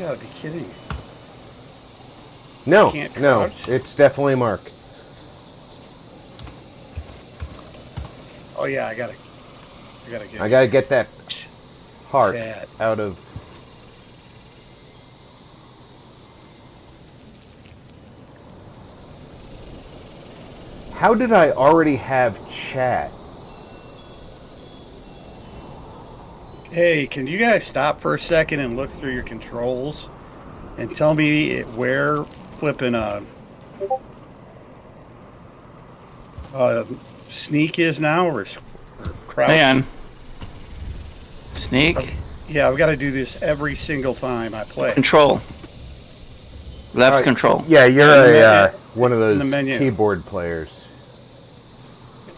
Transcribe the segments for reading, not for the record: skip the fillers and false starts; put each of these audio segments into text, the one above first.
gotta be kidding me. No, Can't no, crouch? it's definitely Mark. Oh yeah, I gotta I gotta get that heart chat. out of... How did I already have chat? Hey, can you guys stop for a second and look through your controls and tell me where flipping sneak is now or crouch? Hang on. Sneak. Yeah, I've got to do this every single time I play. Control. Left control. Yeah, you're one of in the those menu. keyboard players.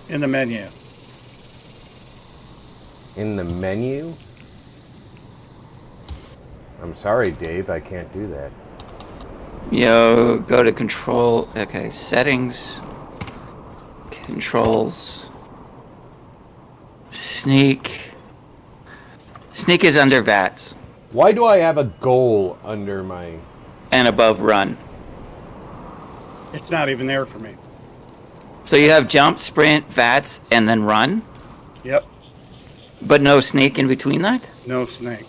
In the menu. In the menu? I'm sorry, Dave, I can't do that. Yo, go to control. Okay, settings. Controls. Sneak. Sneak is under VATS. Why do I have a goal under my... And above run. It's not even there for me. So you have jump, sprint, VATS, and then run? Yep. But no sneak in between that? No snake.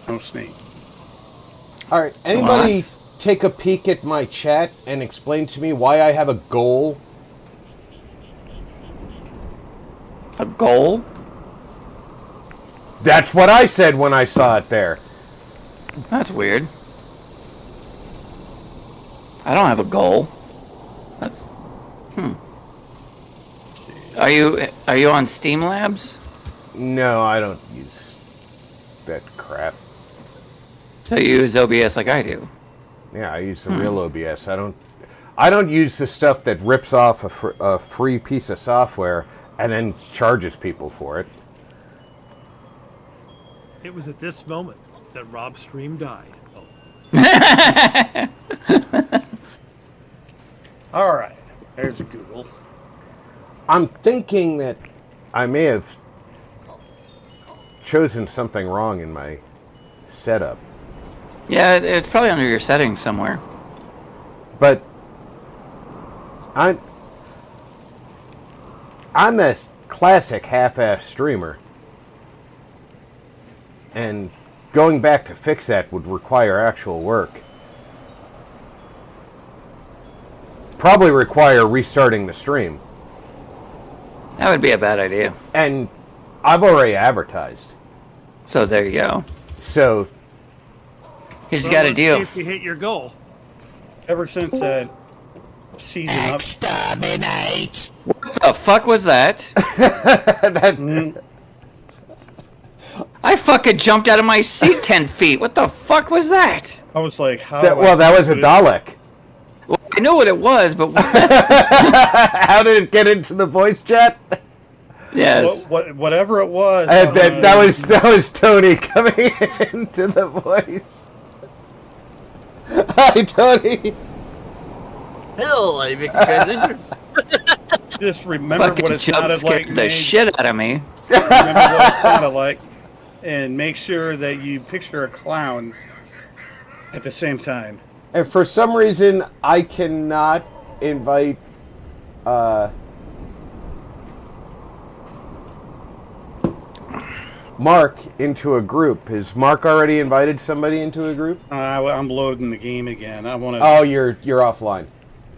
No snake. All right, anybody What? take a peek at my chat and explain to me why I have a goal? A goal? That's what I said when I saw it there. That's weird. I don't have a goal. That's... Are you on Steam Labs? No, I don't use that crap. So you use OBS like I do. Yeah, I use the real OBS. I don't use the stuff that rips off a free piece of software and then charges people for it. It was at this moment that Rob's stream died. All right. There's Google. I'm thinking that I may have chosen something wrong in my setup. Yeah, it's probably under your settings somewhere. But I'm a classic half-ass streamer. And going back to fix that would require actual work. Probably require restarting the stream. That would be a bad idea. And I've already advertised. So there you go. So You just got to let's deal. see if you hit your goal. Ever since that season up. Exterminate! What the fuck was that? I fucking jumped out of my seat 10 feet. What the fuck was that? I was like, how? that was a Dalek. Well, I know what it was, but what? How did it get into the voice chat? Yes. Whatever it was. That was Tony coming into the voice. Hi, Tony. Hello, I make you guys interested. Just remember Fucking what it jump sounded scared like. the shit out of me. Remember what it sounded like, and make sure that you picture a clown at the same time. And for some reason, I cannot invite Mark into a group. Has Mark already invited somebody into a group? I'm loading the game again. I want to. Oh, you're offline.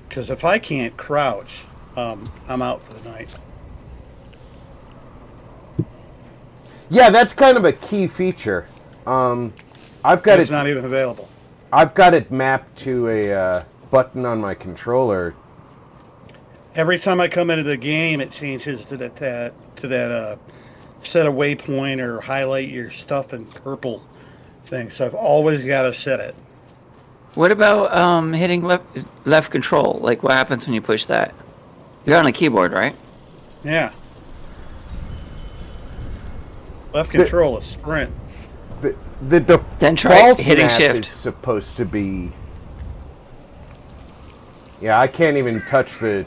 Because if I can't crouch, I'm out for the night. Yeah, that's kind of a key feature. I've got It's it. not even available. I've got it mapped to a button on my controller. Every time I come into the game, it changes to that set a waypoint or highlight your stuff in purple thing. So I've always got to set it. What about hitting left control? Like, what happens when you push that? You're on a keyboard, right? Yeah. Left control is sprint. The Then try default hitting map shift. is supposed to be... Yeah, I can't even touch the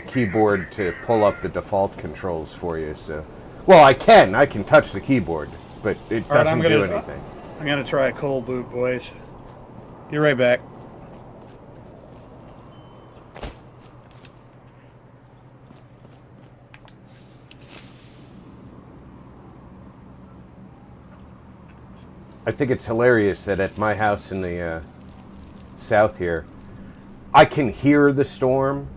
keyboard to pull up the default controls for you. So, well, I can touch the keyboard, but it All right, doesn't do anything. I'm gonna try a cold boot, boys. Be right back. I think it's hilarious that at my house in the south here, I can hear the storm.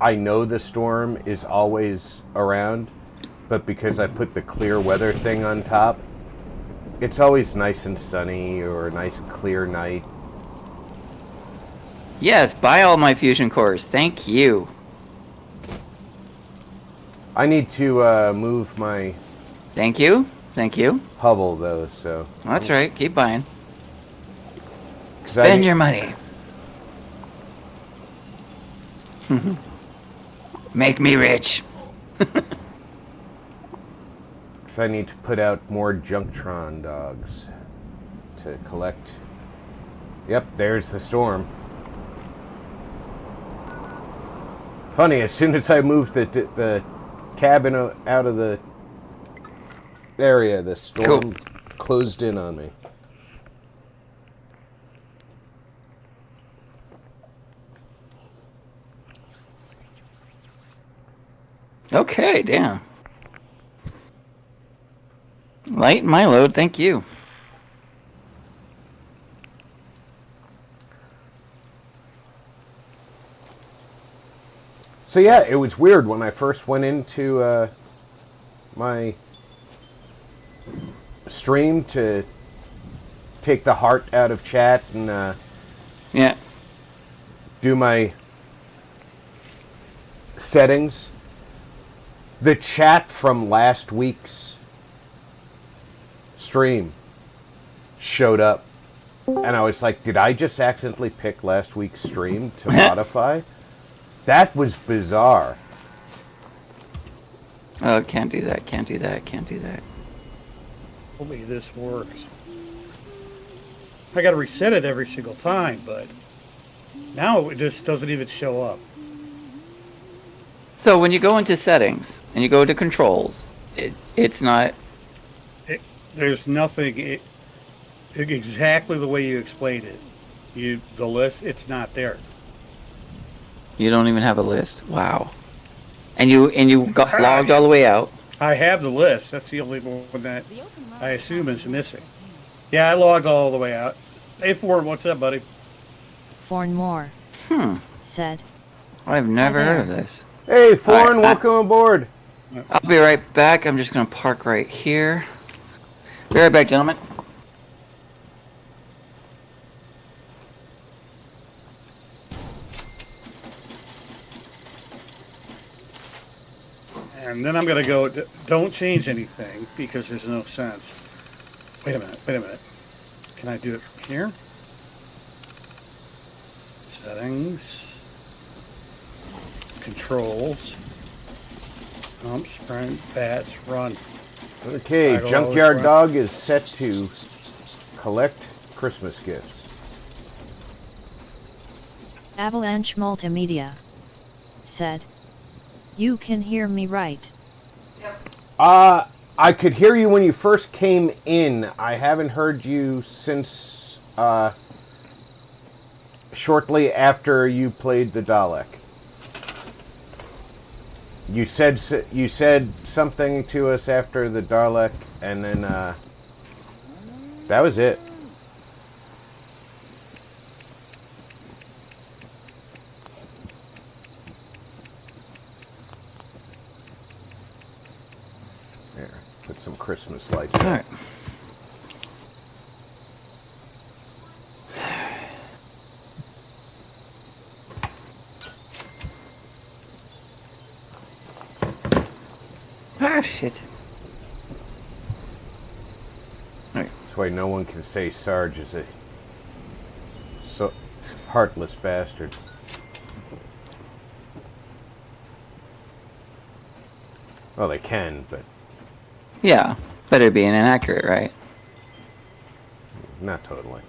I know the storm is always around, but because I put the clear weather thing on top, it's always nice and sunny or a nice clear night. Yes, buy all my fusion cores. Thank you. I need to move my Thank you. Thank you. Hubble though, so That's right. Keep buying. 'cause I Spend need- your money. Make me rich. 'cause I need to put out more Junktron dogs to collect. Yep, there's the storm. Funny, as soon as I moved the cabin out of the area, the storm Cool. closed in on me. Okay, damn. Lighten my load, thank you. So yeah, it was weird when I first went into my stream to take the heart out of chat and Yeah. do my settings. The chat from last week's stream showed up, and I was like, did I just accidentally pick last week's stream to modify? That was bizarre. Oh, can't do that, can't do that, can't do that. Hopefully this works. I got to reset it every single time, but now it just doesn't even show up. So when you go into settings and you go to controls, it's not. There's nothing exactly the way you explained it. The list, it's not there. You don't even have a list. Wow. And you got logged all the way out. I have the list. That's the only one that I assume is missing. Yeah, I logged all the way out. Hey, Ford, what's up, buddy? Forn more. Said. I've never Hi there. heard of this. Hey, Foreign, Alright, welcome aboard. I'll be right back. I'm just gonna park right here. Be right back, gentlemen. And then I'm going to go, don't change anything because there's no sense. Wait a minute. Can I do it from here? Settings. Controls. Pump, sprint, bats, run. Okay, Toggle Junkyard always Dog is set to collect Christmas gifts. Avalanche Multimedia. Said. You can hear me right. I could hear you when you first came in. I haven't heard you since shortly after you played the Dalek. You said something to us after the Dalek, and then that was it. There, put some Christmas lights All on. right. Ah, shit. Alright. That's why no one can say Sarge is a so heartless bastard. Well, they can, but Yeah, but it'd be inaccurate, right? not totally.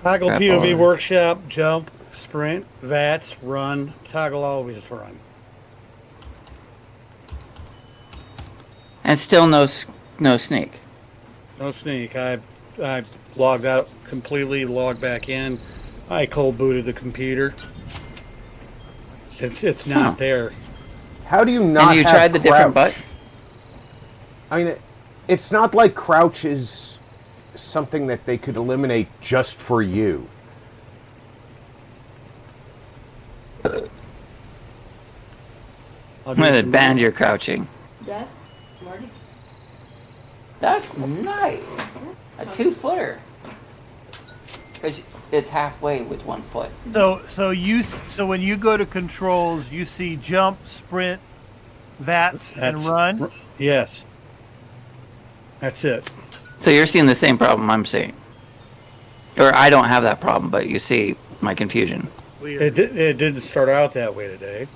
Toggle Crap POV all. workshop, jump, sprint, VATS, run, toggle always run. And still no sneak. No sneak. I logged out completely, logged back in. I cold booted the computer. It's not Huh. there. How do you not And you have tried the different crouch? button? I mean, it's not like crouch is something that they could eliminate just for you. I'll do I'm gonna some ban more. your crouching. Dad? Marty? That's nice. A 2-footer. Because it's halfway with 1 foot. So when you go to controls, you see jump, sprint, VATS, and That's- run. Yes. That's it. So you're seeing the same problem I'm seeing. Or I don't have that problem, but you see my confusion. It didn't start out that way today.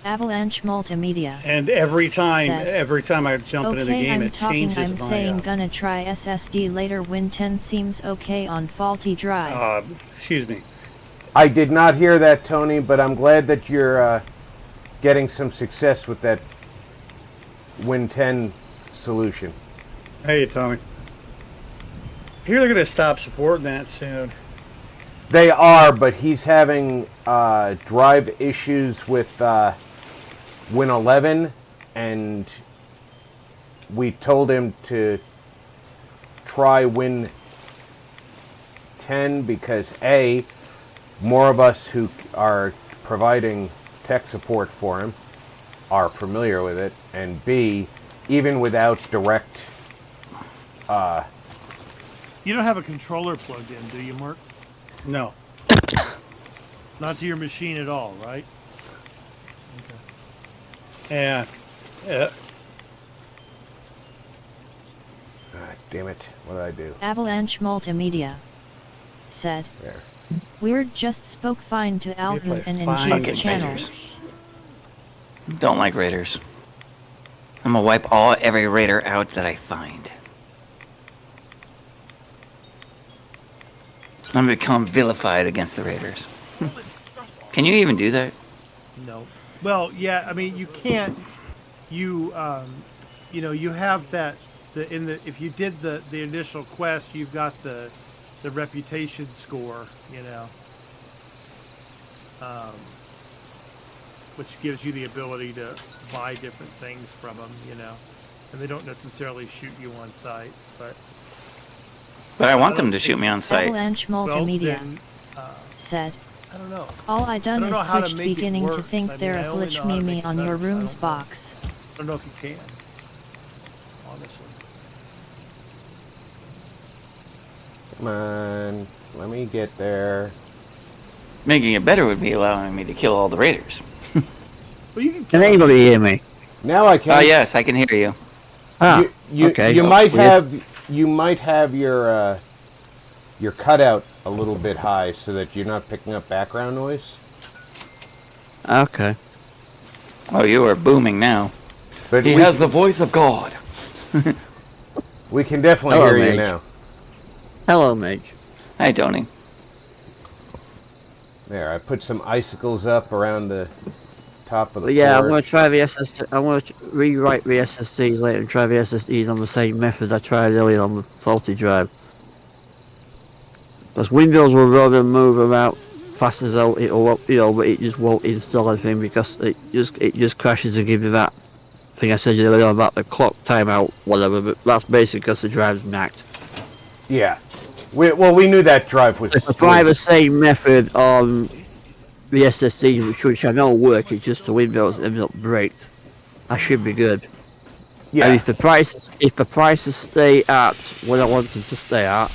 Avalanche Multimedia. And every time Said. I jump into the Okay, game, I'm it talking. changes I'm my. saying gonna try SSD later. Win 10 seems okay on faulty drive. Excuse me. I did not hear that, Tony, but I'm glad that you're getting some success with that Win 10 solution. Hey, Tommy. I hear they're going to stop supporting that soon. They are, but he's having drive issues with Win 11, and we told him to try Win 10 because A, more of us who are providing tech support for him are familiar with it, and B, even without direct... You don't have a controller plugged in, do you, Mark? No. Not to your machine at all, right? Yeah. damn it, what did I do? Avalanche Multimedia said. There. Weird just spoke fine to Alhu and fine in Fucking his channel. Raiders. Don't like Raiders. I'm gonna wipe every Raider out that I find. I'm gonna become vilified against the Raiders. Can you even do that? No. Well, yeah. I mean, you can't. You you have that. If you did the initial quest, you've got the reputation score. Which gives you the ability to buy different things from them. And they don't necessarily shoot you on site, but. But I want them to shoot me on sight. Avalanche Well, Multimedia then, said. I don't know. All I done I don't know is how to switched make it beginning to worse. think I mean, they're I a only glitch know how to make meme it on your better, so I room's don't know. box. I don't know if you can. Honestly. Come on, let me get there. Making it better would be allowing me to kill all the Raiders. Well, you can Can anybody hear me? Now I can. Oh yes, I can hear you. Ah, you, okay. you Oh, might weird. have your cutout a little bit high so that you're not picking up background noise. Okay. Oh, you are booming now. But He we, has the voice of God. we can definitely Hello, hear you Mage. now. Hello, Mage. Hi, Tony. There, I put some icicles up around the top of the But yeah, I'm porch. going to try the SSD. I'm going to rewrite the SSDs later and try the SSDs on the same method I tried earlier on the faulty drive. Because Windows will rather move about fast as out, it will, but it just won't install anything because it just crashes and gives me that thing I said earlier on about the clock timeout, whatever. But that's basically because the drive's knacked. Yeah. We knew that drive was... If I try the same method on the SSD, which I know will work, it's just the Windows ends up breaks. I should be good. Yeah, And if the prices stay at what I want them to stay at,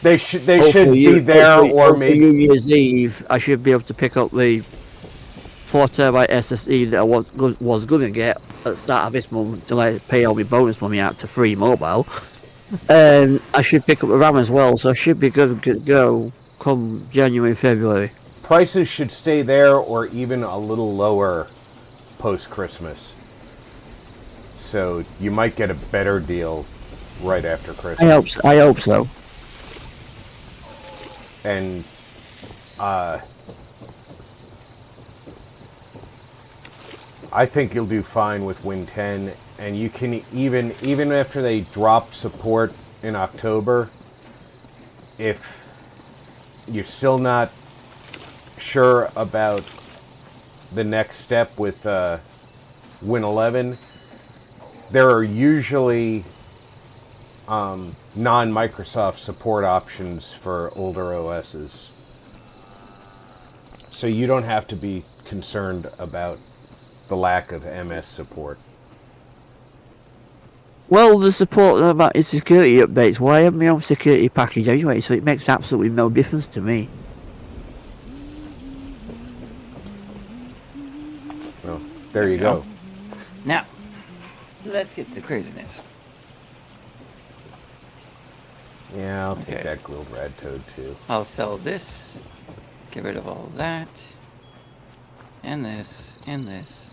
they should hopefully be there, or hopefully maybe... New Year's Eve, I should be able to pick up the 4TB SSD that I was going to get at the start of this month until I pay all my bonus money out to free mobile. And I should pick up the RAM as well, so I should be good to go come January, February. Prices should stay there or even a little lower post-Christmas. So you might get a better deal right after Christmas. I hope so. And I think you'll do fine with Win 10, and you can even after they drop support in October, if you're still not sure about the next step with Win 11, there are usually non-Microsoft support options for older OSs. So you don't have to be concerned about the lack of MS support. Well, the support about his security updates. Well, I have my own security package anyway, so it makes absolutely no difference to me. Well, there you go. Now, let's get to craziness. Yeah, I'll take Okay. that grilled red toad too. I'll sell this, get rid of all that, and this, and this.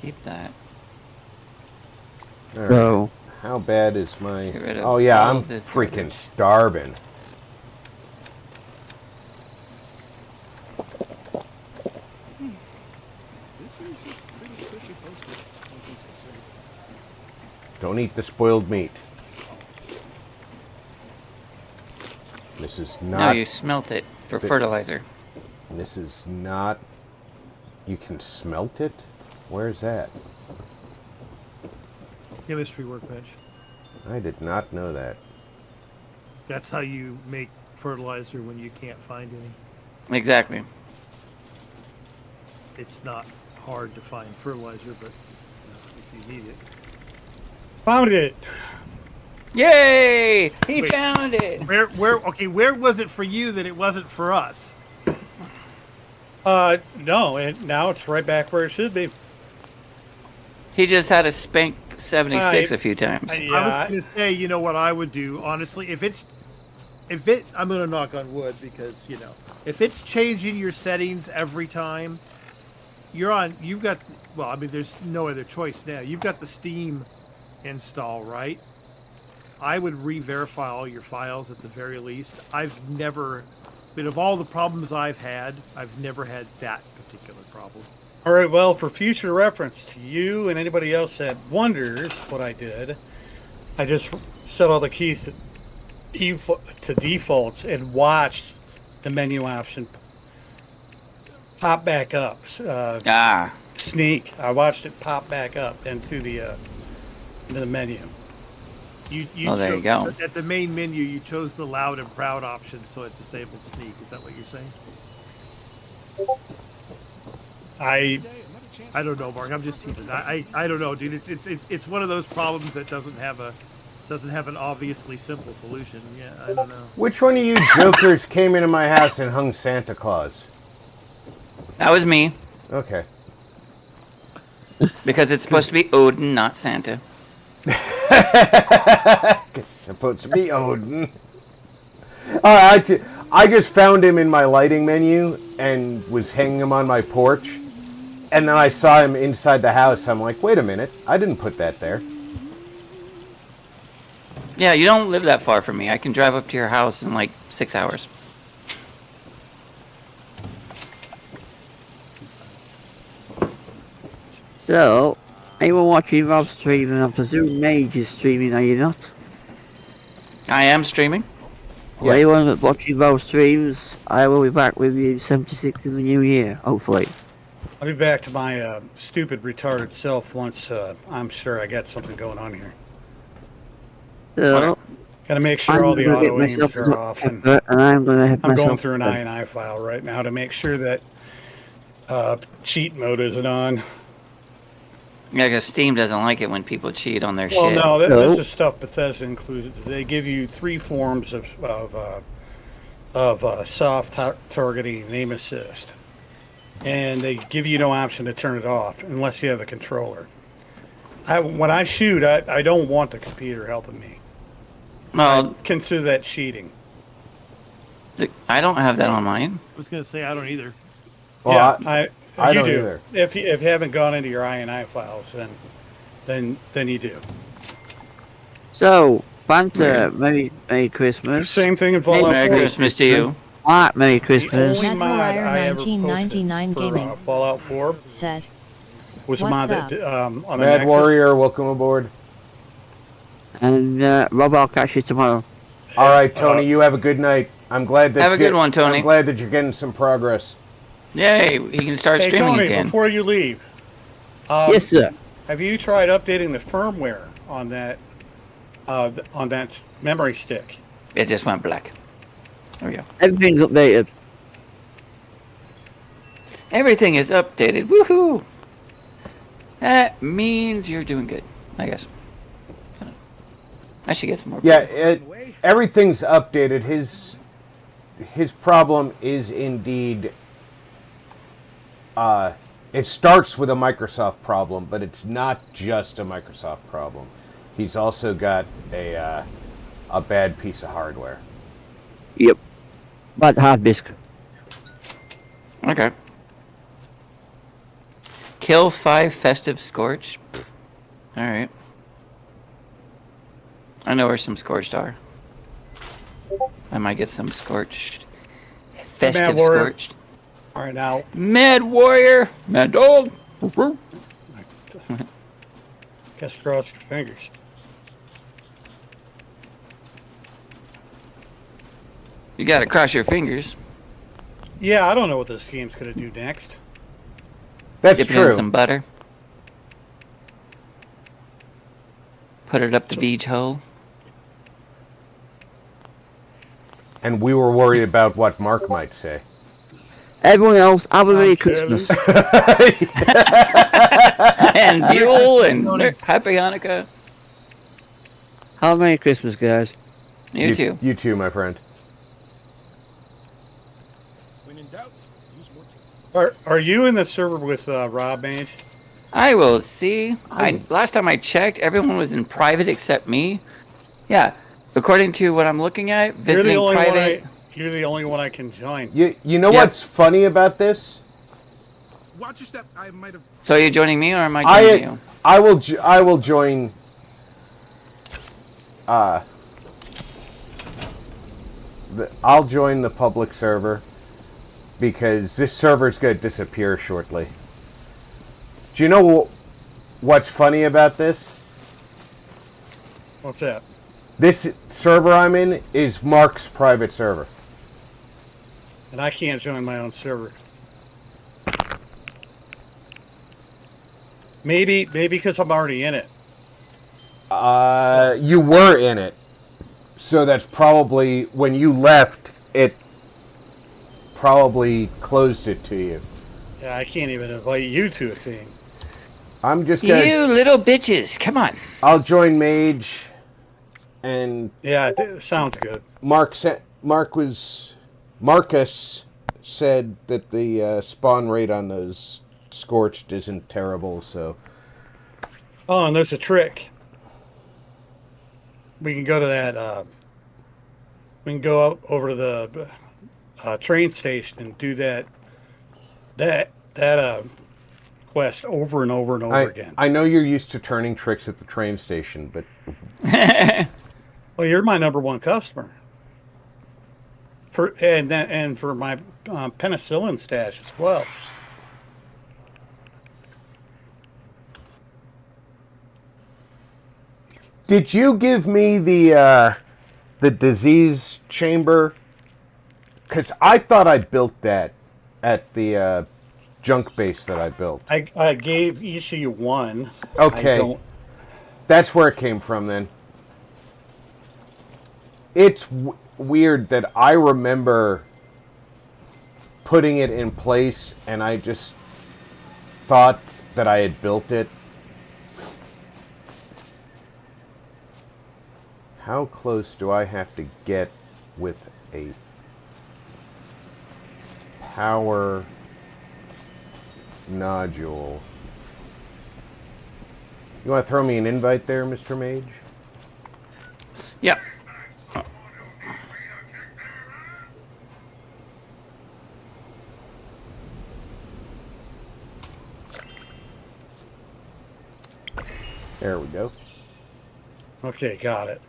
Keep that. All right. So, How bad is my... Get rid of Oh yeah, all I'm of this freaking garbage. starving. Don't eat the spoiled meat. This is No, not... you smelt it for the- fertilizer. This is not... You can smelt it? Where's that? Chemistry workbench. I did not know that. That's how you make fertilizer when you can't find any. Exactly. It's not hard to find fertilizer, but if you need it. Found it. Yay! He Wait. found it! Okay, where was it for you that it wasn't for us? No, and now it's right back where it should be. He just had to spank 76 a few times. I was gonna say, you know what I would do, honestly, I'm gonna knock on wood because, if it's changing your settings every time, you've got, well, I mean, there's no other choice now. You've got the Steam install, right? I would re-verify all your files at the very least. But of all the problems I've never had that particular problem. All right, well, for future reference to you and anybody else that wonders what I did, I just set all the keys to defaults and watched the menu option pop back up. Sneak. I watched it pop back up into the menu. There you go. At the main menu, you chose the loud and proud option, so it disabled sneak. Is that what you're saying? I don't know, Mark. I'm just teasing. I don't know, dude. It's one of those problems that doesn't have an obviously simple solution. Yeah, I don't know. Which one of you jokers came into my house and hung Santa Claus? That was me, Okay. because it's supposed to be Odin, not Santa. It's supposed to be Odin. I just found him in my lighting menu and was hanging him on my porch. And then I saw him inside the house. I'm like, wait a minute. I didn't put that there. Yeah, you don't live that far from me. I can drive up to your house in like 6 hours. so anyone watching Rob streaming, I presume Mage is streaming, are you not? I am streaming. Well, Yes. anyone watching Rob streams, I will be back with you 76 in the new year, hopefully. I'll be back to my stupid, retarded self once I'm sure I got something going on here. So, Got to make sure all the gonna get auto aims myself are off. And and I'm going to have I'm myself going through an INI file right now to make sure that cheat mode isn't on. Yeah, because Steam doesn't like it when people cheat on their Well, shit. no, this No. is stuff Bethesda included. They give you 3 forms of soft targeting and aim assist, and they give you no option to turn it off unless you have the controller. When I shoot, I don't want the computer helping me. Well, Consider that cheating. I don't have that on mine. I was gonna say I don't either. Well, yeah, I you don't do. either. If you haven't gone into your INI files, then you do. So, Fanta, Merry Christmas. Same thing in Fallout Merry 4. Christmas to you. Alright, Merry The Christmas. only mod I ever 1999 posted for gaming. Fallout 4 Said, Was What's on up? the on the Mad Nexus? Warrior, welcome aboard. And Rob, I'll catch you tomorrow. All right, Tony, you have a good night. I'm glad that Have a good one, Tony. I'm glad that you're getting some progress. Yay, he can start Hey streaming Tony, again. before you leave, Yes, sir. have you tried updating the firmware on that memory stick? It just went black. There we go. Everything's updated. Everything is updated. Woohoo! That means you're doing good, I guess. I should get some more. Yeah, everything's updated. His problem is indeed. It starts with a Microsoft problem, but it's not just a Microsoft problem. He's also got a bad piece of hardware. Yep. Bad hard disk. Okay. Kill 5 festive scorch. All right. I know where some scorched are. I might get some scorched. Festive Warrior. scorched. All right, now Mad warrior. Mad dog. guess cross your fingers. You gotta cross your fingers. Yeah, I don't know what this game's gonna do next. That's Dip it true. in some butter. Put it up the beach hole. And we were worried about what Mark might say. Everyone else, have a Merry kidding. Christmas. And Buell and Happy Hanukkah. Have a Merry Christmas, guys. You too. You too, my friend. When in doubt, use more tea. Are you in the server with Rob Mage? I will see. Last time I checked, everyone was in private except me. Yeah, according to what I'm looking at, visiting private. You're the only one I can join. You know Yep. what's funny about this? Watch your step. I might have. So are you joining me or am I joining you? I will join. I'll join the public server because this server's going to disappear shortly. Do you know what's funny about this? What's that? This server I'm in is Mark's private server. And I can't join my own server. Maybe because I'm already in it. You were in it. So that's probably, when you left, it probably closed it to you. Yeah, I can't even invite you to a thing. I'm just gonna. You little bitches, come on. I'll join Mage, and Yeah, it sounds good. Marcus said that the spawn rate on those scorched isn't terrible. So Oh, and there's a trick. We can go to that. We can go up over to the train station and do that quest over and over and over again. I know you're used to turning tricks at the train station, but Well, you're my number one customer. And for my penicillin stash as well. did you give me the disease chamber? Because I thought I built that at the junk base that I built. I gave each of you one. Okay. That's where it came from then. It's weird that I remember putting it in place and I just thought that I had built it. How close do I have to get with a power nodule? You want to throw me an invite there, Mr. Mage? Yep. There we go. Okay, got it.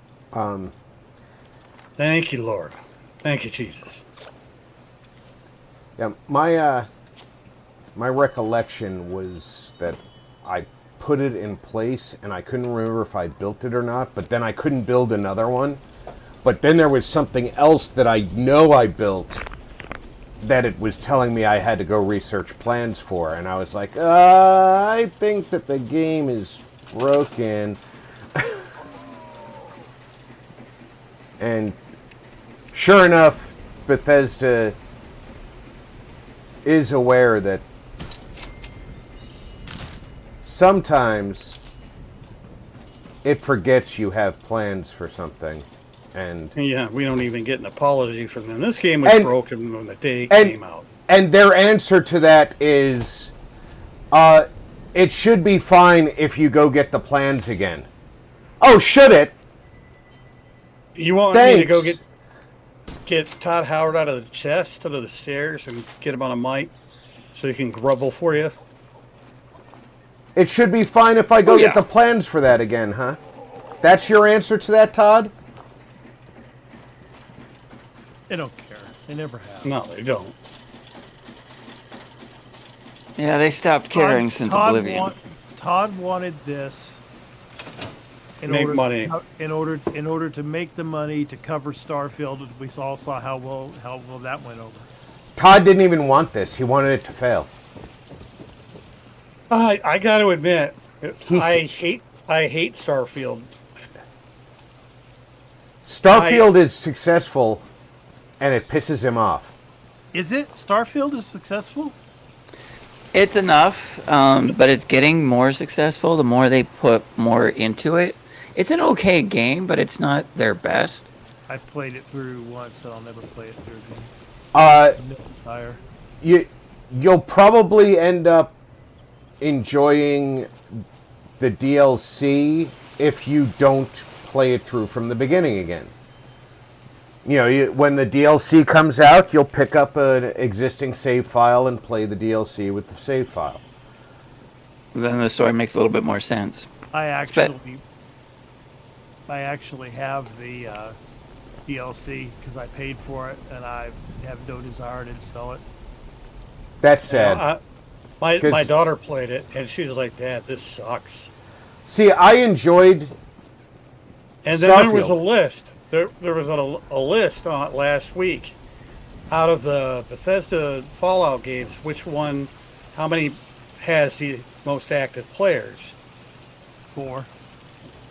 Thank you, Lord. Thank you, Jesus. Yeah, my recollection was that I put it in place, and I couldn't remember if I built it or not, but then I couldn't build another one. But then there was something else that I know I built that it was telling me I had to go research plans for, and I was like, I think that the game is broken. And sure enough, Bethesda is aware that sometimes it forgets you have plans for something. And Yeah, we don't even get an apology from them. This game was broken when the day it came out. And their answer to that is, it should be fine if you go get the plans again. Oh, should it? You want me to go get Todd Howard out of the chest, out of the stairs, and get him on a mic so he can grumble for you? It should be fine if I go get the plans for that again, huh? That's your answer to that, Todd? They don't care. They never have. No, they don't. Yeah, they stopped caring since Oblivion. Todd wanted this Make money. in order to make the money to cover Starfield. We all saw how well that went over. Todd didn't even want this. He wanted it to fail. I got to admit, I hate Starfield. Starfield is successful, and it pisses him off. Is it? Starfield is successful? It's enough, but it's getting more successful the more they put more into it. It's an okay game, but it's not their best. I played it through once, and I'll never play it through again. You'll probably end up enjoying the DLC if you don't play it through from the beginning again. You know, when the DLC comes out, you'll pick up an existing save file and play the DLC with the save file. Then the story makes a little bit more sense. I actually have the DLC because I paid for it, and I have no desire to install it. That's sad. My daughter played it, and she was like, "Dad, this sucks." See, I enjoyed. And then there was a list. There was a list on last week out of the Bethesda Fallout games. How many has the most active players? 4.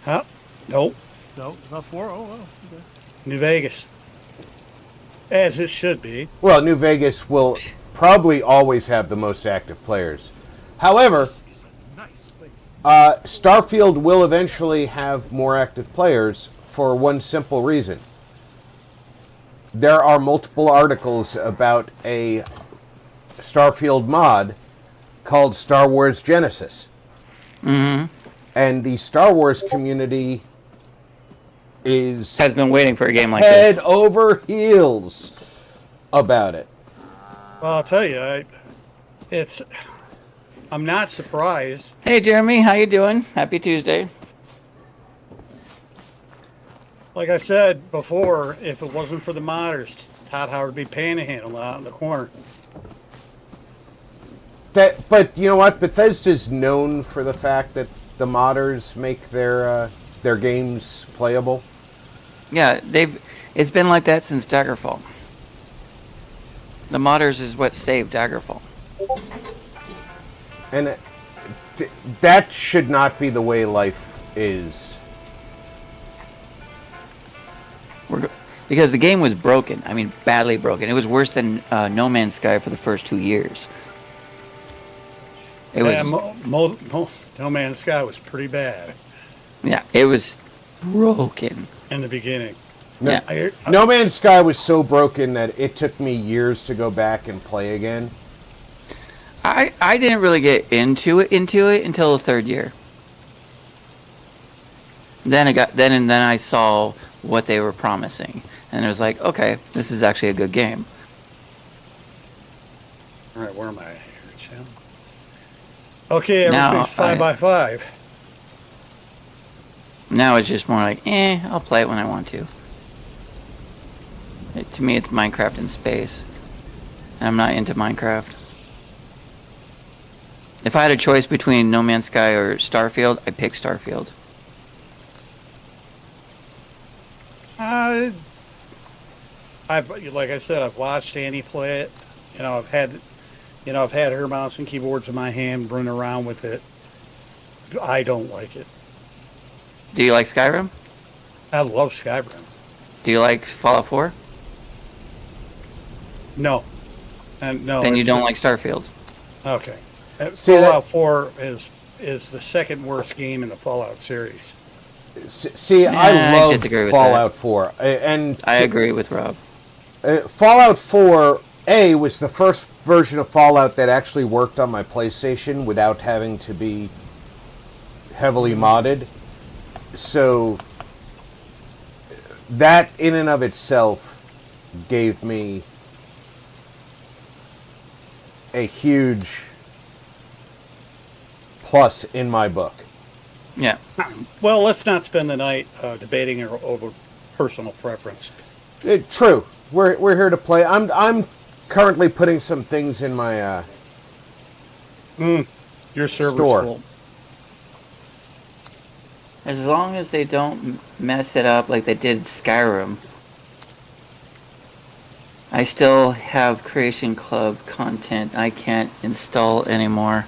Huh? Nope. No, not 4. Oh, well. Okay. New Vegas. As it should be. Well, New Vegas will probably always have the most active players. However, Starfield will eventually have more active players for one simple reason. There are multiple articles about a Starfield mod called Star Wars Genesis. Mm-hmm. And the Star Wars community has been waiting for a game like this. Head over heels about it. Well, I'll tell you, I'm not surprised. Hey, Jeremy, how you doing? Happy Tuesday. Like I said before, if it wasn't for the modders, Todd Howard would be panhandling out in the corner. But you know what? Bethesda's known for the fact that the modders make their games playable. Yeah, it's been like that since Daggerfall. The modders is what saved Daggerfall. And that should not be the way life is. Because the game was broken. I mean, badly broken. It was worse than No Man's Sky for the first 2 years. No Man's Sky was pretty bad. Yeah, it was broken. In the beginning. No Man's Sky was so broken that it took me years to go back and play again. I didn't really get into it until the third year. Then I saw what they were promising, and it was like, okay, this is actually a good game. All right, where am I here, Jim? Okay, everything's 5x5. Now it's just more like, I'll play it when I want to. To me, it's Minecraft in space, and I'm not into Minecraft. If I had a choice between No Man's Sky or Starfield, I'd pick Starfield. Like I said, I've watched Annie play it. I've had her mouse and keyboards in my hand, run around with it. I don't like it. Do you like Skyrim? I love Skyrim. Do you like Fallout 4? No, and no. Then you don't like Starfield. Okay. See, Fallout 4 is the second worst game in the Fallout series. See, I I love disagree with Fallout 4, and I agree with Rob. Fallout 4 was the first version of Fallout that actually worked on my PlayStation without having to be heavily modded. So that in and of itself gave me a huge plus in my book. Yeah. Well, let's not spend the night debating over personal preference. True. We're here to play. I'm currently putting some things in my Your server's Store. full. As long as they don't mess it up like they did Skyrim. I still have Creation Club content I can't install anymore.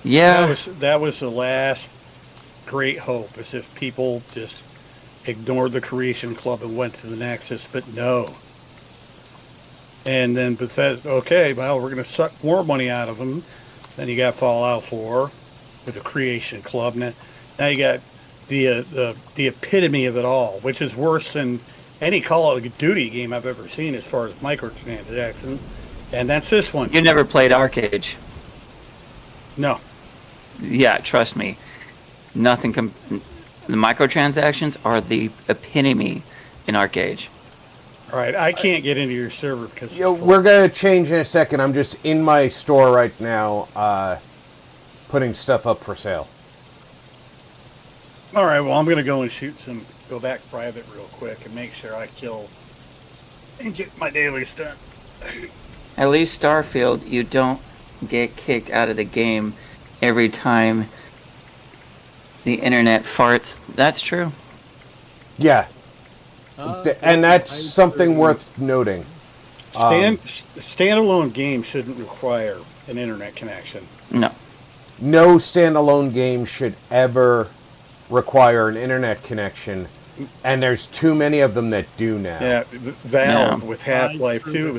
Yeah. That was the last great hope, as if people just ignored the Creation Club and went to the Nexus, but no. And then Bethesda, okay, well, we're going to suck more money out of them. Then you got Fallout 4 with the Creation Club. Now you got the epitome of it all, which is worse than any Call of Duty game I've ever seen as far as microtransactions. And that's this one. You never played Arcade. No. Yeah, trust me. Nothing. The microtransactions are the epitome in Arcade. All right, I can't get into your server because we're going to change in a second. I'm just in my store right now putting stuff up for sale. All right, well, I'm going to go and go back private real quick and make sure I kill and get my dailies done. At least Starfield, you don't get kicked out of the game every time the internet farts. That's true. Yeah. And that's something worth noting. Standalone games shouldn't require an internet connection. No. No standalone game should ever require an internet connection, and there's too many of them that do now. Yeah, Valve with Half-Life 2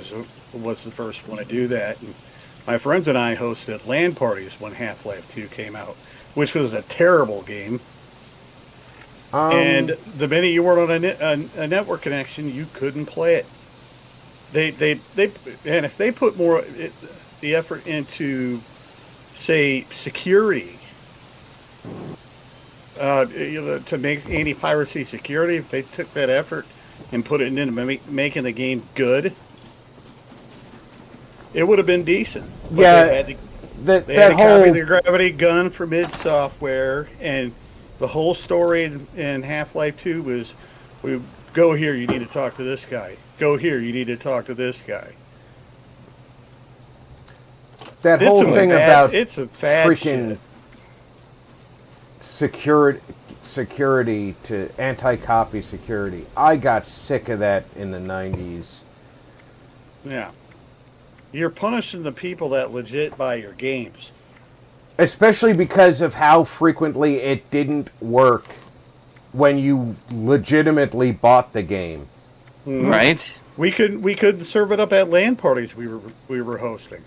was the first one to do that. And my friends and I hosted LAN parties when Half-Life 2 came out, which was a terrible game. And the minute you weren't on a network connection, you couldn't play it. And if they put more the effort into, say, security, to make anti-piracy security, if they took that effort and put it into making the game good, it would have been decent. But Yeah, they had to that whole copy the Gravity gun from id Software, and the whole story in Half-Life 2 was, we go here, you need to talk to this guy. Go here, you need to talk to this guy. that whole thing about it's a bad freaking security to anti-copy security. I got sick of that in the 90s. Yeah. You're punishing the people that legit buy your games. Especially because of how frequently it didn't work when you legitimately bought the game. Right? We couldn't serve it up at LAN parties we were hosting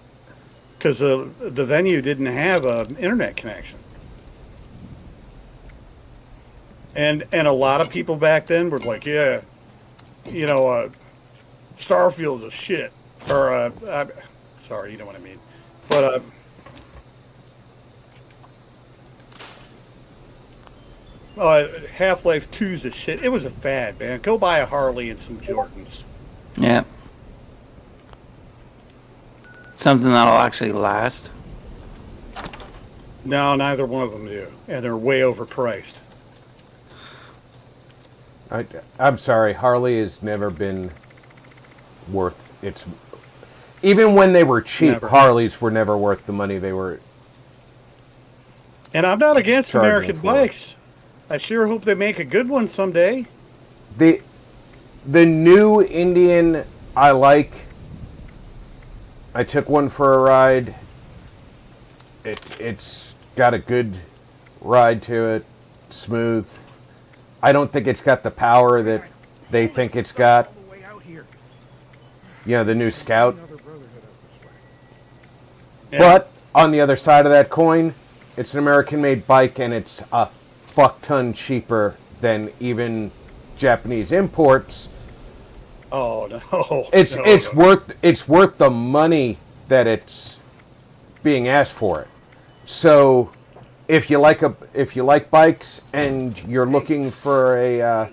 because the venue didn't have an internet connection. And a lot of people back then were like, yeah, Starfield is shit. Or, sorry, you know what I mean. But, Half-Life 2's a shit. It was a fad, man. Go buy a Harley and some Jordans. Yeah. Something that'll actually last. No, neither one of them do. And they're way overpriced. I'm sorry, Harley has never been worth its... Even when they were cheap, Never. Harleys were never worth the money they were And I'm not against charging American for it. bikes. I sure hope they make a good one someday. The new Indian I like. I took one for a ride. It's got a good ride to it, smooth. I don't think it's got the power that they think it's got. All the way out here. You know, the new Scout. Another brotherhood out this way. Yeah. But on the other side of that coin, it's an American-made bike, and it's a fuck ton cheaper than even Japanese imports. Oh no! It's No, it's no. worth the money that it's being asked for it. So, if you like bikes and you're looking for a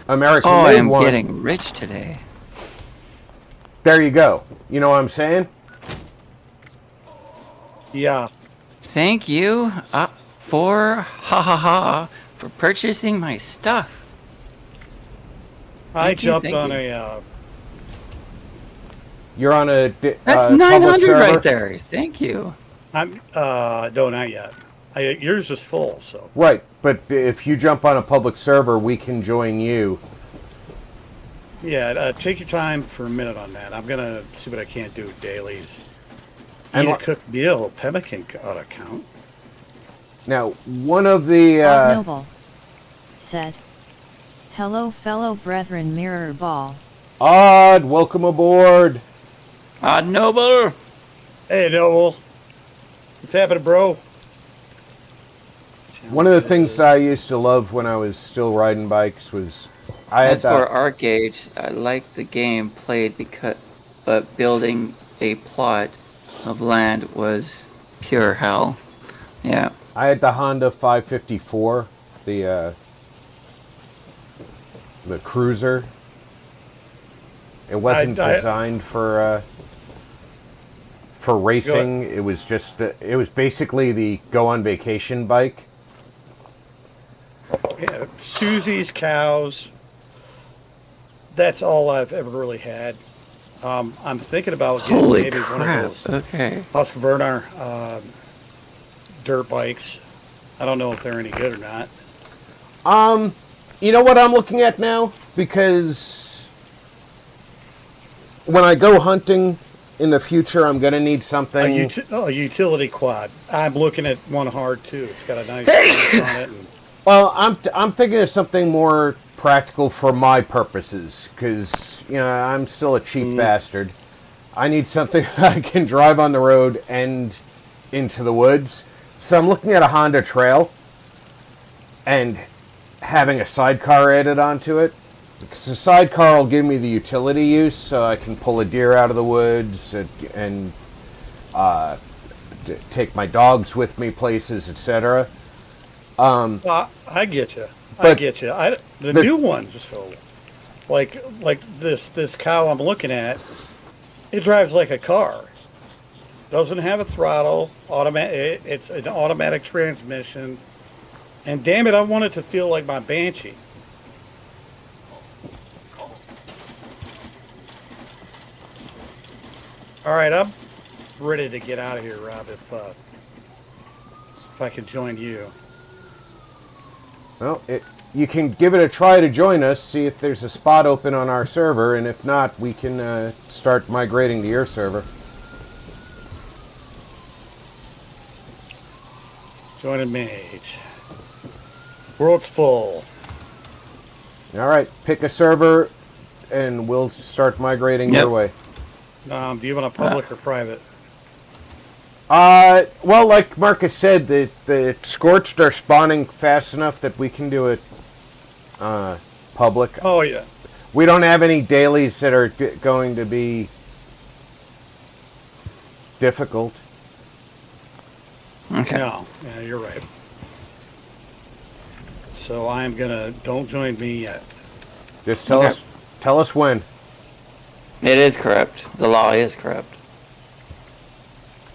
American Oh, I made am one, getting rich today. there you go. You know what I'm saying? Yeah. Thank you for for purchasing my stuff. I Thank you, jumped thank on you. a. You're on a That's public 900 server? right there. Thank you. I'm. No, not yet. Yours is full, so. Right, but if you jump on a public server, we can join you. Yeah, take your time for a minute on that. I'm gonna see what I can't do with dailies. And Eat a what- cooked meal. Pemmican ought to count. Now, one of the Odd Noble said, "Hello, fellow brethren, Mirror Ball. Odd, welcome aboard. Noble. Hey, Noel. What's happening, bro? One of the things I used to love when I was still riding bikes was I had As for that. our gauge, I like the game played but building a plot of land was pure hell. Yeah. I had the Honda 554, the cruiser. It wasn't I- designed for racing. It was just it was basically the go on vacation bike. Yeah, Susie's cows. That's all I've ever really had. I'm thinking about getting Holy maybe one crap. of those Okay. Husqvarna dirt bikes. I don't know if they're any good or not. You know what I'm looking at now? Because when I go hunting in the future, I'm going to need A something. utility quad. I'm looking at one hard too. It's got a nice fence on it. And, Well, I'm thinking of something more practical for my purposes, because I'm still a cheap bastard. I need something I can drive on the road and into the woods. So I'm looking at a Honda Trail and having a sidecar added onto it. Because the sidecar will give me the utility use, so I can pull a deer out of the woods and take my dogs with me places, etc. I get you. I But get you. The the- new ones, so like this cow I'm looking at, it drives like a car. Doesn't have a throttle. Automatic. It's an automatic transmission. And damn it, I want it to feel like my Banshee. All right, I'm ready to get out of here, Rob. If I can join you. Well, you can give it a try to join us, see if there's a spot open on our server, and if not, we can start migrating to your server. Join a mage. World's full. All right, pick a server, and we'll start migrating Yep. your way. Do you want a public or private? Well, like Marcus said, the Scorched are spawning fast enough that we can do it public. Oh yeah. We don't have any dailies that are going to be difficult. Okay. No, yeah, you're right. So I'm gonna. Don't join me yet. Just tell Okay. us when. It is corrupt. The law is corrupt.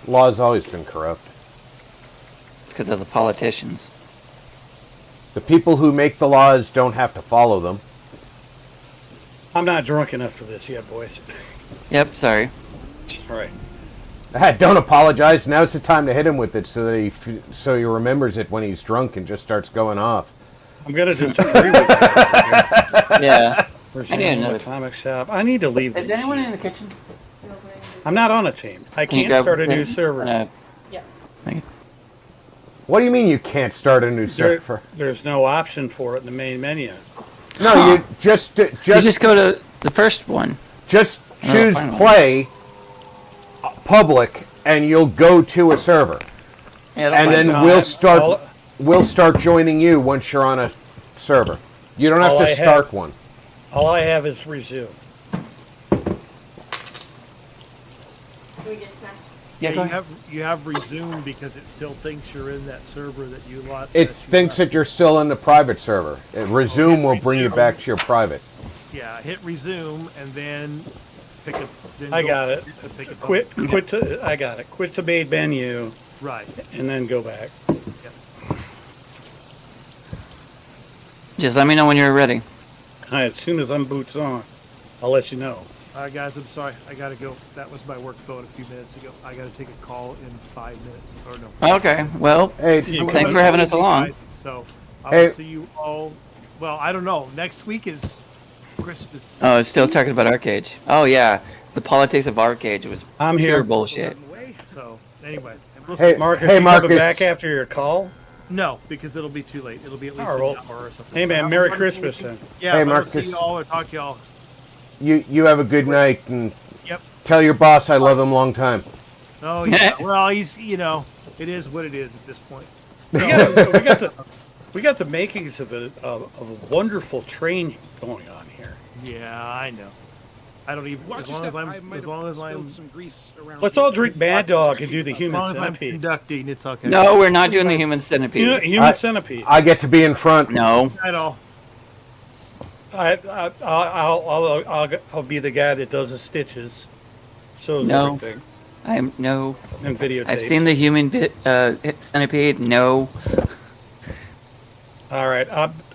Law has always been corrupt. It's because of the politicians. The people who make the laws don't have to follow them. I'm not drunk enough for this yet, boys. Yep, sorry. All right. Don't apologize. Now's the time to hit him with it so that so he remembers it when he's drunk and just starts going off. I'm gonna just agree with that. Yeah. Where's I need anyone in another- the comic shop? I need to leave. Is the anyone team. in the kitchen? I'm not on a team. I Can you can't grab start a new it? server. Yeah. Thank you. What do you mean you can't start a new server? There's no option for it in the main menu. No, you just You just go to the first one. just choose fine. play public, and you'll go to a server, Yeah, and then No, we'll start joining you once you're on a server. You don't have All to I start have- one. all I have is resume. Yeah, go ahead. you have resume because it still thinks you're in that server that you lost. It thinks that you're still in the private server. Resume will bring you resume. back to your private. Yeah, hit resume and then pick a. Then I go- got it. Pick a Quit to. I got it. Quit to main menu Right. and then go back. Yep. Just let me know when you're ready. As soon as I'm boots on, I'll let you know. All right, guys. I'm sorry. I gotta go. That was my work phone a few minutes ago. I gotta take a call in 5 minutes. Or no. Okay. Well, Hey, You thanks for having us along. So I'll Hey. see you all. Well, I don't know. Next week is Christmas. Oh, it's still talking about Arcade. Oh yeah, the politics of Arcade was I'm pure here. bullshit. So anyway, we'll Hey, see. Marcus, hey, you Marcus. coming back after your call? No, because it'll be too late. It'll be at least All right, an well, hour or something. Hey So man, have a Merry wonderful Christmas weekend. then. Yeah, Hey, if I don't see Marcus. you all or talk to y'all. You have a good night, and Yep. tell your boss I love him long time. Oh yeah. Well, he's it is what it is at this point. We got the makings of a wonderful train going on here. Yeah, I know. I don't even. Watch As your long as step. I'm. I might As long have as I'm. spilled some grease around. Let's here. all drink Mad Dog and do the As human long as I'm centipede. conducting, it's okay. No, we're not doing the human centipede. Human centipede. I get to be in front. No. At all. I'll be the guy that does the stitches. So is No. everything. I'm no. And videotape. I've seen the human centipede. No, All right,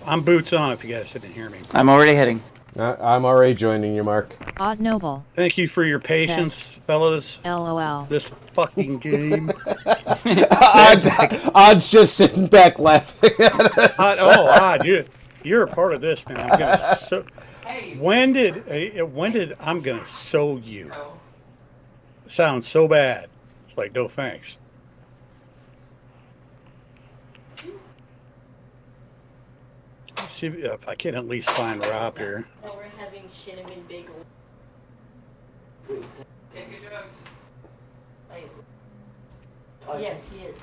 I'm boots on. If you guys didn't hear me, I'm already heading. I'm already joining you, Mark. Odd Noble. thank you for your patience, fellas. LOL. This fucking game. Odd's just sitting back laughing. Odd, you're a part of this, man. I'm gonna when did I'm gonna sew you? Sounds so bad. It's like no thanks. See if I can at least find Rob here. Now we're having cinnamon bagel. Yes, he is.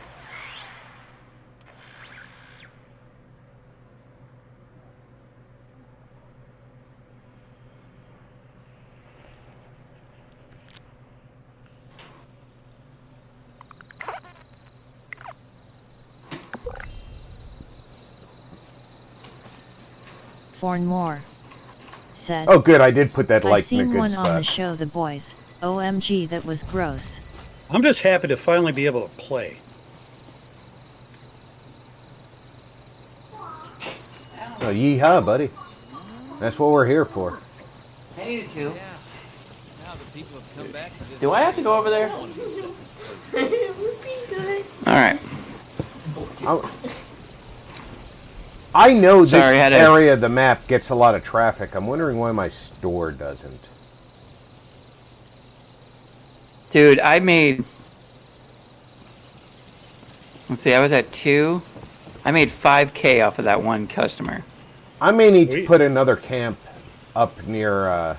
Forn Moore. Said. Oh, good. I did put that I light in a seen good one on the spot. show The Boys. OMG, that was gross. I'm just happy to finally be able to play. Oh, yeehaw, buddy. That's what we're here for. I needed to. Now the people have come back to this. Do I have to go over there? All right. I know this Sorry, I had a- area of the map gets a lot of traffic. I'm wondering why my store doesn't. Dude, I made. Let's see, I was at 2. I made 5K off of that one customer. I may need to Sweet. put another camp up near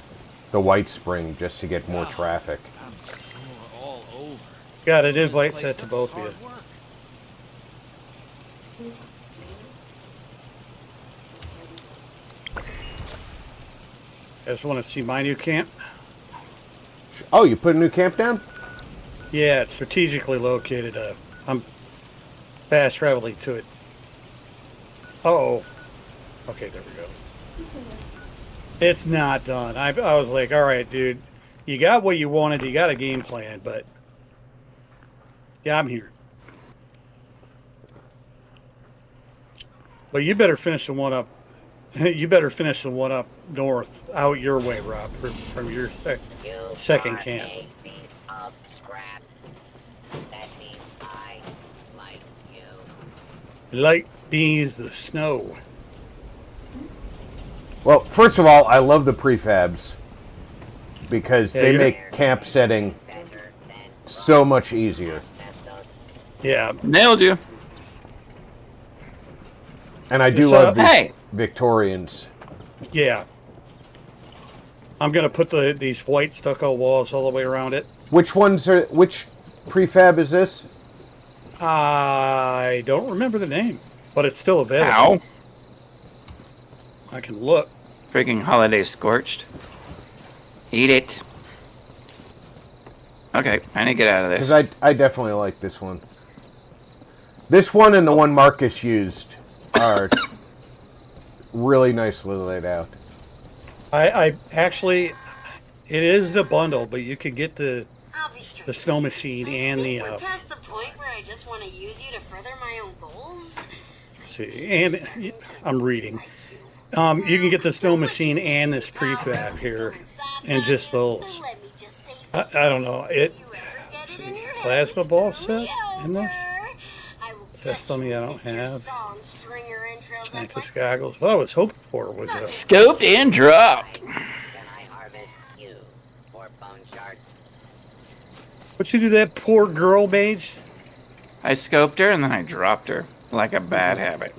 the White Spring just to get more traffic. I'm sore all over. Got an invite set to both of you. Hard work. I just want to see my new camp. Oh, you put a new camp down? Yeah, it's strategically located. I'm fast traveling to it. Uh-oh. Okay, there we go. It's not done. I was like, all right, dude, you got what you wanted. You got a game plan, but yeah, I'm here. But you better finish the one up. You better finish the one up north, out your way, Rob, from your second camp. Piece of Light bees the snow. Well, first of all, I love the prefabs because Yeah, they you're- make camp setting so much easier. Yeah. Nailed you. And I do It's, love these Hey. Victorians. Yeah. I'm gonna put these white stucco walls all the way around it. Which prefab is this? I don't remember the name, but it's still available. Ow. I can look. Freaking holiday scorched. Eat it. Okay, I need to get out of this. Because I definitely like this one. This one and the one Marcus used are really nicely laid out. I actually, it is the bundle, but you can get the snow machine and the We're past the point where I just want to use you to further my own goals. let's see, and I'm reading. You can get the snow machine and this prefab here, and just those. I don't know. Let's see, plasma ball set in this. That's something I don't have. Scientist goggles. What I was hoping for was a Scoped and dropped. what you do that poor girl, Mage? I scoped her and then I dropped her like a bad habit.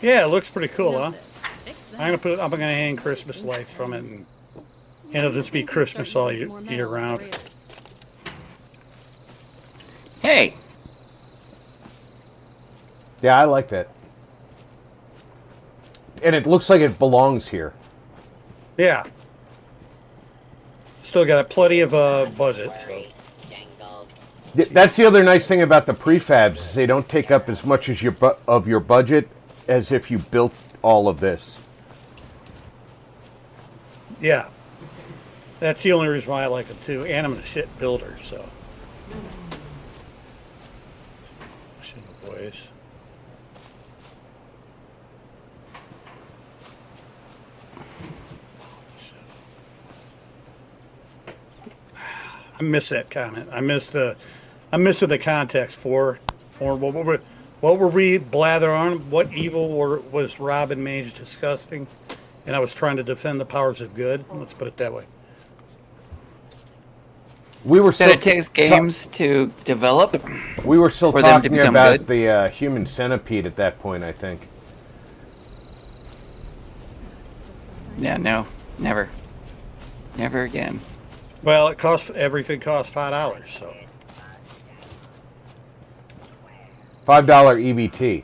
Yeah, it looks pretty cool, huh? I'm gonna hang Christmas lights from it, and it'll just be Christmas all year round. Hey, Yeah, I like that. And it looks like it belongs here. Yeah. Still got plenty of budget. So. That's the other nice thing about the prefabs is they don't take up as much as your budget as if you built all of this. Yeah. That's the only reason why I like them too. And I'm a shit builder, so. Shit, boys. I miss that comment. I'm missing the context for what were we blather on? What evil was Rob and Mage discussing? And I was trying to defend the powers of good. Let's put it that way. We were that still it takes games to develop. we were still for them to talking become about good. the human centipede at that point, I think. Yeah, no, never. Never again. Well, everything costs $5, so $5 EBT.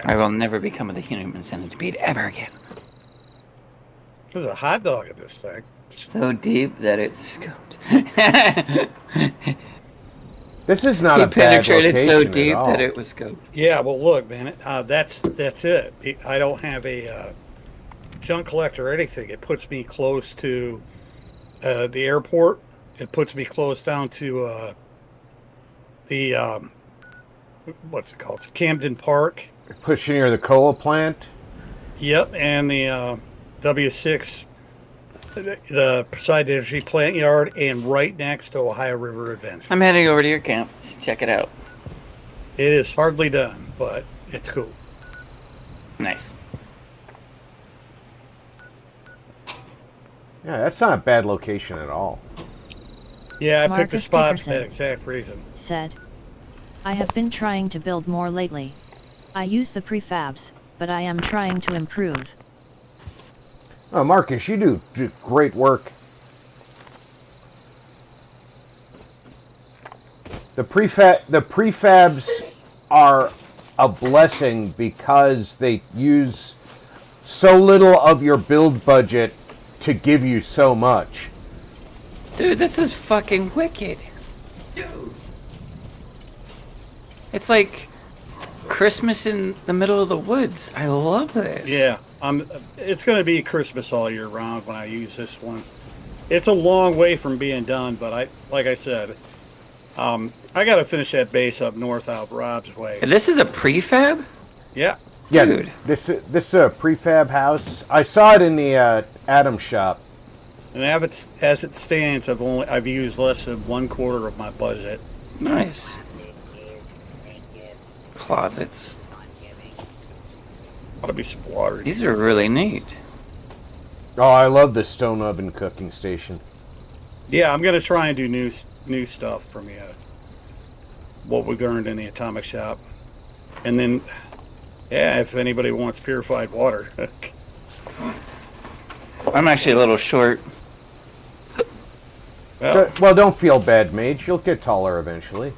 I will never become the human centipede ever again. there's a hot dog in this thing. So deep that it's scoped. This is not He a bad penetrated so location deep at all. that it was scoped. Yeah, well, look, man, that's it. I don't have a junk collector or anything. It puts me close to the airport. It puts me close down to the what's it called? It's Camden Park. Pushing near the cola plant. Yep, and the W6, the Poseidon Energy Plant Yard, and right next to Ohio River Adventure. I'm heading over to your camp. Let's check it out. It is hardly done, but it's cool. Nice. Yeah, that's not a bad location at all. Yeah, I picked the Marcus spot for Dickerson that exact reason. said, I have been trying to build more lately. I use the prefabs, but I am trying to improve. Oh, Marcus, you do great work. The prefabs are a blessing because they use so little of your build budget to give you so much. Dude, this is fucking wicked. It's like Christmas in the middle of the woods. I love this. Yeah, it's going to be Christmas all year round when I use this one. It's a long way from being done, but like I said, I got to finish that base up north out Rob's way. This is a prefab? Yeah, Yeah, Dude. this is a prefab house. I saw it in the Adam shop. And as it stands, I've used less than 1/4 of my budget. Nice. Closets. Ought to be some water. These are really neat. Oh, I love the stone oven cooking station. Yeah, I'm gonna try and do new stuff from what we learned in the atomic shop, and then yeah, if anybody wants purified water. I'm actually a little short. Well, don't feel bad, Mage. You'll get taller eventually.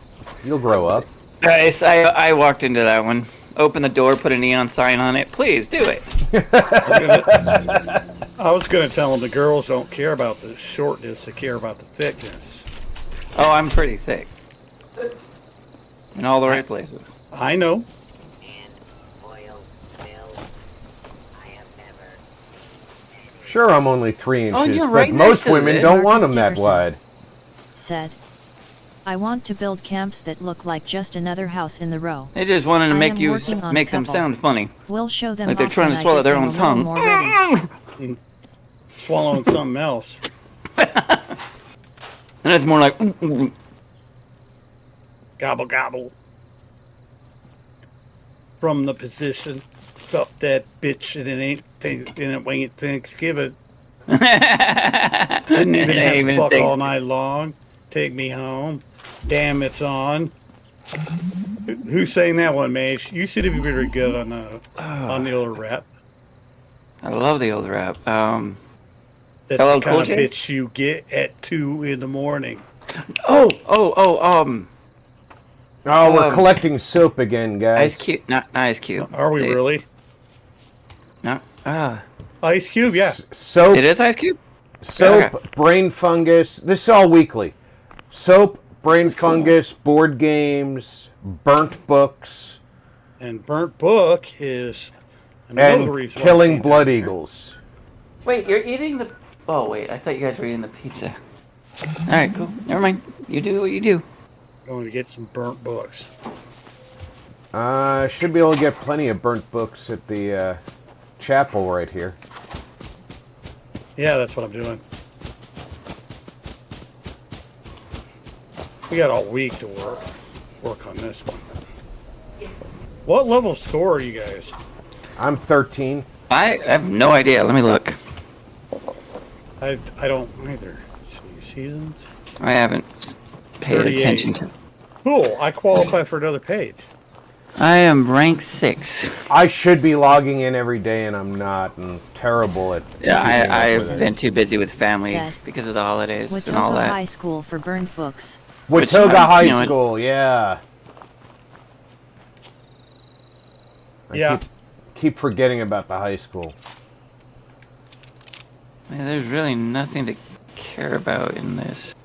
You'll grow up. Guys, I walked into that one. Open the door, put a neon sign on it. Please do it. I was gonna tell them the girls don't care about the shortness; they care about the thickness. Oh, I'm pretty thick. In all the right places. I know. Sure, I'm only 3 inches, you're but right most next to women it. don't want them that Dickerson wide. Said, I want to build camps that look like just another house in the row. They just wanted to I make am you working on make them couple. sound funny. We'll show them Like they're off trying when to I swallow get their them own a little tongue. more ready. Swallowing something else. And it's more like Gobble gobble. From the position, stuff that bitch, and it ain't Thanksgiving. Didn't even have to fuck all night long. Take me home. Damn, it's on. Who's saying that one, Mage? You seem to be very good on the older rap. I love the old rap. That's Hello, the kind Cool of J? bitch you get at 2 in the morning. Oh, we're collecting soap again, guys. Ice Cube, not Ice Cube. Are we really? No, Ice Cube, yeah. Soap, it is Ice Cube. soap, Okay. brain fungus. This is all weekly. Soap, brain fungus, board games, burnt books, And Burnt Book is another and reason why killing I came blood down here. eagles. Wait, you're eating the. Oh wait, I thought you guys were eating the pizza. All right, cool. Never mind. You do what you do. Going to get some burnt books. Should be able to get plenty of burnt books at the chapel right here. Yeah, that's what I'm doing. We got all week to work on this one. What level score are you guys? I'm 13. I have no idea. Let me look. I don't either. Seasons? I haven't paid 38. attention to. Cool. I qualify for another page. I am rank 6. I should be logging in every day, and I'm not. I'm terrible at. Yeah, keeping up I've with it. been too busy with family Sad. because of the holidays and all Watoga that. High School for burned books. Watoga Which, High you know, School, yeah. Yeah. Keep forgetting about the high school. Man, there's really nothing to care about in this.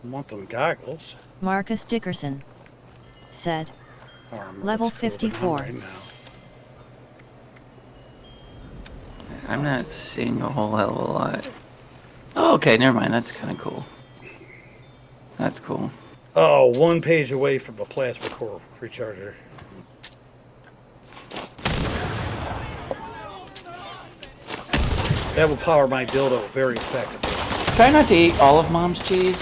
I want them goggles. Marcus Dickerson said, Armor, Level let's go to them 54. Right now. I'm not seeing a whole hell of a lot. Oh, okay, never mind. That's kind of cool. That's cool. Oh, 1 page away from the plasma core recharger. That will power my dildo very effectively. Try not to eat all of Mom's cheese.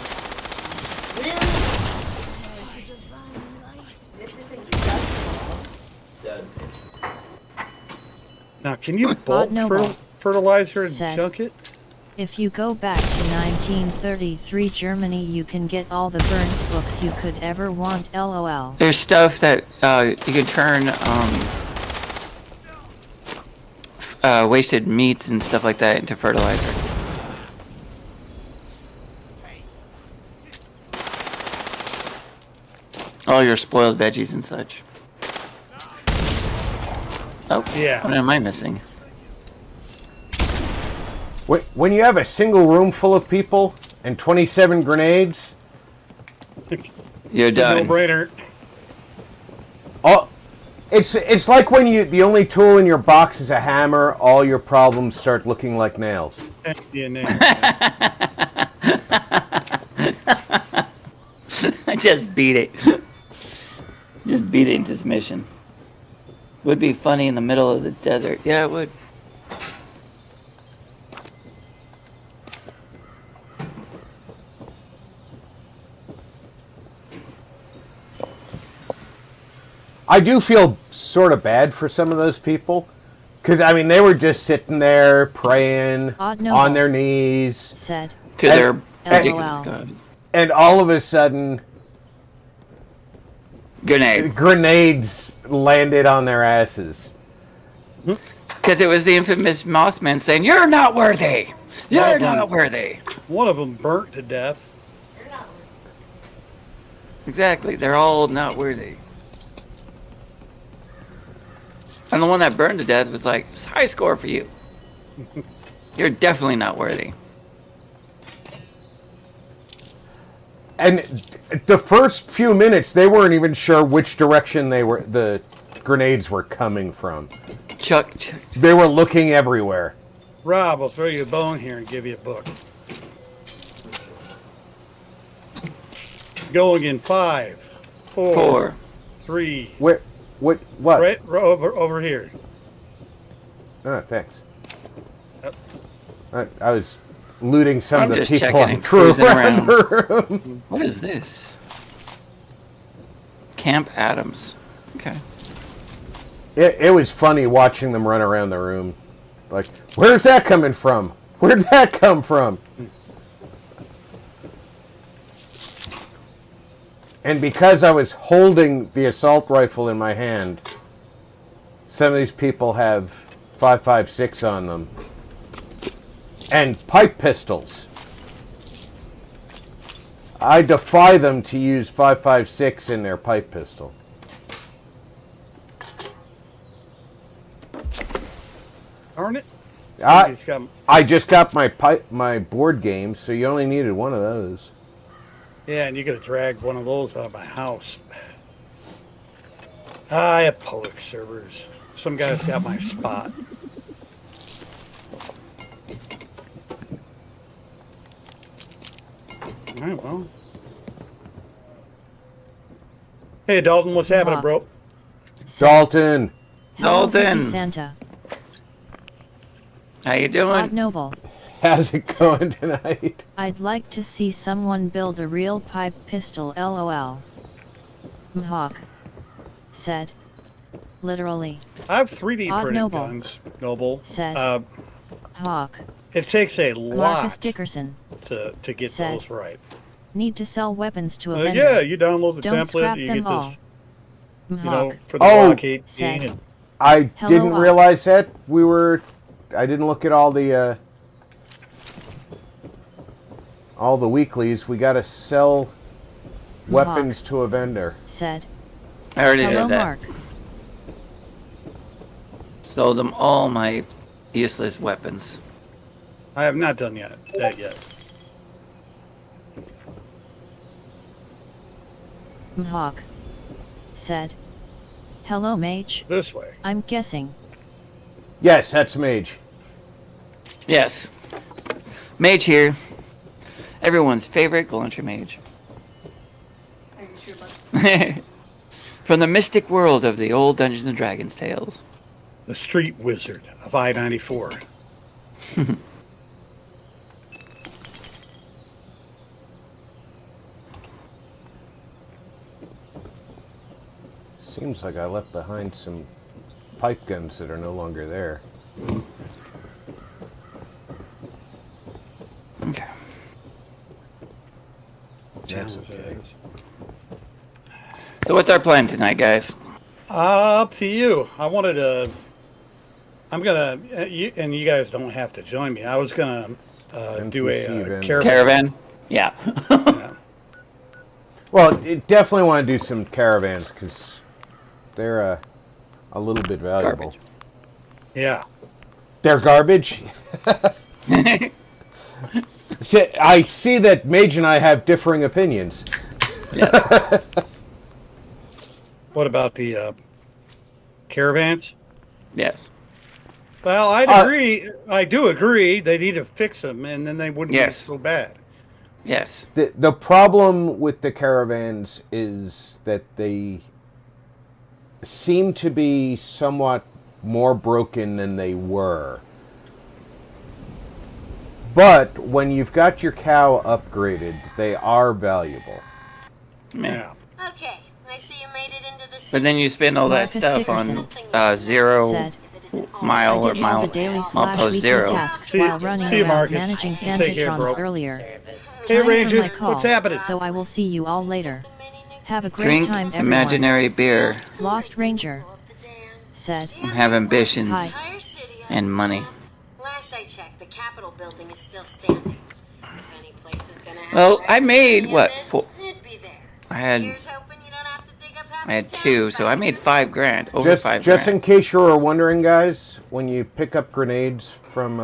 Now, can you bulk Noble fertilizer and said, chunk it? if you go back to 1933 Germany you can get all the burned books you could ever want, lol. There's stuff that you can turn wasted meats and stuff like that into fertilizer. All your spoiled veggies and such. Oh, Yeah. what am I missing? When you have a single room full of people and 27 grenades, You're It's a done. no-brainer. all it's like when the only tool in your box is a hammer, all your problems start looking like nails. Just beat it. Just beat it into submission. Would be funny in the middle of the desert. Yeah, it would. I do feel sort of bad for some of those people. Because, I mean, they were just sitting there praying on their knees. Said. To their LOL. ridiculous god. And all of a sudden, grenades landed on their asses. Because it was the infamous Mothman saying, "You're not worthy. You're not worthy." One of them burnt to death. Exactly. They're all not worthy. And the one that burned to death was like, high score for you. You're definitely not worthy. And the first few minutes, they weren't even sure which direction the grenades were coming from. Chuck. They were looking everywhere. Rob, I'll throw you a bone here and give you a book. Going in 5, 4, 3. What? Right over here. Oh, thanks. Yep. I was looting some I'm of the just people checking I and threw cruising around the around. room. What is this? Camp Adams. Okay. It was funny watching them run around the room. Like, where's that coming from? Where'd that come from? And because I was holding the assault rifle in my hand, some of these people have 5.56 on them. And pipe pistols. I defy them to use 5.56 in their pipe pistol. Darn it. I just got my board game, so you only needed one of those. Yeah, and you could have dragged one of those out of my house. I have public servers. Some guy's got my spot. All right, well. Hey, Dalton, what's happening, bro? Dalton. Hello, Dalton. Santa. How you doing? God Noble. How's it going tonight? I'd like to see someone build a real pipe pistol, lol. Mhawk. Said. Literally. I have 3D Odd printed Noble. guns, Noble. Said. Hawk. It takes a Marcus lot Dickerson. to get Said. those right. Need to sell weapons to a vendor. Yeah, you download the Don't template, scrap you them get all. this, Mhawk. you know, for the Oh, blockade. Said. And I Hello, didn't realize that I didn't look at all the weeklies. We got to sell weapons to a vendor. Said. I already Hello, did that. Mark. Sold them all my useless weapons. I have not done that yet. Mhawk. Said. Hello, Mage. This way. I'm guessing. Yes, that's Mage. Yes. Mage here. Everyone's favorite Galantry Mage. From the mystic world of the old Dungeons and Dragons tales. The street wizard of I-94. Seems like I left behind some pipe guns that are no longer there. Okay. That's okay. So what's our plan tonight, guys? Up to you. I wanted to. I'm gonna, and you guys don't have to join me. I was gonna do a NPC caravan. Caravan? Yeah. Yeah. Well, you definitely want to do some caravans because they're a little bit valuable. Garbage. Yeah. They're garbage? I see that Mage and I have differing opinions. Yes. What about the caravans? Yes. Well, I'd agree. I do agree. They need to fix them, and then they wouldn't be Yes. so bad. Yes. The problem with the caravans is that they seem to be somewhat more broken than they were. But when you've got your cow upgraded, they are valuable. Man. Yeah. Okay, I see you made it into the city. But then you spend all that Marcus stuff on Dickerson zero said, mile I or did all mile, the daily mile post weekly zero. tasks See- while running see you, around Marcus. managing Take care, Santatrons bro. earlier. Hey, Time for Ranger, my call, what's happening? so I will see you all later. Have a great Drink time, everyone. imaginary beer Lost Ranger said, and have ambitions Hi. Entire city and money. Last I checked, the Capitol building is still standing. If any place was gonna have Well, a I made, record what, of this, four- it'd be there. I had Here's hoping you don't have to dig up half I had the town 2, to so I find made it. $5,000. Over Just 5 just in grand. case you were wondering, guys, when you pick up grenades from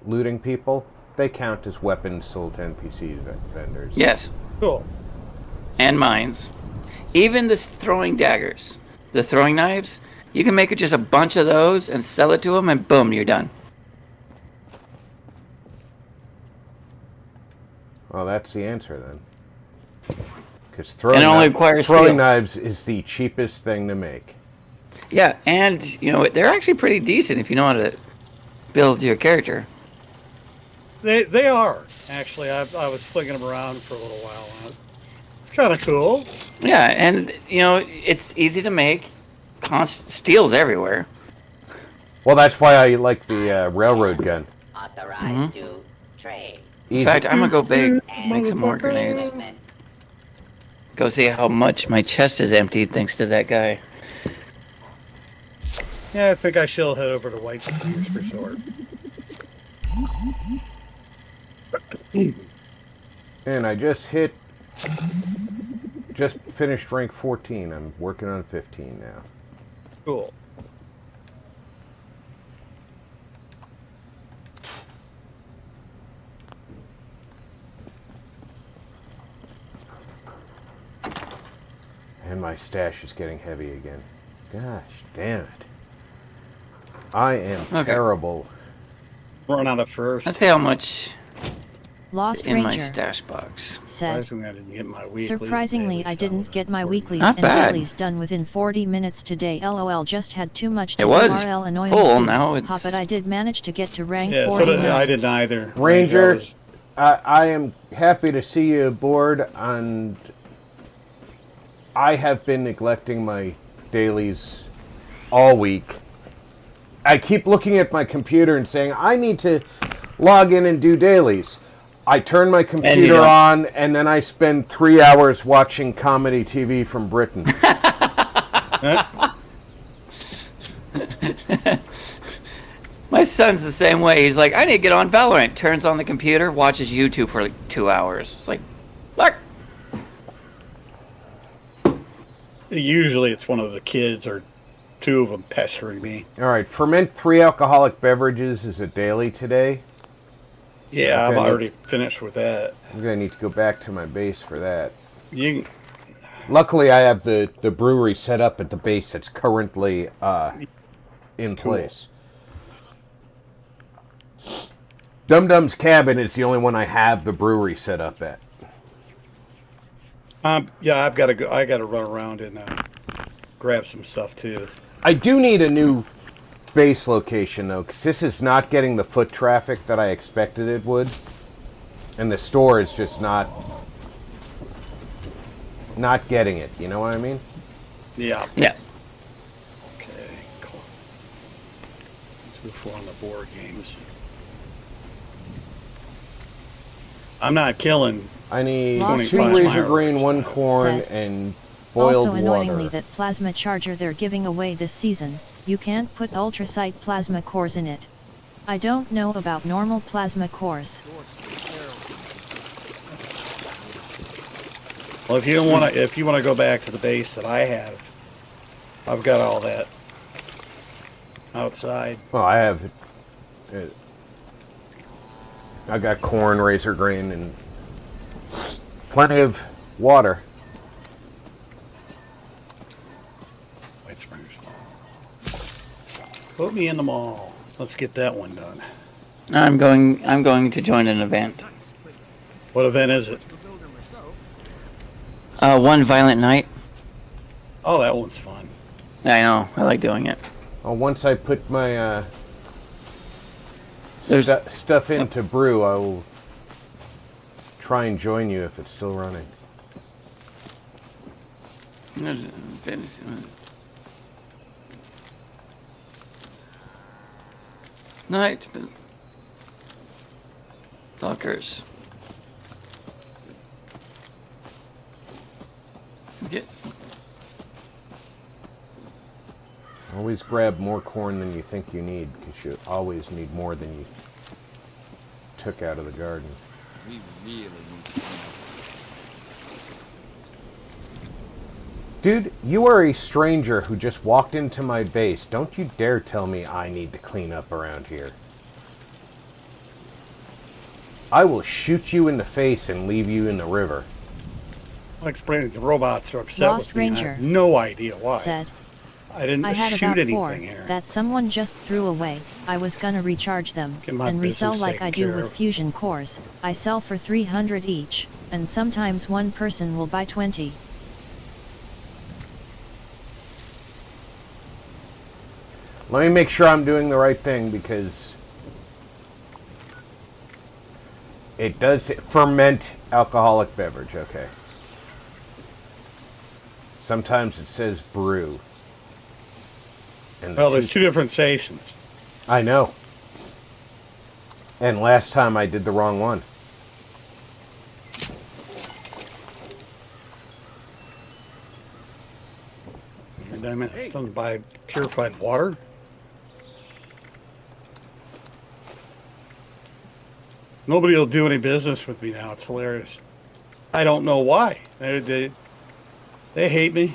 looting people, they count as weapons sold to NPC vendors. Yes, Cool. and mines. Even the throwing daggers, the throwing knives, you can make just a bunch of those and sell it to them, and boom, you're done. Well, that's the answer then. Because And it only requires throwing steel. knives is the cheapest thing to make. Yeah, and they're actually pretty decent if you know how to build your character. They are actually. I was flicking them around for a little while. And it's kind of cool. Yeah, and it's easy to make. Steel's everywhere. Well, that's why I like the railroad gun. Authorized to trade. In Easy. fact, I'm gonna go make some more Motherfucker. grenades. Go see how much my chest is emptied thanks to that guy. Yeah, I think I shall head over to White Spears Resort. And I just finished rank 14. I'm working on 15 now. Cool. And my stash is getting heavy again. Gosh damn it. I am Okay. terrible. Run out of first. Let's see how much is Lost in my Ranger stash box. said, Surprisingly, I didn't get my weekly. surprisingly I didn't get my weeklies Not and bad. dailies done within 40 minutes today. LOL, just had too much to It do. was RL annoying full, soup. now it's- Ha, but I did manage to get to rank Yeah, so 49. I didn't either. Ranger, I was- I am happy to see you aboard, and I have been neglecting my dailies all week. I keep looking at my computer and saying, I need to log in and do dailies. I turn my computer don't. on, and then I spend 3 hours watching comedy TV from Britain. My son's the same way. He's like, I need to get on Valorant. Turns on the computer, watches YouTube for like 2 hours. It's like, look. Usually it's one of the kids or two of them pestering me. All right, ferment 3 alcoholic beverages is a daily today. Yeah, Okay. I'm already finished with that. I'm going to need to go back to my base for that. You Luckily, I have the brewery set up at the base that's currently in place. Dum Dum's Cabin is the only one I have the brewery set up at. yeah, I've got to go. I got to run around and grab some stuff too. I do need a new base location, though, because this is not getting the foot traffic that I expected it would. And the store is just not getting it. You know what I mean? Yeah. Yeah. Okay. Cool. 2-4 on the board games. I'm not killing. I need Lost 2 Ranger razor grain, 1 corn, said, and boiled also annoyingly water. that plasma charger they're giving away this season, you can't put ultrasight plasma cores in it. I don't know about normal plasma cores. Well, if you want to go back to the base that I have, I've got all that outside. Well, I have. I got corn, razor grain, and plenty of water. White Springs Mall. Put me in the mall. Let's get that one done. I'm going to join an event. What event is it? One Violent Night. Oh, that one's fun. I know. I like doing it. Well, once I put my There's- stuff into brew, I will try and join you if it's still running. Night. Talkers. Get. Always grab more corn than you think you need, because you always need more than you took out of the garden. We really need to clean up. Dude, you are a stranger who just walked into my base. Don't you dare tell me I need to clean up around here. I will shoot you in the face and leave you in the river. I'll explain it. The robots are upset Lost with me. And I Ranger have no idea why. Said, I didn't I had shoot about anything 4 here. that someone just threw away. I was gonna recharge them Get my and resell business like taken I do care with of. fusion cores. I sell for 300 each, and sometimes one person will buy 20. Let me make sure I'm doing the right thing, because it does ferment alcoholic beverage. Okay. Sometimes it says brew. And Well, there's 2 different stations. I know. And last time I did the wrong one. Damn it, it's done by purified water. Nobody will do any business with me now. It's hilarious. I don't know why. They hate me.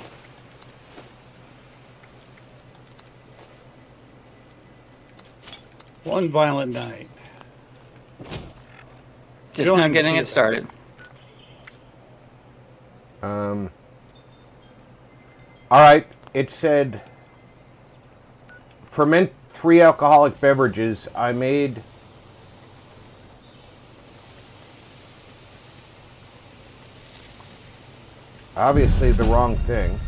One violent night. Just don't now have to getting see it it. started. All right. It said ferment 3 alcoholic beverages. I made obviously the wrong thing.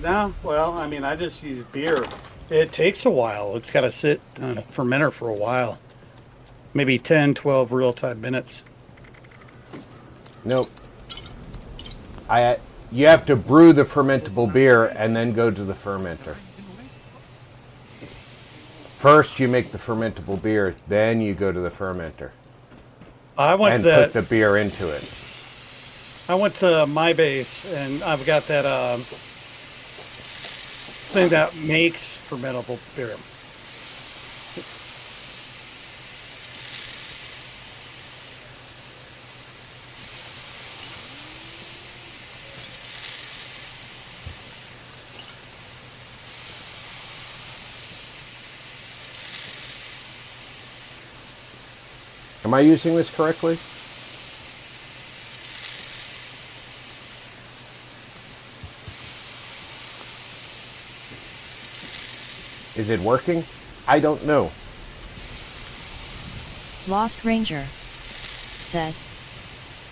No, well, I mean, I just use beer. It takes a while. It's got to sit on a fermenter for a while. Maybe 10, 12 real-time minutes. Nope. You have to brew the fermentable beer and then go to the fermenter. First, you make the fermentable beer, then you go to the fermenter I went and to that. put the beer into it. I went to my base, and I've got that thing that makes fermentable beer. Am I using this correctly? Is it working? I don't know. Lost Ranger said,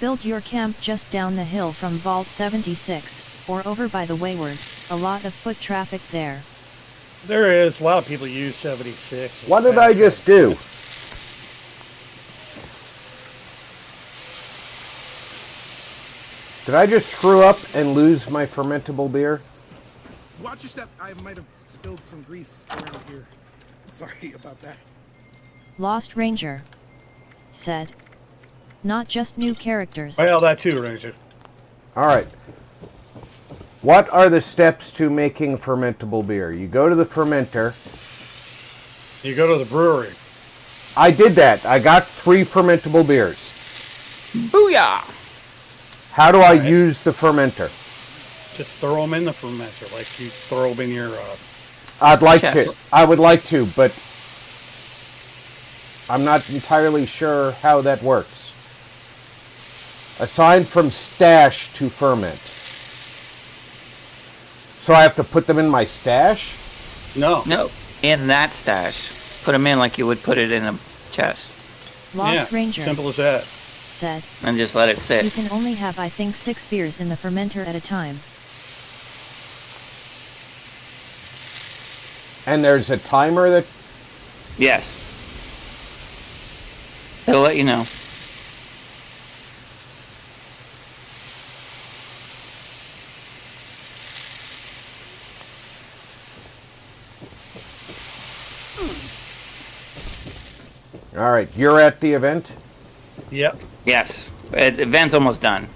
build your camp just down the hill from Vault 76, or over by the Wayward. A lot of foot traffic there. There is. A lot of people use 76. What did I just do? Did I just screw up and lose my fermentable beer? Watch your step. I might have spilled some grease around here. Sorry about that. Lost Ranger said, not just new characters. Well, that too, Ranger. All right. What are the steps to making fermentable beer? You go to the fermenter. You go to the brewery. I did that. I got 3 fermentable beers. Booyah! How do I use the fermenter? Just throw them in the fermenter, like you throw them in your. I'd like Chest. to. I would like to, but I'm not entirely sure how that works. Assign from stash to ferment. So I have to put them in my stash? No. No, in that stash. Put them in like you would put it in a chest. Lost Yeah, Ranger simple as that. said, And just let it you sit. can only have I think 6 beers in the fermenter at a time. And there's a timer that... Yes. It'll let you know. All right, you're at the event? Yep. Yes. The event's almost done.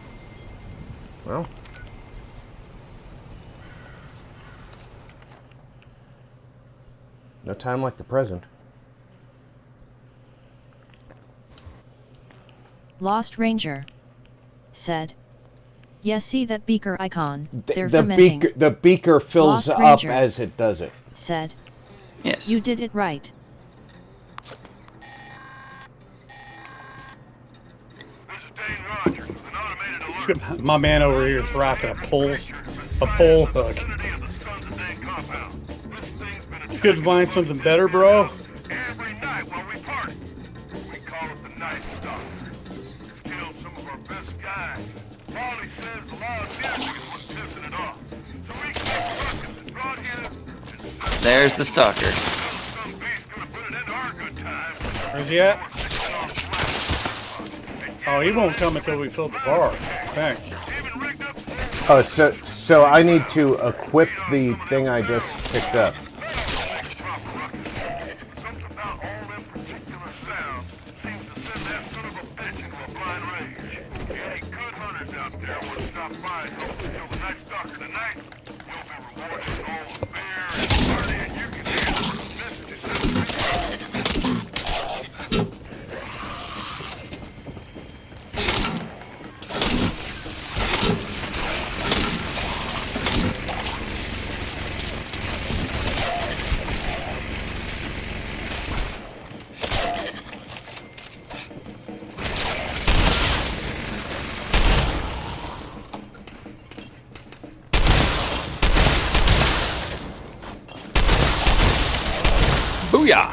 Well. No time like the present. Lost Ranger said, "Yeah, see that beaker icon? They're The fermenting." beaker fills Lost up Ranger as it does it. said, Yes. "You did it right." My man over here is rocking a pole hook. You couldn't find something better, bro? Every night while we party, we call it the Night Stalker. Killed some of our best guys. Wally says the loud music is what's pissing it off. So we keep working and brought here. There's the stalker. Some beast gonna put it into our good time. Where's he at? Oh, he won't come until we fill the bar. Thanks. Oh, so I need to equip the thing I just picked up. Booyah!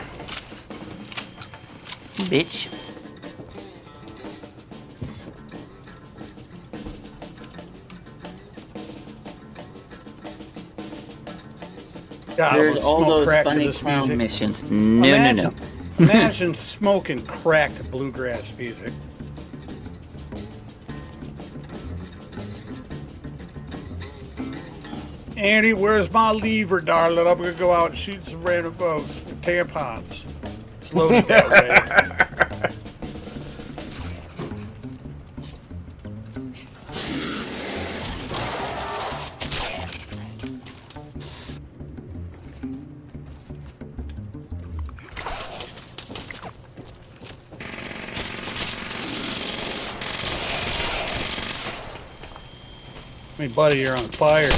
Bitch. God, There's I'm gonna all smoke those crack to funny this clown music. missions. No. Imagine smoking crack to bluegrass music. Annie, where's my lever, darling? I'm gonna go out and shoot some random folks with tampons. It's loaded that way. I mean, buddy, you're on fire.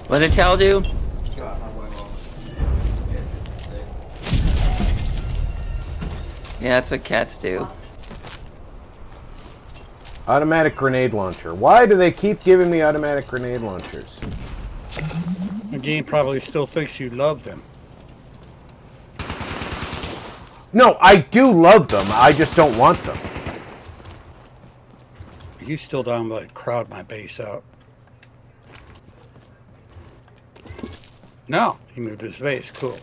What did Tal do? Yeah, that's what cats do. Automatic grenade launcher. Why do they keep giving me automatic grenade launchers? The game probably still thinks you love them. No, I do love them. I just don't want them. You still down to like crowd my base out? No, he moved his base. Cool.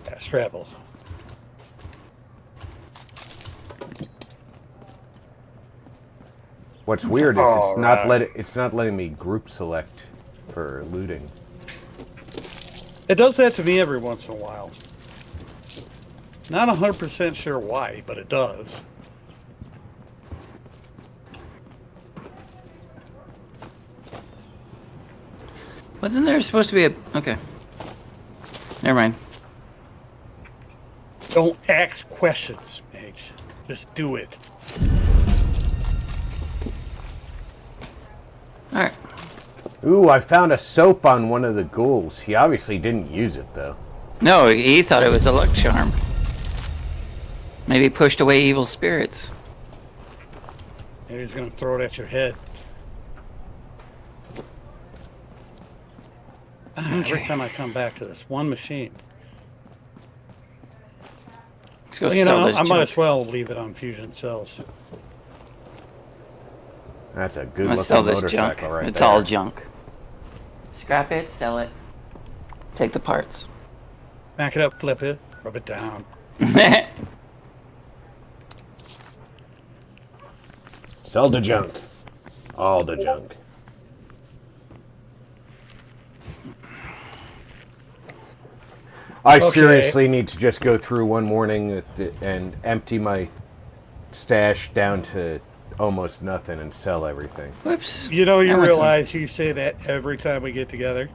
Fast travel. What's weird is All right. it's not letting me group select for looting. It does that to me every once in a while. Not 100% sure why, but it does. Wasn't there supposed to be a... Okay. Never mind. Don't ask questions, Mage. Just do it. Alright. Ooh, I found a soap on one of the ghouls. He obviously didn't use it, though. No, he thought it was a luck charm. Maybe pushed away evil spirits. And he's going to throw it at your head. Every time I come back to this one machine. Let's go Well, you sell know, this I might junk. as well leave it on fusion cells. That's a good Let's sell looking this junk. motorcycle right It's there. all junk. Scrap it, sell it. Take the parts. Back it up, flip it, rub it down. Let's Sell the junk. All the junk. I seriously need to just go through one morning and empty my stash down to almost nothing and sell everything. Whoops. You know, you realize you say that every time we get together.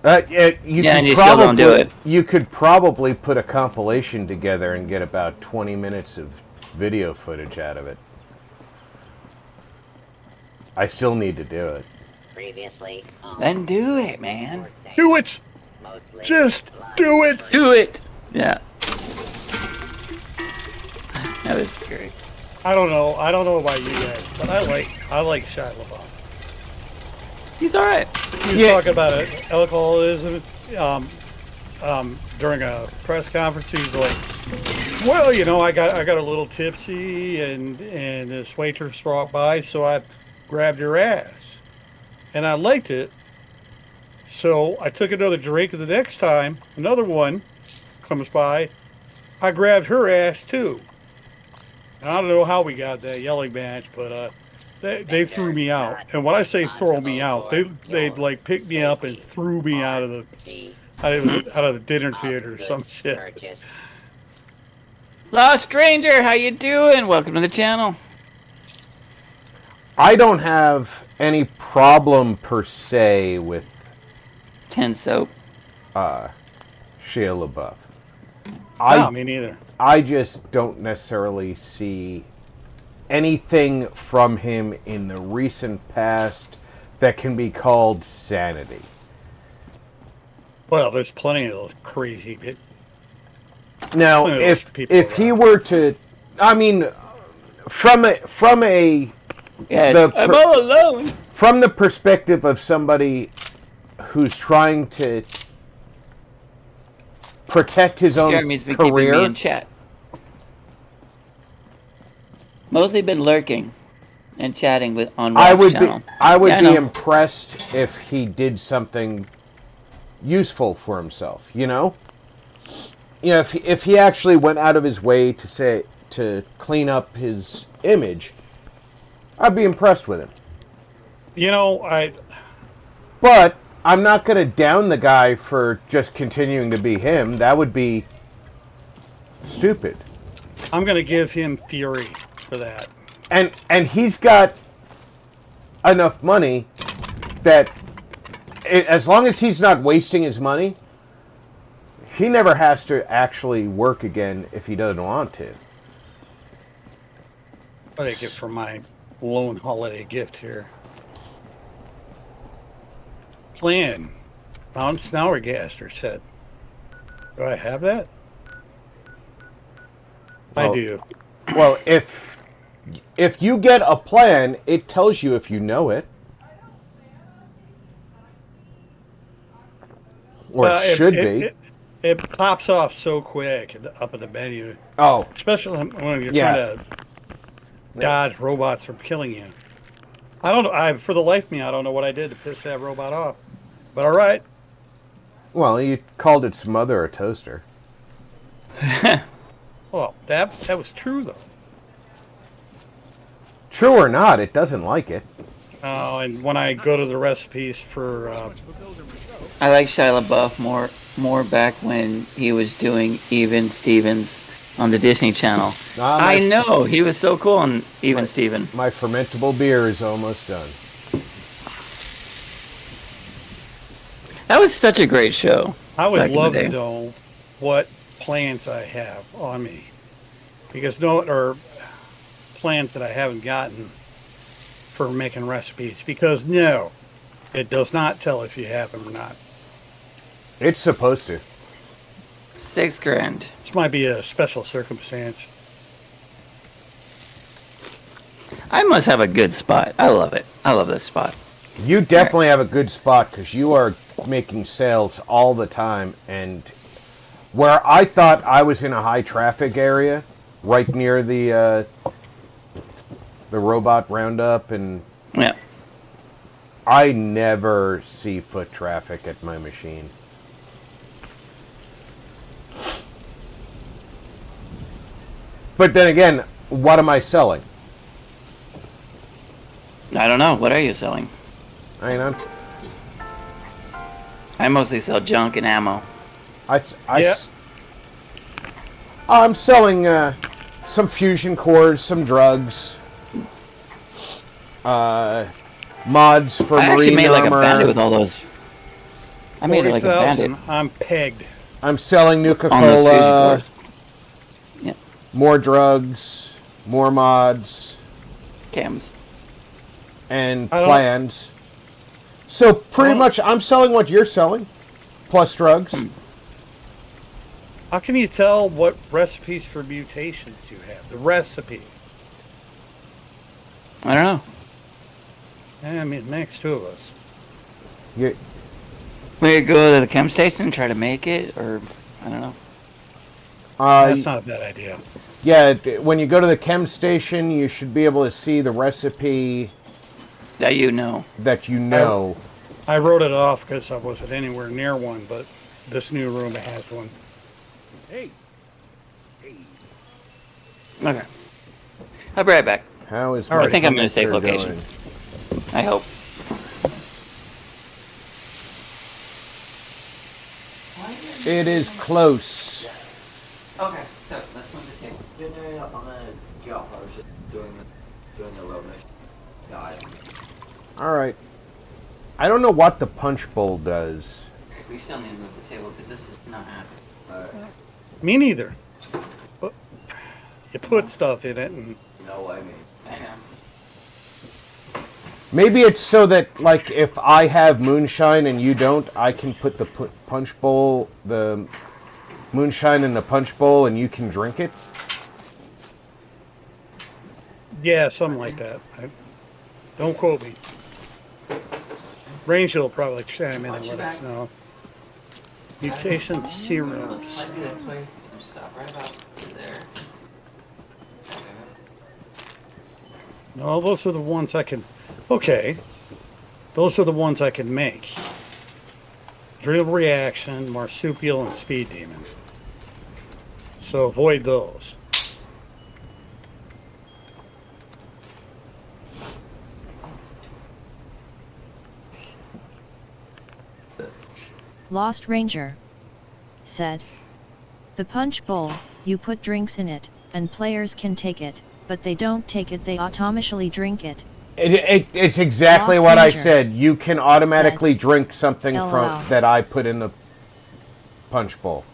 And you still don't do it. You could probably put a compilation together and get about 20 minutes of video footage out of it. I still need to do it. Previously. Then do it, man. Do it! Just do it! Do it! Yeah. That was great. I don't know about you guys, but I like Shia LaBeouf. He's all right. He was talking about alcoholism during a press conference. He's like, well, you know, I got a little tipsy, and this waitress walked by, so I grabbed her ass, and I liked it. So I took another drink, and the next time another one comes by, I grabbed her ass too. And I don't know how we got that yelling match, but they threw me out. And when I say throw me out, they'd like pick me up and threw me out of the dinner theater or some shit. Lost Stranger, how you doing? Welcome to the channel. I don't have any problem per se with Ten Soap. Shia LaBeouf. No, me neither. I just don't necessarily see anything from him in the recent past that can be called sanity. Well, there's plenty of those crazy bit. Now, if he were to, I mean, from a yes, I'm all alone. From the perspective of somebody who's trying to protect his own Jeremy's been career. keeping me in chat. Mostly been lurking and chatting with on Rob's channel. I would be impressed if he did something useful for himself. You know, if he actually went out of his way to clean up his image, I'd be impressed with him. You know, But I'm not going to down the guy for just continuing to be him. That would be stupid. I'm going to give him Fury for that. And he's got enough money that as long as he's not wasting his money, he never has to actually work again if he doesn't want to. What did I get for my lone holiday gift here? Plan. Found Snauergaster's head. Do I have that? I do. Well, if you get a plan, it tells you if you know it. Or it should be. It pops off so quick up in the menu. Oh. Especially when you're trying to dodge robots from killing you. I don't know. For the life of me, I don't know what I did to piss that robot off. But all right. Well, you called its mother a toaster. Well, that was true, though. True or not, it doesn't like it. Oh, and when I go to the recipes for... I like Shia LaBeouf more back when he was doing Even Stevens on the Disney Channel. I know, he was so cool on Even Steven. My fermentable beer is almost done. That was such a great show. I would love to know what plans I have on me. Because plans that I haven't gotten for making recipes. Because no, it does not tell if you have them or not. It's supposed to. $6,000. This might be a special circumstance. I must have a good spot. I love it. I love this spot. You definitely have a good spot because you are making sales all the time. And where I thought I was in a high traffic area, right near the robot roundup, and I never see foot traffic at my machine. But then again, what am I selling? I don't know. What are you selling? Hang on. I mostly sell junk and ammo. Yeah. I'm selling some fusion cores, some drugs, mods for I actually marine made like a armor. bandit with all those. I made it like a bandit 40,000. I'm pegged. I'm selling Nuka on those fusion Cola, cores. Yeah. more drugs, more mods, Cams. and plans. So pretty much, I'm selling what you're selling, plus drugs. How can you tell what recipes for mutations you have? The recipe. I don't know. I mean, next two of us. You, We go to the chem station and try to make it, or I don't know. That's not a bad idea. Yeah, when you go to the chem station, you should be able to see the recipe that you know. I wrote it off because I wasn't anywhere near one, but this new room has one. Hey. Okay. I'll be right back. How is I think I'm in a safe going? location. I hope. It is close. Okay, so let's move the table. No, I'm gonna get off. I was just doing the low mission. God. All right. I don't know what the punch bowl does. We still need to move the table because this is not happening. Me neither. But you put stuff in it and... No, I mean. I know. Maybe it's so that, like, if I have moonshine and you don't, I can put the punch bowl, the moonshine in the punch bowl, and you can drink it? Yeah, something like that. Don't quote me. Ranger will probably chime in and let us know. Mutation serums. Slightly this way. Stop right about there. No, those are the ones I can... Okay. Those are the ones I can make. Drill reaction, marsupial, and speed demon. So avoid those. Lost Ranger said, "The punch bowl, you put drinks in it, and players can take it, but they don't take it, they automatically drink it." It's exactly Lost what I Ranger said. You can automatically drink something LOL. from that I put in the punch bowl.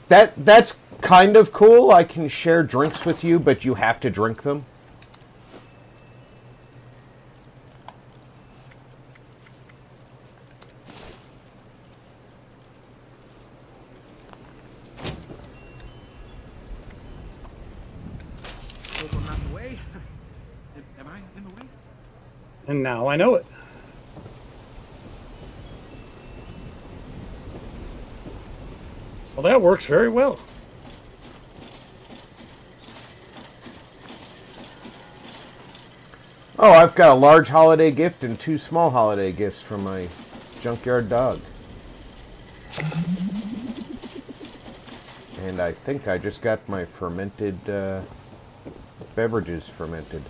That's kind of cool. I can share drinks with you, but you have to drink them. Hope I'm not in the way. Am I in the way? And now I know it. Well, that works very well. Oh, I've got a large holiday gift and 2 small holiday gifts from my junkyard dog. And I think I just got my fermented beverages fermented.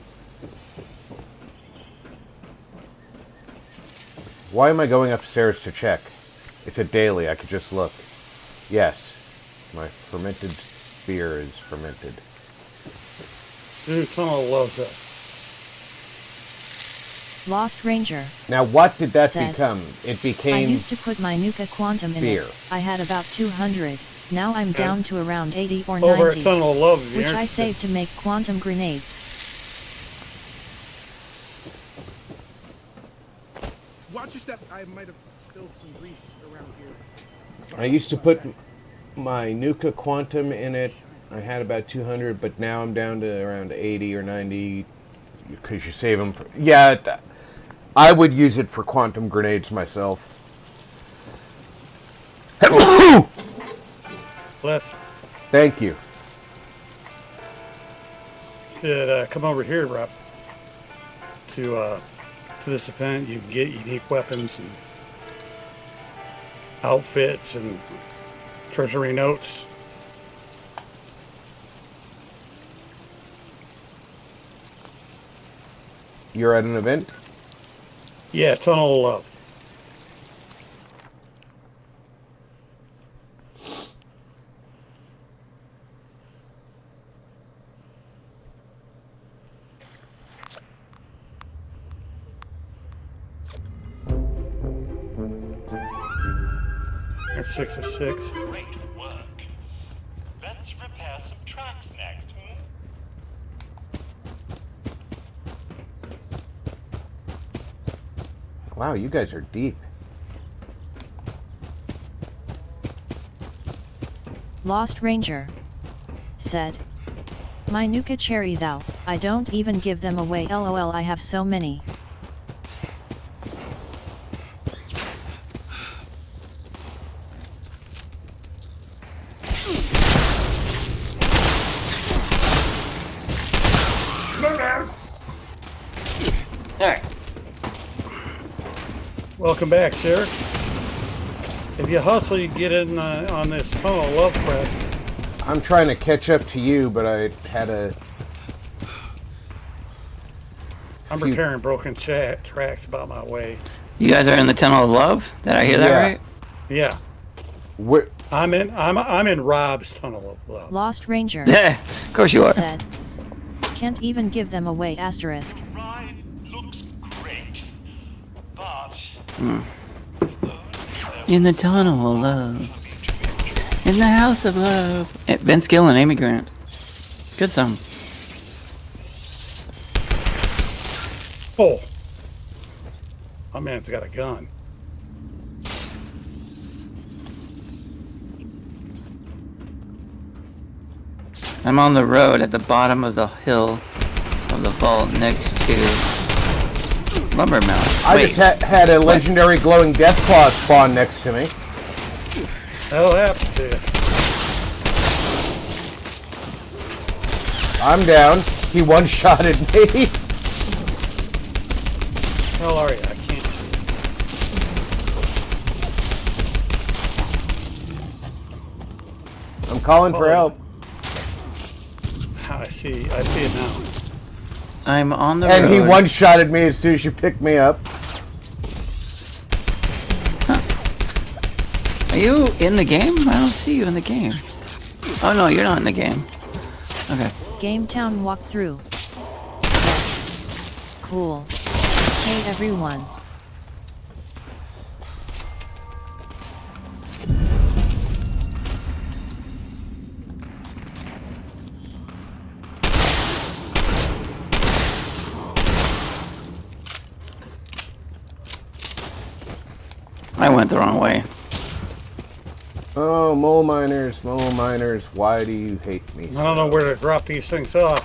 Why am I going upstairs to check? It's a daily. I could just look. Yes, my fermented beer is fermented. Someone loves it. Lost Ranger Now, what did that said, become? It "I became used to put my Nuka Quantum in beer. it. I had about 200. Now I'm down to around 80 or Over 90, at Son will love which beer. I saved to make quantum grenades." Watch your step. I might have spilled some grease around here. I used to put my Nuka Quantum in it. I had about 200, but now I'm down to around 80 or 90 because you save them for... Yeah, I would use it for quantum grenades myself. Bless. Thank you. Should come over here, Rob. To this event, you can get unique weapons and outfits and treasury notes. You're at an event? Yeah, Tunnel of Love. There's 6 of 6. Great work. Let's repair some tracks next, Wow, you guys are deep. Lost Ranger said, "My Nuka cherry thou, I don't even give them away, lol, I have so many." Alright. Welcome back, sir. If you hustle, you get in on this Tunnel of Love quest. I'm trying to catch up to you, but I had a... I'm repairing broken tracks about my way. You guys are in the Tunnel of Love? Did I hear that right? Yeah. Where? I'm in Rob's Tunnel of Love. Lost Ranger. Yeah, of course you are. Said, "Can't even give them away, asterisk." Ride looks great, but In the Tunnel of Love. In the House of Love. Vince Gill and Amy Grant. Good song. Oh. My man's got a gun. I'm on the road at the bottom of the hill of the vault next to Lumber Mill. I just had a legendary glowing Deathclaw spawn next to me. That'll happen to you. I'm down. He one-shotted me. How are you? I can't. I'm calling for help. I see it now. I'm on the And road. he one-shotted me as soon as you picked me up. Are you in the game? I don't see you in the game. Oh no, you're not in the game. Okay. Game Town walkthrough. Cool. Hey everyone. I went the wrong way. Oh, mole miners, why do you hate me? I don't know where to drop these things off.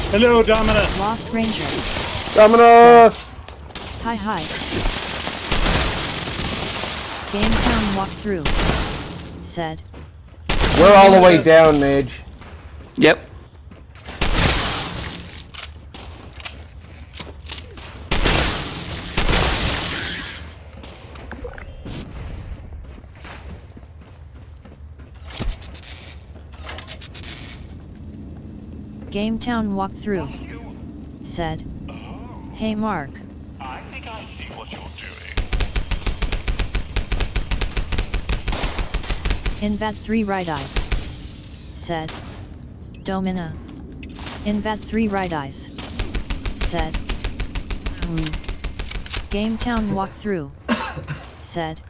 Hello, Domina. Lost Ranger. Domina! Hi. Game Town walkthrough. Said. We're all the way down, Mage. Yep. Game Town walkthrough. Said. Hey Mark. I think I see what you're doing. Invat 3 right eyes. Said. Domina. Invat 3 right eyes. Said. Game Town walkthrough. Said.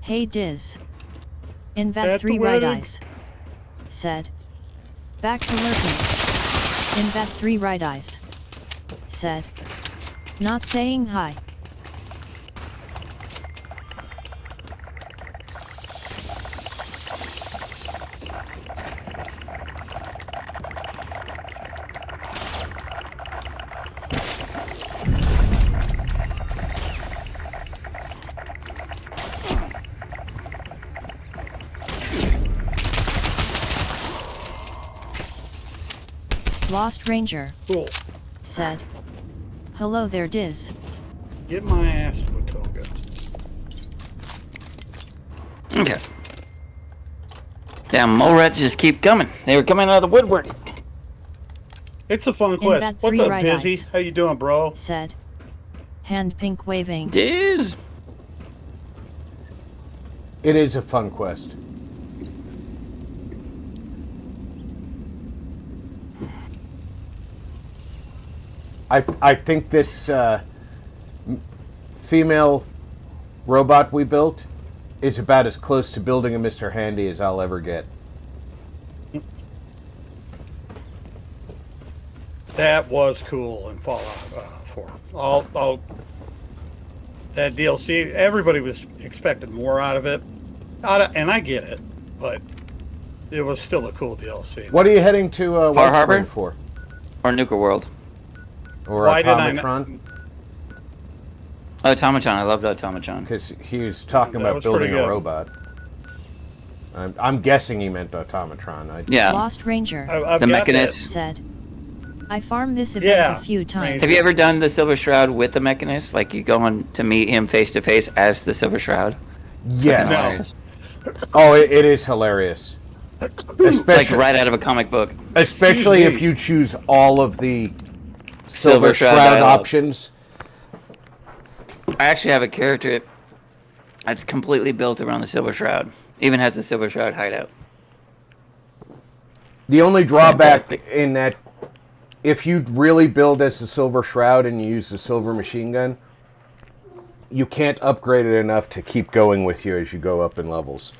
Hey Diz. Invat 3 right eyes. Said. Back to lurking. Invat 3 right eyes. Said. Not saying hi. Lost Ranger. Cool. Said. Hello there, Diz. Get my ass to a toga. Okay. Damn, mole rats just keep coming. They were coming out of the woodwork. It's a fun In quest. that What's three up, right Busy? eyes. How you doing, bro? Said. Hand pink waving. Diz. It is a fun quest. I think this female robot we built is about as close to building a Mr. Handy as I'll ever get. That was cool in Fallout 4. All that DLC, everybody was expecting more out of it, and I get it, but it was still a cool DLC. What are you heading to Far White Harbor? Spring for? Or Nuka World. Or Why did I Automatron? Automatron. I loved Automatron. Because he was talking That about was building pretty a good. robot. I'm guessing he meant Automatron. Yeah. Lost Ranger. I've The got Mechanist. Said. I farmed this event Yeah, a few times. Ranger. Have you ever done the Silver Shroud with the Mechanist? Like you go on to meet him face to face as the Silver Shroud? Yes. No. Hilarious. Oh, it is hilarious. It's like right out of a comic book. Especially Excuse if me. you choose all of the Silver Silver Shroud Shroud dialogue. options. I actually have a character that's completely built around the Silver Shroud. Even has the Silver Shroud hideout. The only drawback Fantastic. in that, if you really build as the Silver Shroud and you use the Silver Machine Gun, you can't upgrade it enough to keep going with you as you go up in levels.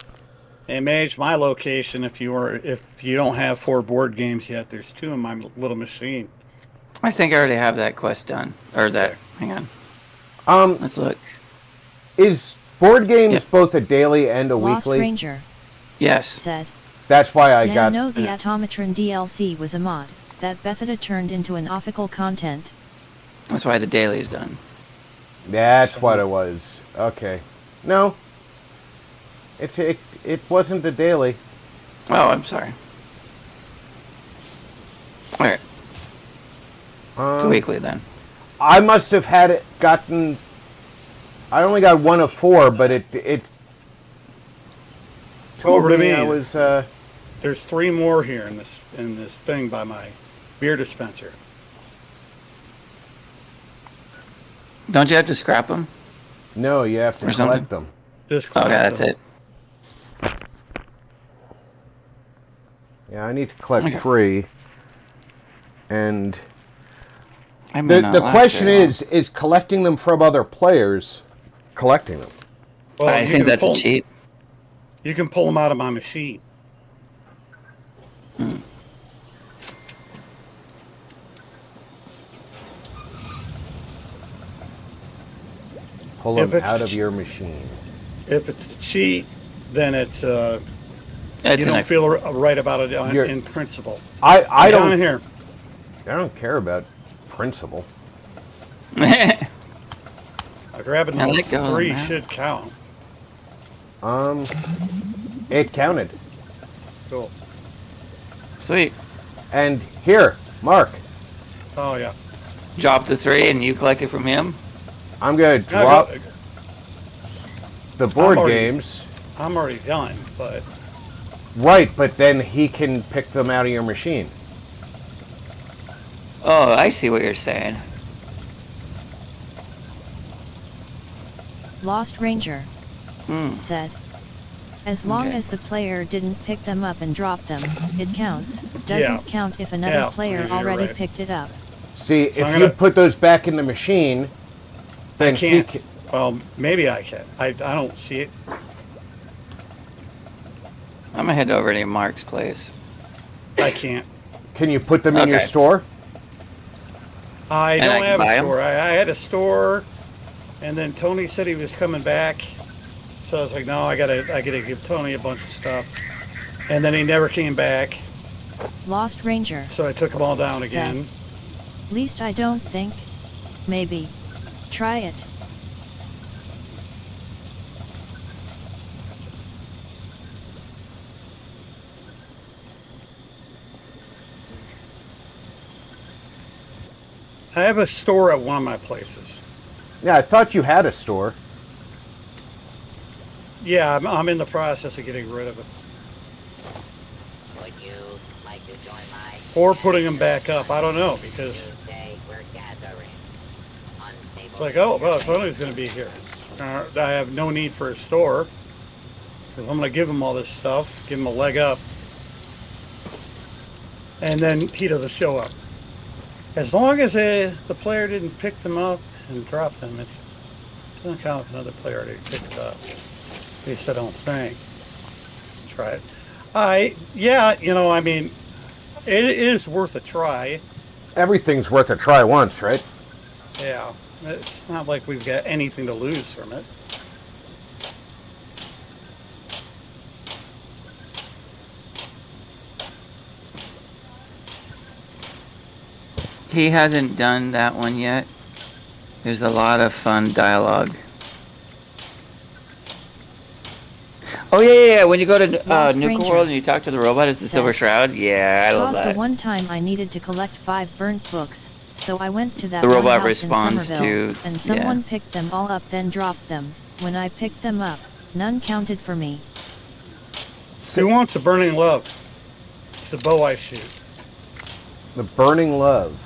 Hey, Mage, my location. If you don't have 4 board games yet, there's 2 in my little machine. I think I already have that quest done. Or that. Hang on. Let's look. Is board games Yeah. both a daily and a Lost weekly? Ranger. Yes. Said. That's why I Now got. know the Automatron DLC was a mod that Bethesda turned into an official content. That's why the daily is done. That's what it was. Okay. No. It wasn't a daily. Oh, I'm sorry. Alright. It's weekly then. I must have had it gotten. I only got 1 of 4, but it told Over to me me. I was. There's 3 more here in this thing by my beer dispenser. Don't you have to scrap them? No, you have to Or collect something? them. Just Okay, that's them. it. Yeah, I need to collect Okay. 3. And I may not the last question very long. is collecting them from other players, collecting them. Well, I you think can that's a pull- cheat. You can pull them out of my machine. Pull If them it's out a of your machine. If it's a cheat, then it's It's you an don't ex- feel right about it You're- in principle. I Down don't here. I don't care about principle. Grabbing I those let go of 3 them, man. should count. It counted. Cool. Sweet. And here, Mark, Oh yeah. Drop the 3 and you collect it from him? I'm gonna No, drop go- the board already- games. I'm already done, but Right, but then he can pick them out of your machine. Oh, I see what you're saying. Lost Ranger. Hmm. Said. As long Okay. as the player didn't pick them up and drop them, it counts. Doesn't Yeah. count if another Yeah, player Ranger, you're already right. picked it up. See, if I'm you gonna- put those back in the machine, then I can't. he can. Well, maybe I can. I don't see it. I'm gonna head over to Mark's place. I can't. Can you put them in your Okay. store? I And I don't can have buy a 'em? store. I had a store, and then Tony said he was coming back, so I was like, no, I gotta give Tony a bunch of stuff, and then he never came back, Lost Ranger. so I took them all down again. Least I don't think. Maybe. Try it. I have a store at one of my places. Yeah, I thought you had a store. Yeah, I'm in the process of getting rid of it. Would you like to join my Or putting them back up. I don't know, because Tuesday we're gathering? it's like, oh, well, Tony's going to be here. I have no need for a store. Because I'm going to give him all this stuff, give him a leg up. And then he doesn't show up. As long as the player didn't pick them up and drop them, it doesn't count if another player already picked it up. At least I don't think. Try it. Yeah, you know, I mean, it is worth a try. Everything's worth a try once, right? Yeah, it's not like we've got anything to lose from it. He hasn't done that one yet. There's a lot of fun dialogue. Oh yeah. When you go to Lost Nuka Ranger. World and you talk to the robot, it's the Silver Shroud. Yeah, I love Caused that. the one time I needed to collect 5 burnt books, so I went to that The one robot house responds in Somerville, to- and yeah. someone picked them all up then dropped them. When I picked them up, none counted for me. Who wants a burning love? It's the bow I shoot. The Burning Love.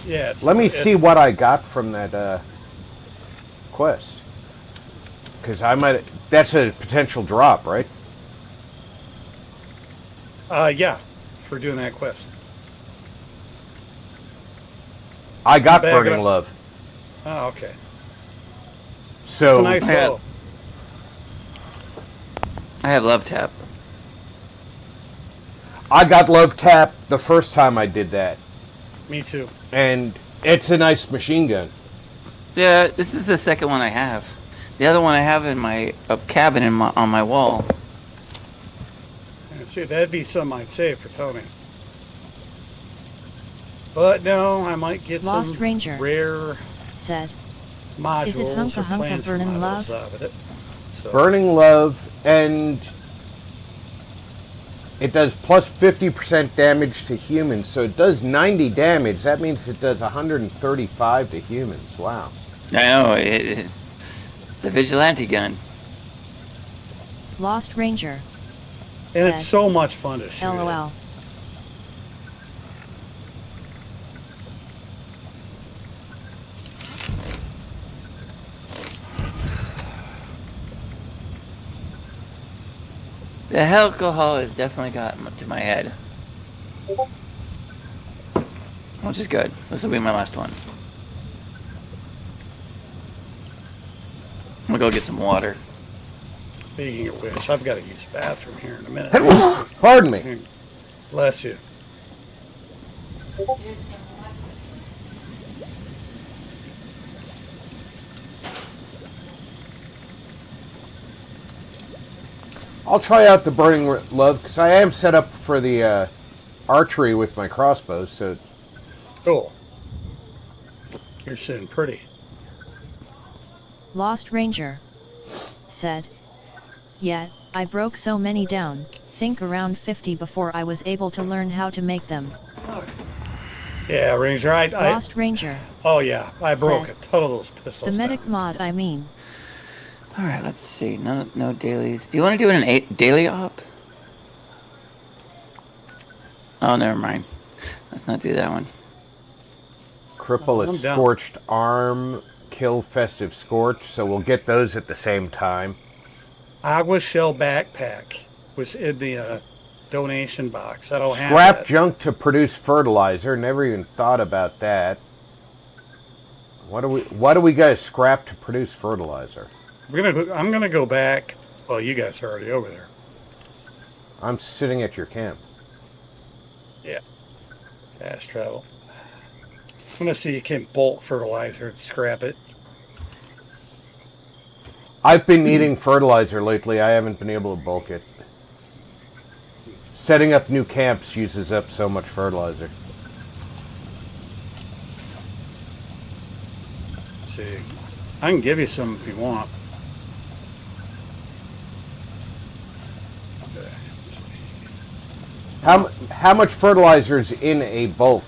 Yeah. Let me see what I got from that quest. Because I might... That's a potential drop, right? Yeah, for doing that quest. I got Bag Burning up. Love. Oh, okay. So... It's a nice bow. I have Love Tap. I got Love Tap the first time I did that. Me too. And it's a nice machine gun. Yeah, this is the second one I have. The other one I have in my cabin on my wall. See, that'd be something I'd save for Tony. But no, I might get Lost some Ranger rare said, modules Is it hunka or hunka plans for burning models love? out of it. So, Burning Love, and it does plus 50% damage to humans, so it does 90 damage. That means it does 135 to humans. Wow. I know, it's a vigilante gun. Lost Ranger. and said, it's so much fun to shoot. LOL. The alcohol has definitely gotten to my head. Which is good. This will be my last one. I'm gonna go get some water. Speaking of which, I've got to use the bathroom here in a minute. Pardon me. Bless you. I'll try out the Burning Love, because I am set up for the archery with my crossbow, so... Cool. You're sitting pretty. Lost Ranger said, yeah, I broke so many down, think around 50 before I was able to learn how to make them. Yeah, Ranger. Lost Ranger. Oh yeah, I broke a said, ton of those pistols. The medic down. mod, I mean. All right, let's see. No dailies. Do you want to do an daily op? Oh, never mind. Let's not do that one. Cripple I'm a down. Scorched Arm, kill Festive Scorch, so we'll get those at the same time. Agua Shell backpack was in the donation box. I don't have Scrap that. junk to produce fertilizer. Never even thought about that. Why do we guys scrap to produce fertilizer? I'm gonna go back. Well, you guys are already over there. I'm sitting at your camp. Yeah. Fast travel. I'm gonna see you can bulk fertilizer and scrap it. I've been needing fertilizer lately. I haven't been able to bulk it. Setting up new camps uses up so much fertilizer. Let's see, I can give you some if you want. Okay, let's see. How much fertilizer is in a bulk?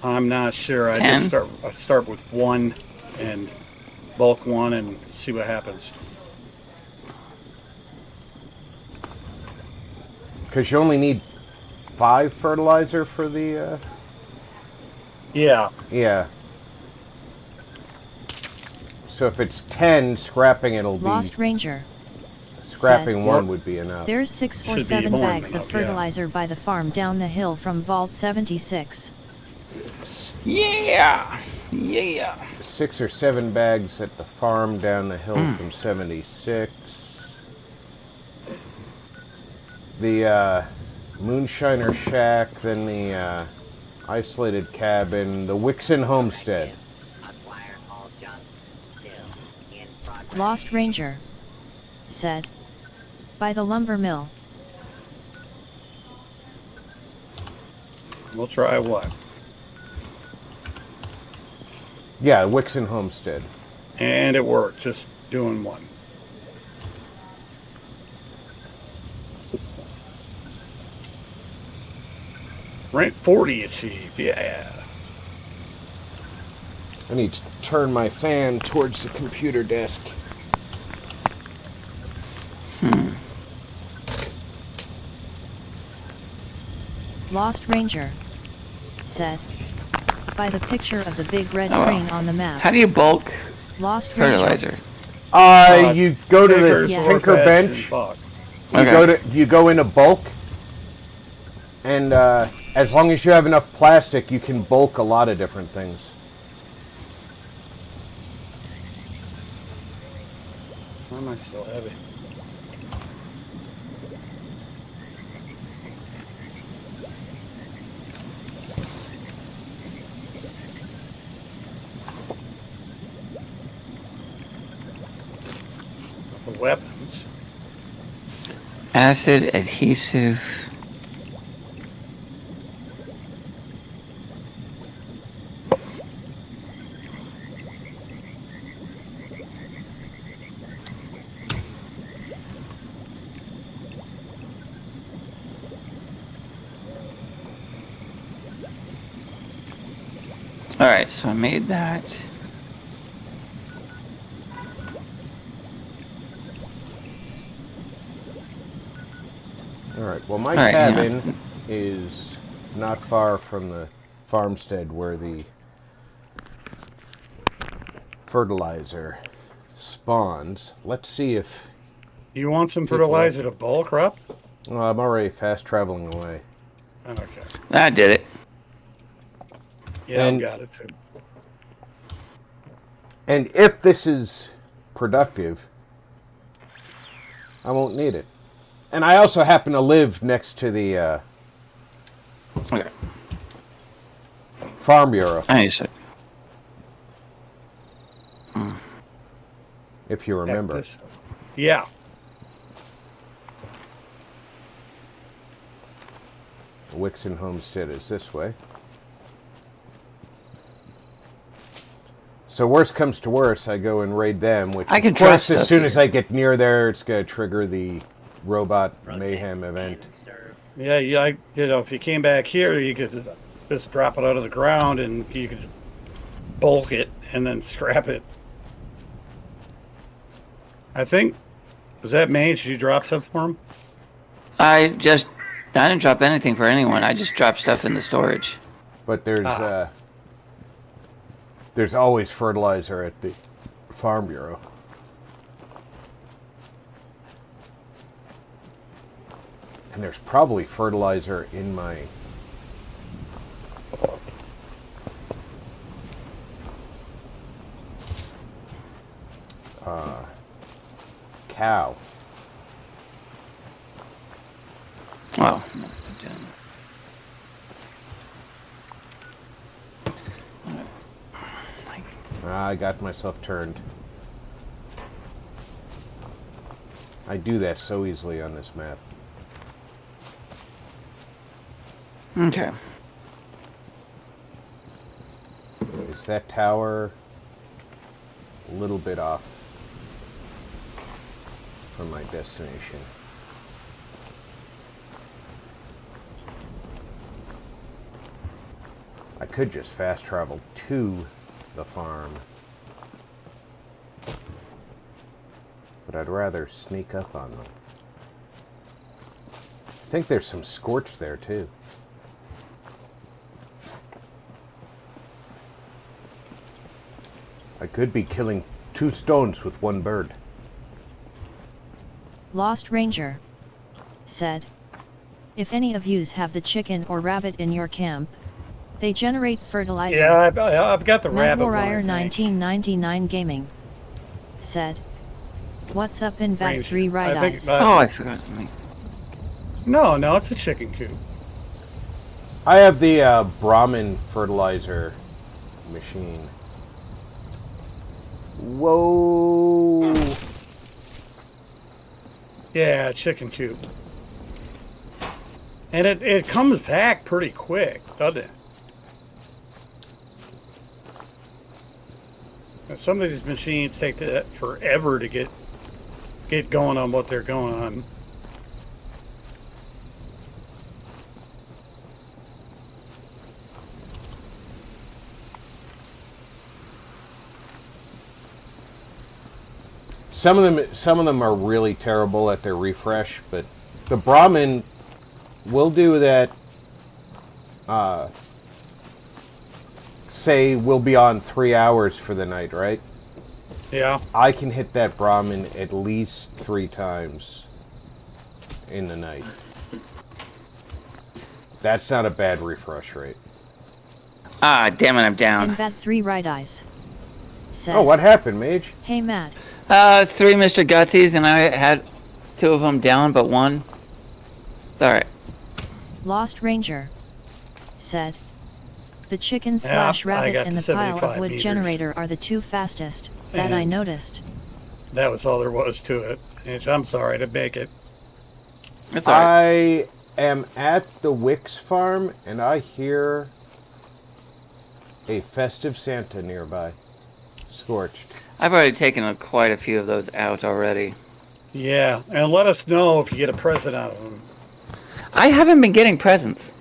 I'm not sure. I 10? I start with 1 and bulk 1 and see what happens. Because you only need 5 fertilizer for the... Yeah. Yeah. So if it's 10, scrapping it'll be... Lost Ranger. Scrapping said, 1 would be enough. There's 6 or Should be 7 more than bags enough, of fertilizer by the farm down the hill from Vault 76. Yeah! Yeah! 6 or 7 bags at the farm down the hill from 76. The Moonshiner Shack, then the isolated cabin, the Wixon Homestead. Lost Ranger. Said. By the lumber mill. We'll try what? Yeah, Wixon Homestead. And it worked, just doing 1. Rank 40 achieved, yeah. I need to turn my fan towards the computer desk. Lost Ranger. Said. By the picture of the big red crane on the map. How do you bulk Lost fertilizer? Ranger. You go to the Tinker's Tinker Workbench Bench. and bulk. You go into bulk, and as long as you have enough plastic, you can bulk a lot of different things. Why am I still heavy? The weapons. Acid, adhesive. Alright, so I made that. Alright, well my All right, cabin is not far from the farmstead where the fertilizer spawns. Let's see if... You want some fertilizer to bulk up? Well, I'm already fast traveling away. Okay. That did it. Yeah, And- I've got it too. And if this is productive, I won't need it. And I also happen to live next to the Okay. Farm Bureau, I need to. if you remember. Yeah. Wixon Homestead is this way. So worst comes to worst, I go and raid them, which I of can drop course as stuff soon here. as I get near there, it's going to trigger the robot mayhem event. Yeah, if you came back here, you could just drop it out of the ground and you could bulk it and then scrap it. I think, was that Mange? Did you drop stuff for him? I didn't drop anything for anyone. I just dropped stuff in the storage. But there's always fertilizer at the Farm Bureau. And there's probably fertilizer in my... cow. Well, I got myself turned. I do that so easily on this map. okay. Is that tower a little bit off from my destination? I I could just fast travel to the farm. But I'd rather sneak up on them. I think there's some scorch there, too. I could be killing 2 stones with 1 bird. Lost Ranger said, if any of yous have the chicken or rabbit in your camp, they generate fertilizer. Yeah, I've got the rabbit one, I Warrior think. 1999 Gaming said, what's up in Vat Ranger. 3 Right I think Eyes? that- Oh, I forgot. No, it's a chicken coop. I have the Brahmin fertilizer machine. Whoa! Yeah, chicken coop. And it comes back pretty quick, doesn't it? And some of these machines take forever to get going on what they're going on. Some of them are really terrible at their refresh, but the Brahmin will do that. Say we'll be on 3 hours for the night, right? Yeah. I can hit that Brahmin at least 3 times in the night. That's not a bad refresh rate. Ah, damn it, I'm In down. Vat 3 Right Eyes said, Oh, what happened, Mage? hey Matt, 3 Mr. Gutsies, and I had 2 of them down, but 1. It's alright. Lost Ranger said, the chicken Yeah, slash I rabbit got and the the pile of 75 wood meters. generator are the 2 fastest that I And- noticed. That was all there was to it. And I'm sorry to make it. It's alright. I am at the Wicks farm, and I hear a festive Santa nearby. Scorched. I've already taken quite a few of those out already. Yeah, and let us know if you get a present out of them. I haven't been getting presents.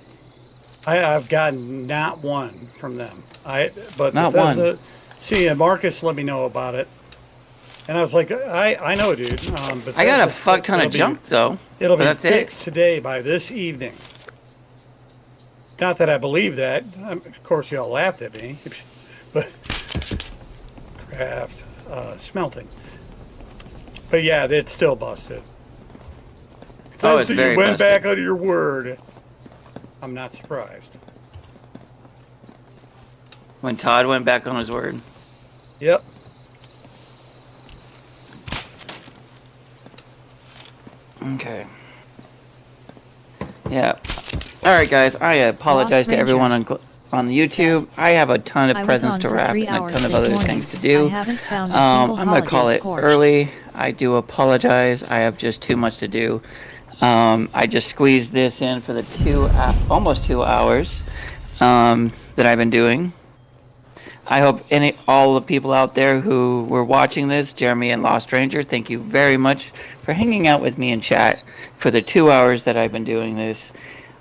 I've gotten not one from them. But Not Bethesda- one. See, and Marcus let me know about it, and I was like, I know, dude. I got a Bethesda- fuck ton it'll of be- junk, though. It'll but be that's fixed it. today by this evening. Not that I believe that. Of course, y'all laughed at me, but craft smelting. But yeah, it's still busted. Oh, it's Bethesda, very you went busted. back on your word. I'm not surprised. When Todd went back on his word. Yep. Okay. Yeah. All right, guys. I apologize Lost to everyone Ranger on the YouTube. I have a ton of I was presents on to for wrap 3 and a hours ton of this other morning. things to do. I haven't found a single I'm gonna call holiday it scorched. early. I do apologize. I have just too much to do. I just squeezed this in for the almost 2 hours that I've been doing. I hope all the people out there who were watching this, Jeremy and Lost Ranger, thank you very much for hanging out with me in chat for the 2 hours that I've been doing this.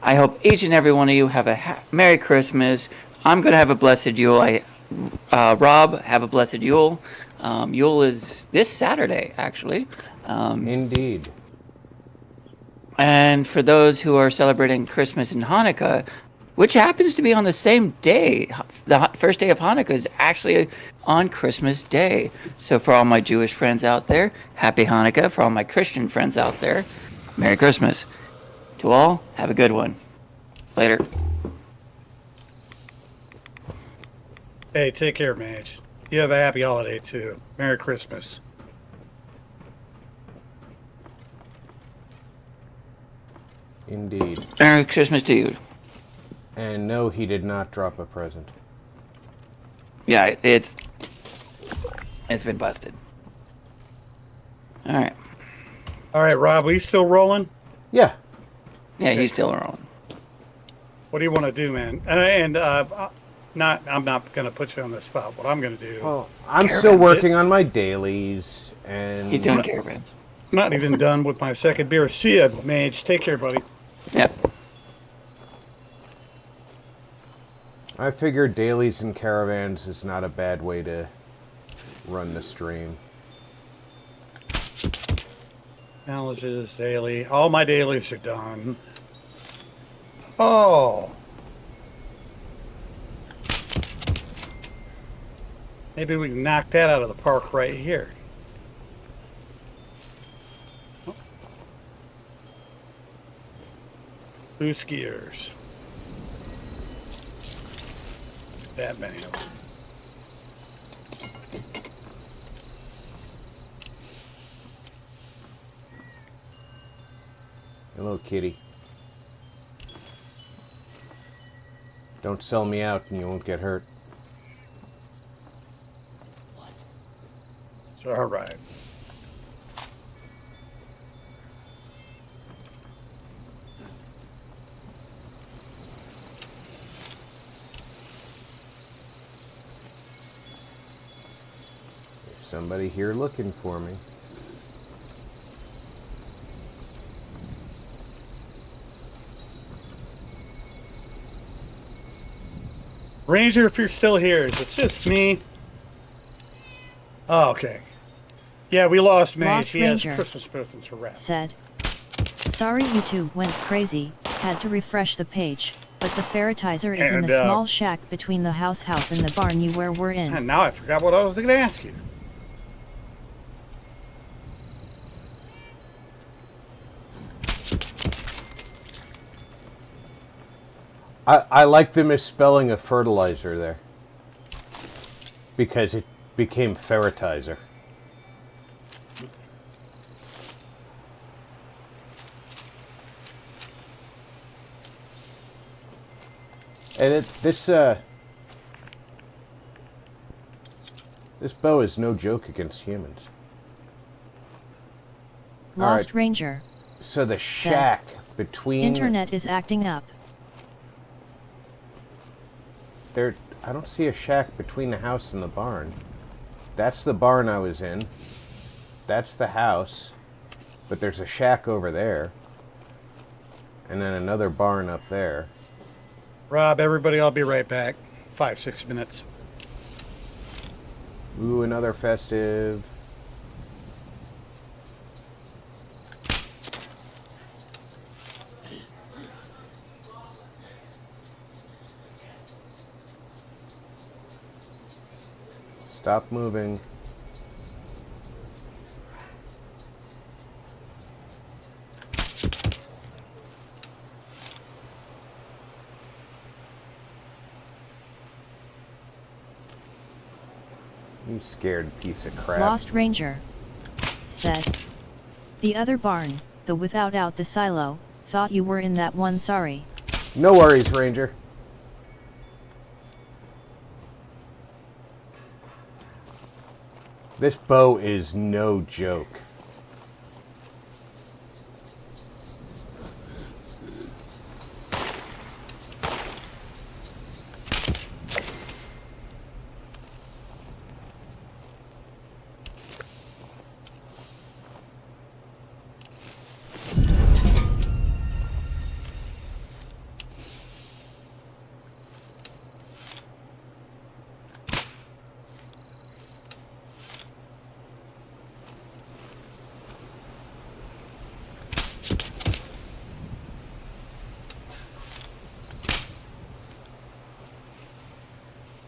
I hope each and every one of you have a Merry Christmas. I'm going to have a blessed Yule. Rob, have a blessed Yule. Yule is this Saturday, actually. Indeed. And for those who are celebrating Christmas and Hanukkah, which happens to be on the same day, the first day of Hanukkah is actually on Christmas Day. So for all my Jewish friends out there, Happy Hanukkah. For all my Christian friends out there, Merry Christmas. To all, have a good one. Later. Hey, take care, Mage. You have a happy holiday, too. Merry Christmas. Indeed. Merry Christmas to you. And no, he did not drop a present. Yeah, it's been busted. All right. All right, Rob, are you still rolling? Yeah. Yeah, he's still rolling. What do you want to do, man? And I'm not going to put you on the spot. What I'm going to do. Well, I'm still working on my dailies, and He's doing caravans. I'm not even done with my second beer. See ya, Mage. Take care, buddy. Yep. I figure dailies and caravans is not a bad way to run the stream. Challenges daily. All my dailies are done. Oh. Maybe we can knock that out of the park right here. Blue skiers. That many of them. Hello, kitty. Don't sell me out and you won't get hurt. It's all right. There's somebody here looking for me. Ranger, if you're still here, is it just me? Oh, okay. Yeah, we lost May. Lost She has Ranger Christmas presents to wrap. said, "Sorry, YouTube went crazy. Had to refresh the page, but the ferretizer is in And, the small shack between the house and the barn you were in." And now I forgot what I was going to ask you. I like the misspelling of fertilizer there. Because it became ferretizer. And this bow is no joke against humans. Lost Alright. Ranger. So the shack between Internet is acting up. there, I don't see a shack between the house and the barn. That's the barn I was in. That's the house. But there's a shack over there. And then another barn up there. Rob, everybody, I'll be right back. 5-6 minutes. Ooh, another festive. Stop moving. You scared piece of crap. Lost Ranger said, "The other barn, the without out the silo, thought you were in that one, sorry." No worries, Ranger. This bow is no joke.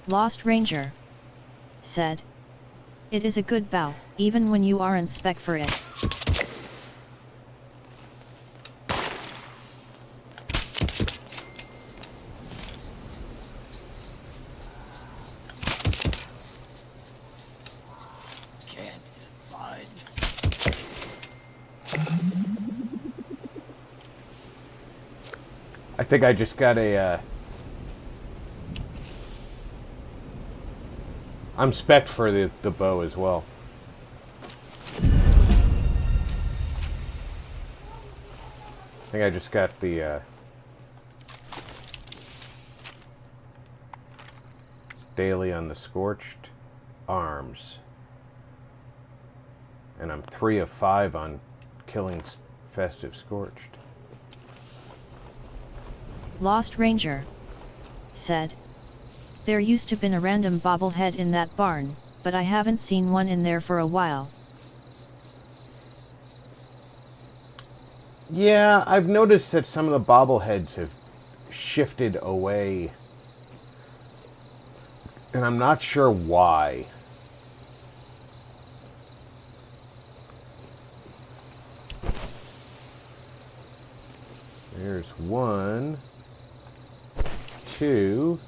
Lost Ranger said, "It is a good bow, even when you aren't spec for it." Can't find. I think I just got a, I'm spec'd for the bow as well. I think I just got the, daily on the Scorched Arms. And I'm 3 of 5 on killing Festive Scorched. Lost Ranger said, There used to been a random bobblehead in that barn, but I haven't seen one in there for a while. Yeah, I've noticed that some of the bobbleheads have shifted away. And I'm not sure why. There's 1, 2,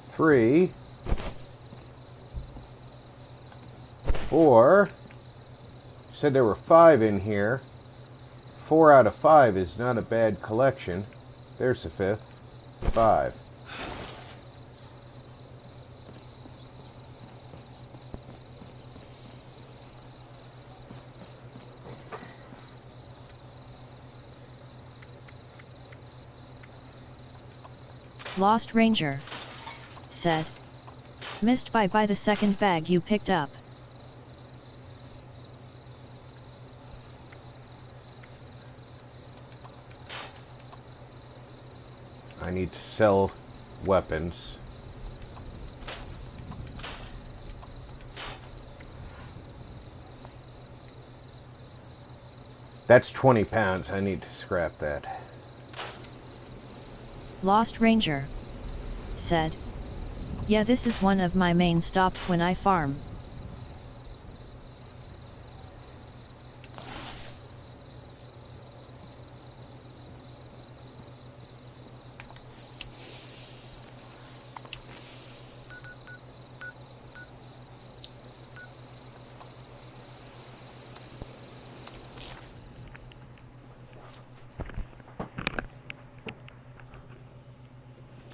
3, 4. Said there were 5 in here. 4 out of 5 is not a bad collection. There's the 5th. 5. Lost Ranger said. Missed by the second bag you picked up. I need to sell weapons. That's 20 pounds. I need to scrap that. Lost Ranger said. Yeah, this is one of my main stops when I farm.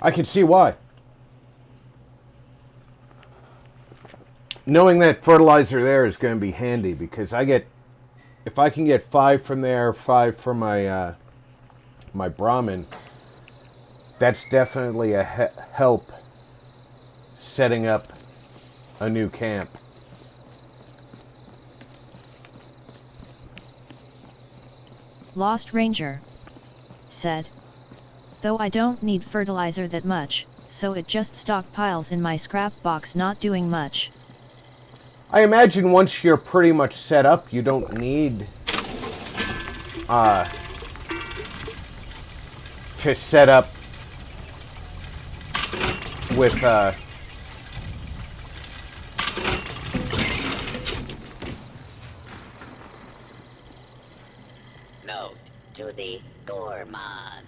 I can see why. Knowing that fertilizer there is going to be handy because if I can get 5 from there, 5 from my my Brahmin, that's definitely a help setting up a new camp. Lost Ranger said. Though I don't need fertilizer that much, so it just stockpiles in my scrap box, not doing much. I imagine once you're pretty much set up, you don't need to set up with Note to the gourmands.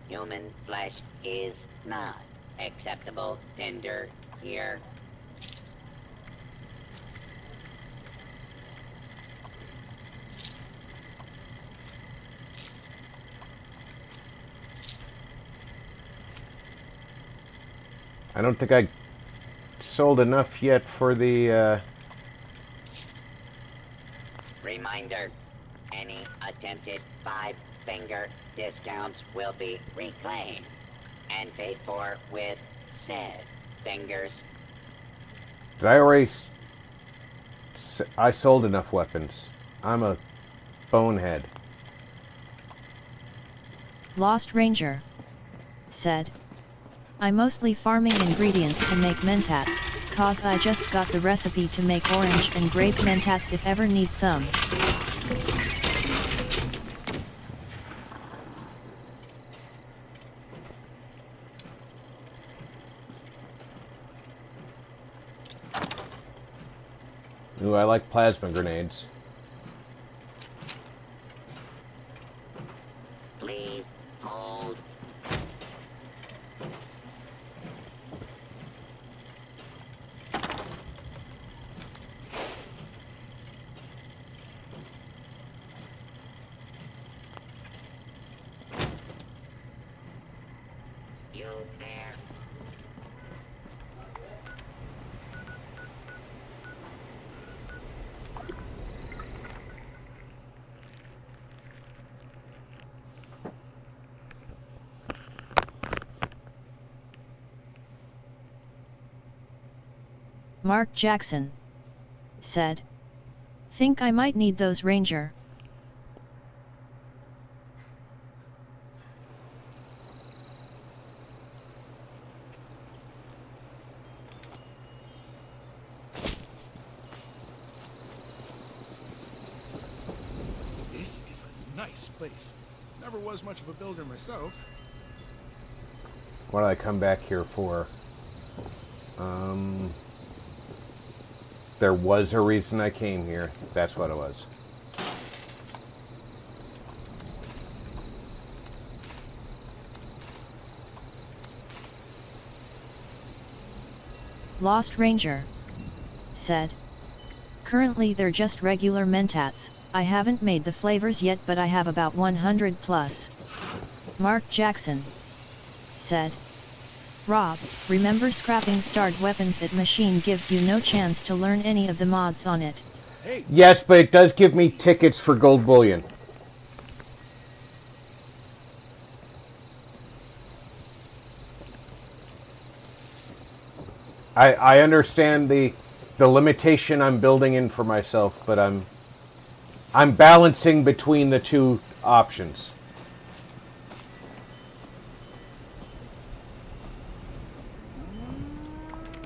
Human flesh is not acceptable tender here. I don't think I sold enough yet for the Reminder, any attempted 5-finger discounts will be reclaimed and paid for with said fingers. Did I already I sold enough weapons. I'm a bonehead. Lost Ranger said. I'm mostly farming ingredients to make mentats, cause I just got the recipe to make orange and grape mentats if ever need some. Ooh, I like plasma grenades. Please hold. You there? Mark Jackson said. Think I might need those, Ranger. nice place. Never was much of a builder myself. What did I come back here for? There was a reason I came here. That's what it was. Lost Ranger said, currently they're just regular mentats. I haven't made the flavors yet, but I have about 100 plus. Mark Jackson said, Rob, remember scrapping starred weapons at machine gives you no chance to learn any of the mods on it. Hey, Yes, but it does give me tickets for gold bullion. I understand the limitation I'm building in for myself, but I'm balancing between the two options.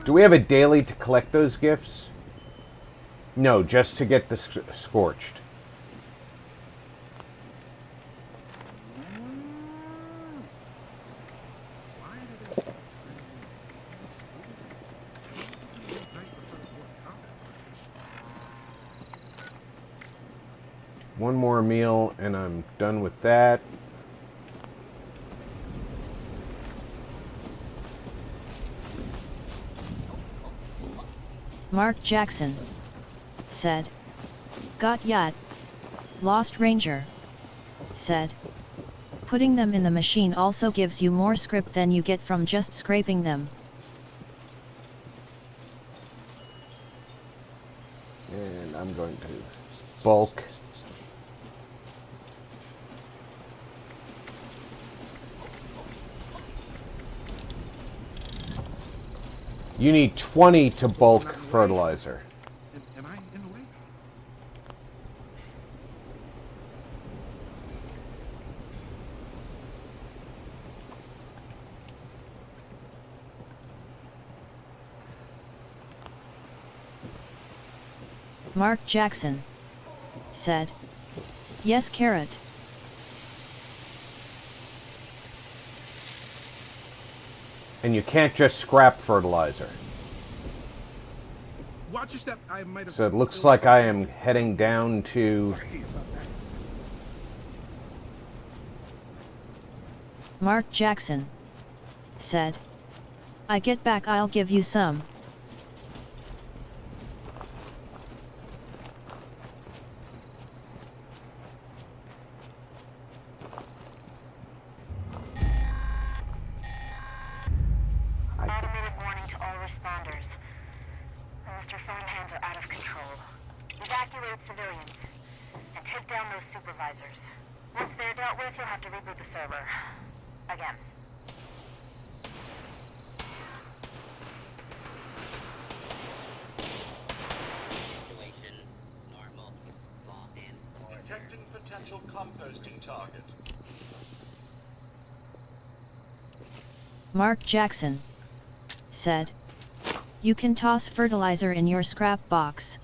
Do we have a daily to collect those gifts? No, just to get the scorched. why did they spend night before the war combat rotations? One more meal and I'm done with that. Mark Jackson said, got yacht. Lost Ranger said, putting them in the machine also gives you more script than you get from just scraping them. And I'm going to bulk. You need 20 to bulk fertilizer. Am I in the way? Mark Jackson said, yes, carrot. And you can't just scrap fertilizer. Watch your step. I might have. So it looks spilled like I am something. heading down to... Sorry about that. Mark Jackson said, I get back, I'll give you some. Automated warning to all responders. Mr. Phone hands are out of control. Evacuate civilians and take down those supervisors. Once they're dealt with, you'll have to reboot the server. Again. Situation normal. Law in. Detecting potential composting target. Mark Jackson said, you can toss fertilizer in your scrap box.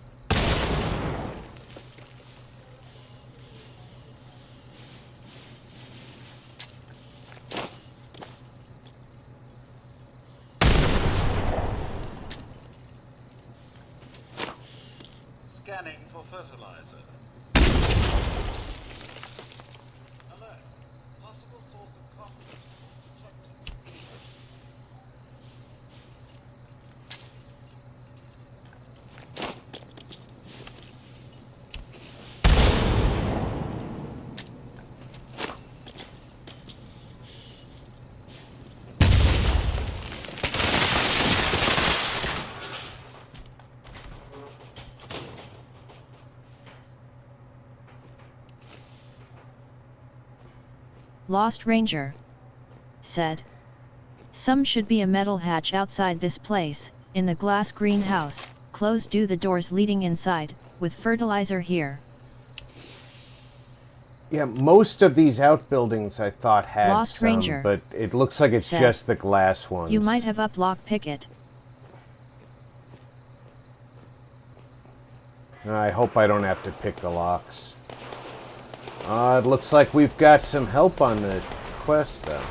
Scanning for fertilizer. Alert. Possible source of compost detected. Lost Ranger said, some should be a metal hatch outside this place, in the glass greenhouse, close do the doors leading inside, with fertilizer here. Yeah, most of these outbuildings I thought had Lost some, Ranger but it looks like it's said, just the glass ones. You might have up lock picket. I hope I don't have to pick the locks. It looks like we've got some help on the quest, though.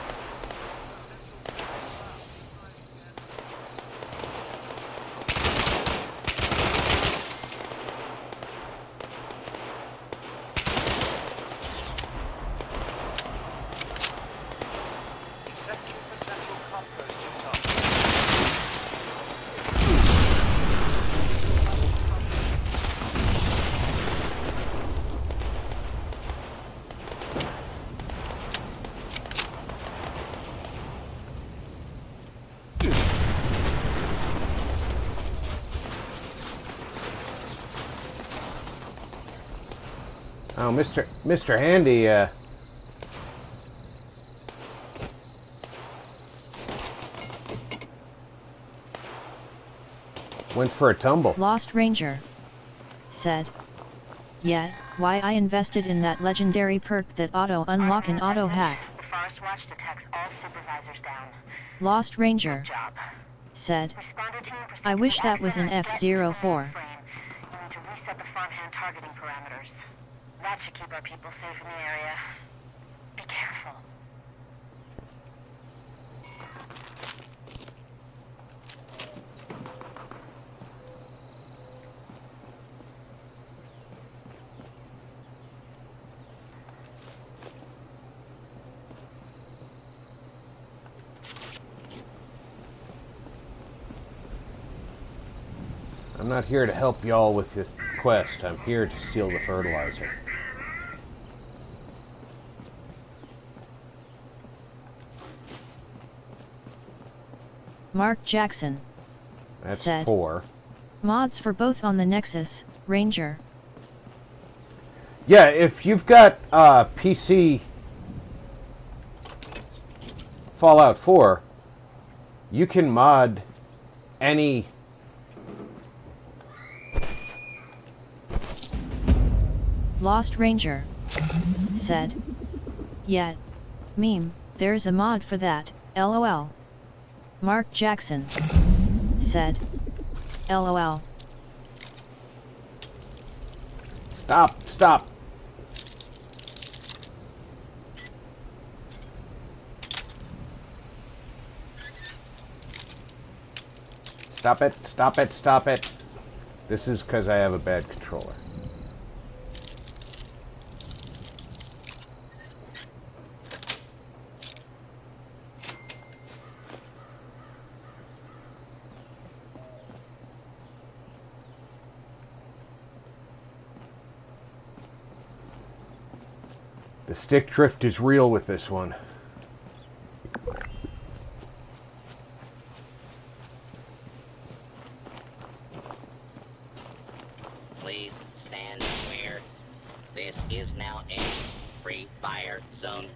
Oh, Mr. Handy, went for a tumble. Lost Ranger said, "Yeah, why I invested in that legendary perk that auto unlock and auto hack." The Forest Watch detects all supervisors down. Lost Ranger Good job. said, Responder team proceed "I to wish the that was an epicenter and get into the F-04. frame. You need to reset the farmhand targeting parameters. That should keep our people safe in the area. Be careful. I'm not here to help y'all with the quest. I'm here to steal the fertilizer. Mark Jackson That's said, 4. "Mods for both on the Nexus, Ranger." Yeah, if you've got PC Fallout 4, you can mod any Lost Ranger said, "Yeah, meme, there's a mod for that, lol." Mark Jackson said, "LOL." Stop. Stop. Stop it. This is because I have a bad controller. The stick drift is real with this one. Please stand clear. This is now a free fire zone.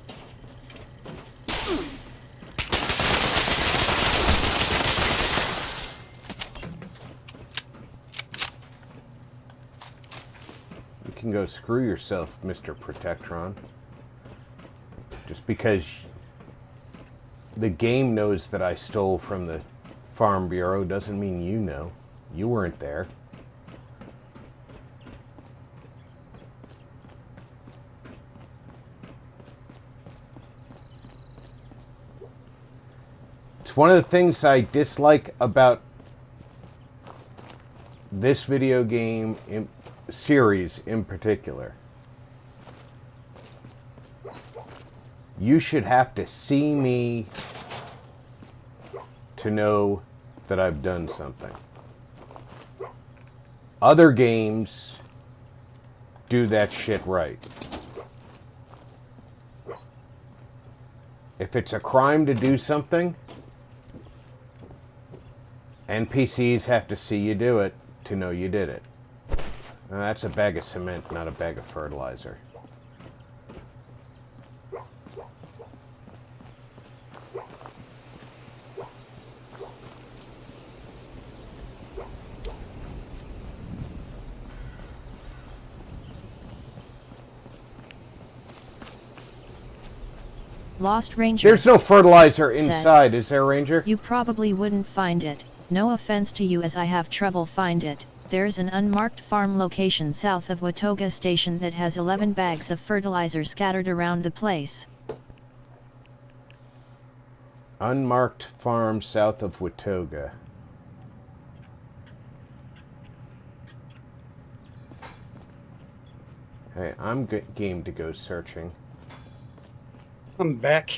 You can go screw yourself, Mr. Protectron. Just because the game knows that I stole from the Farm Bureau doesn't mean you know. You weren't there. It's one of the things I dislike about this video game series in particular. You should have to see me to know that I've done something. Other games do that shit right. If it's a crime to do something, NPCs have to see you do it to know you did it. Now, that's a bag of cement, not a bag of fertilizer. Lost Ranger. There's no fertilizer inside, is there, Ranger? "You probably wouldn't find it. No offense to you as I have trouble find it, There's an unmarked farm location south of Watoga Station that has 11 bags of fertilizer scattered around the place. Unmarked farm south of Watoga. Hey, I'm game to go searching. I'm back.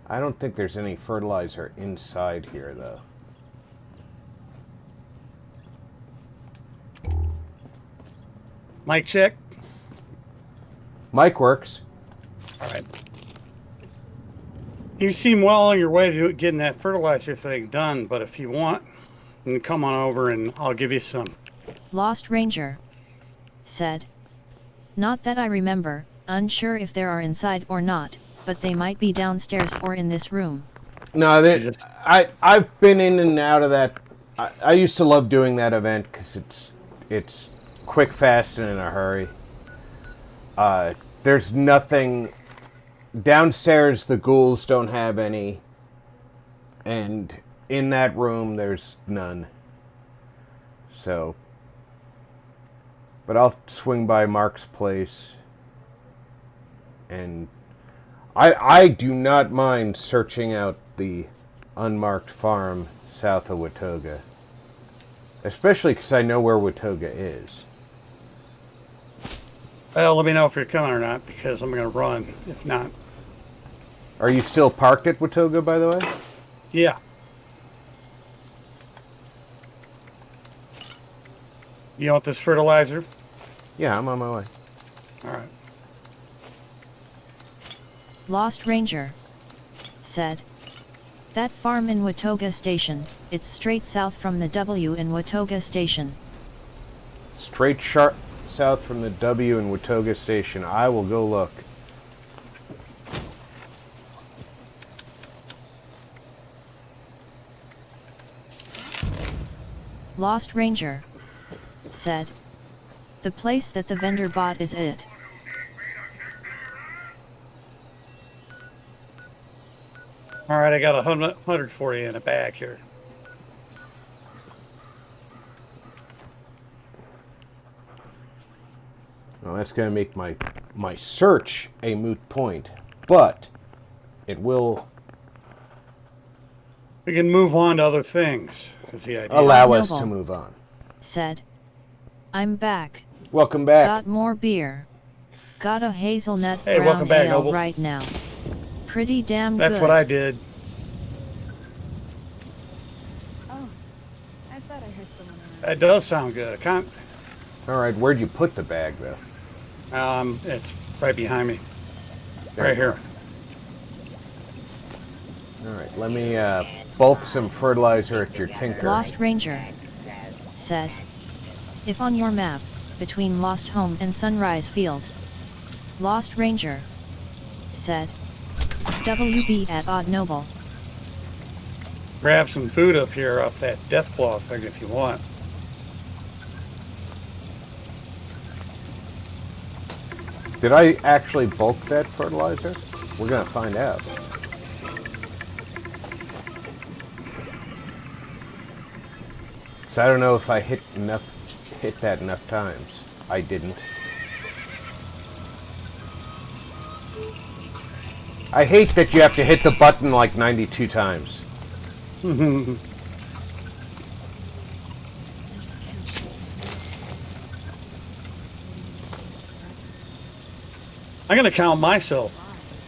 I don't think there's any fertilizer inside here, though. Mic check. Mic works. All right. You seem well on your way to getting that fertilizer thing done, but if you want, you can come on over and I'll give you some. Lost Ranger said. Not that I remember, unsure if there are inside or not, but they might be downstairs or in this room. No, I've been in and out of that. I used to love doing that event because it's quick, fast, and in a hurry. There's nothing downstairs. The ghouls don't have any, and in that room there's none. So, but I'll swing by Mark's place, and I do not mind searching out the unmarked farm south of Watoga. Especially because I know where Watoga is. Well, let me know if you're coming or not, because I'm going to run, if not. Are you still parked at Watoga, by the way? Yeah. You want this fertilizer? Yeah, I'm on my way. All right. Lost Ranger said. That farm in Watoga Station, it's straight south from the W in Watoga Station. Straight sharp south from the W in Watoga Station. I will go look. Lost Ranger said. The place that the vendor bought is it. All right, I got 100 for you in a bag here. Well, that's going to make my search a moot point, but it will We can move on to other things, is the idea. allow us to move on. Said. I'm back. Welcome back. Got more beer. Got a hazelnut Hey, brown welcome back, ale Noble. right now. Pretty damn That's good. what I did. Oh, I thought I heard someone around. That does sound good. All right, where'd you put the bag, though? It's right behind me. There Right you go. here. All right, let me bulk some fertilizer at your tinker. Lost Ranger said. If on your map, between Lost Home and Sunrise Field. Lost Ranger said. WB at Odd Noble. Grab some food up here off that Deathclaw thing if you want. Did I actually bulk that fertilizer? We're going to find out. So I don't know if I hit that enough times. I didn't. I hate that you have to hit the button like 92 times. I just can't shake this I'm going to count myself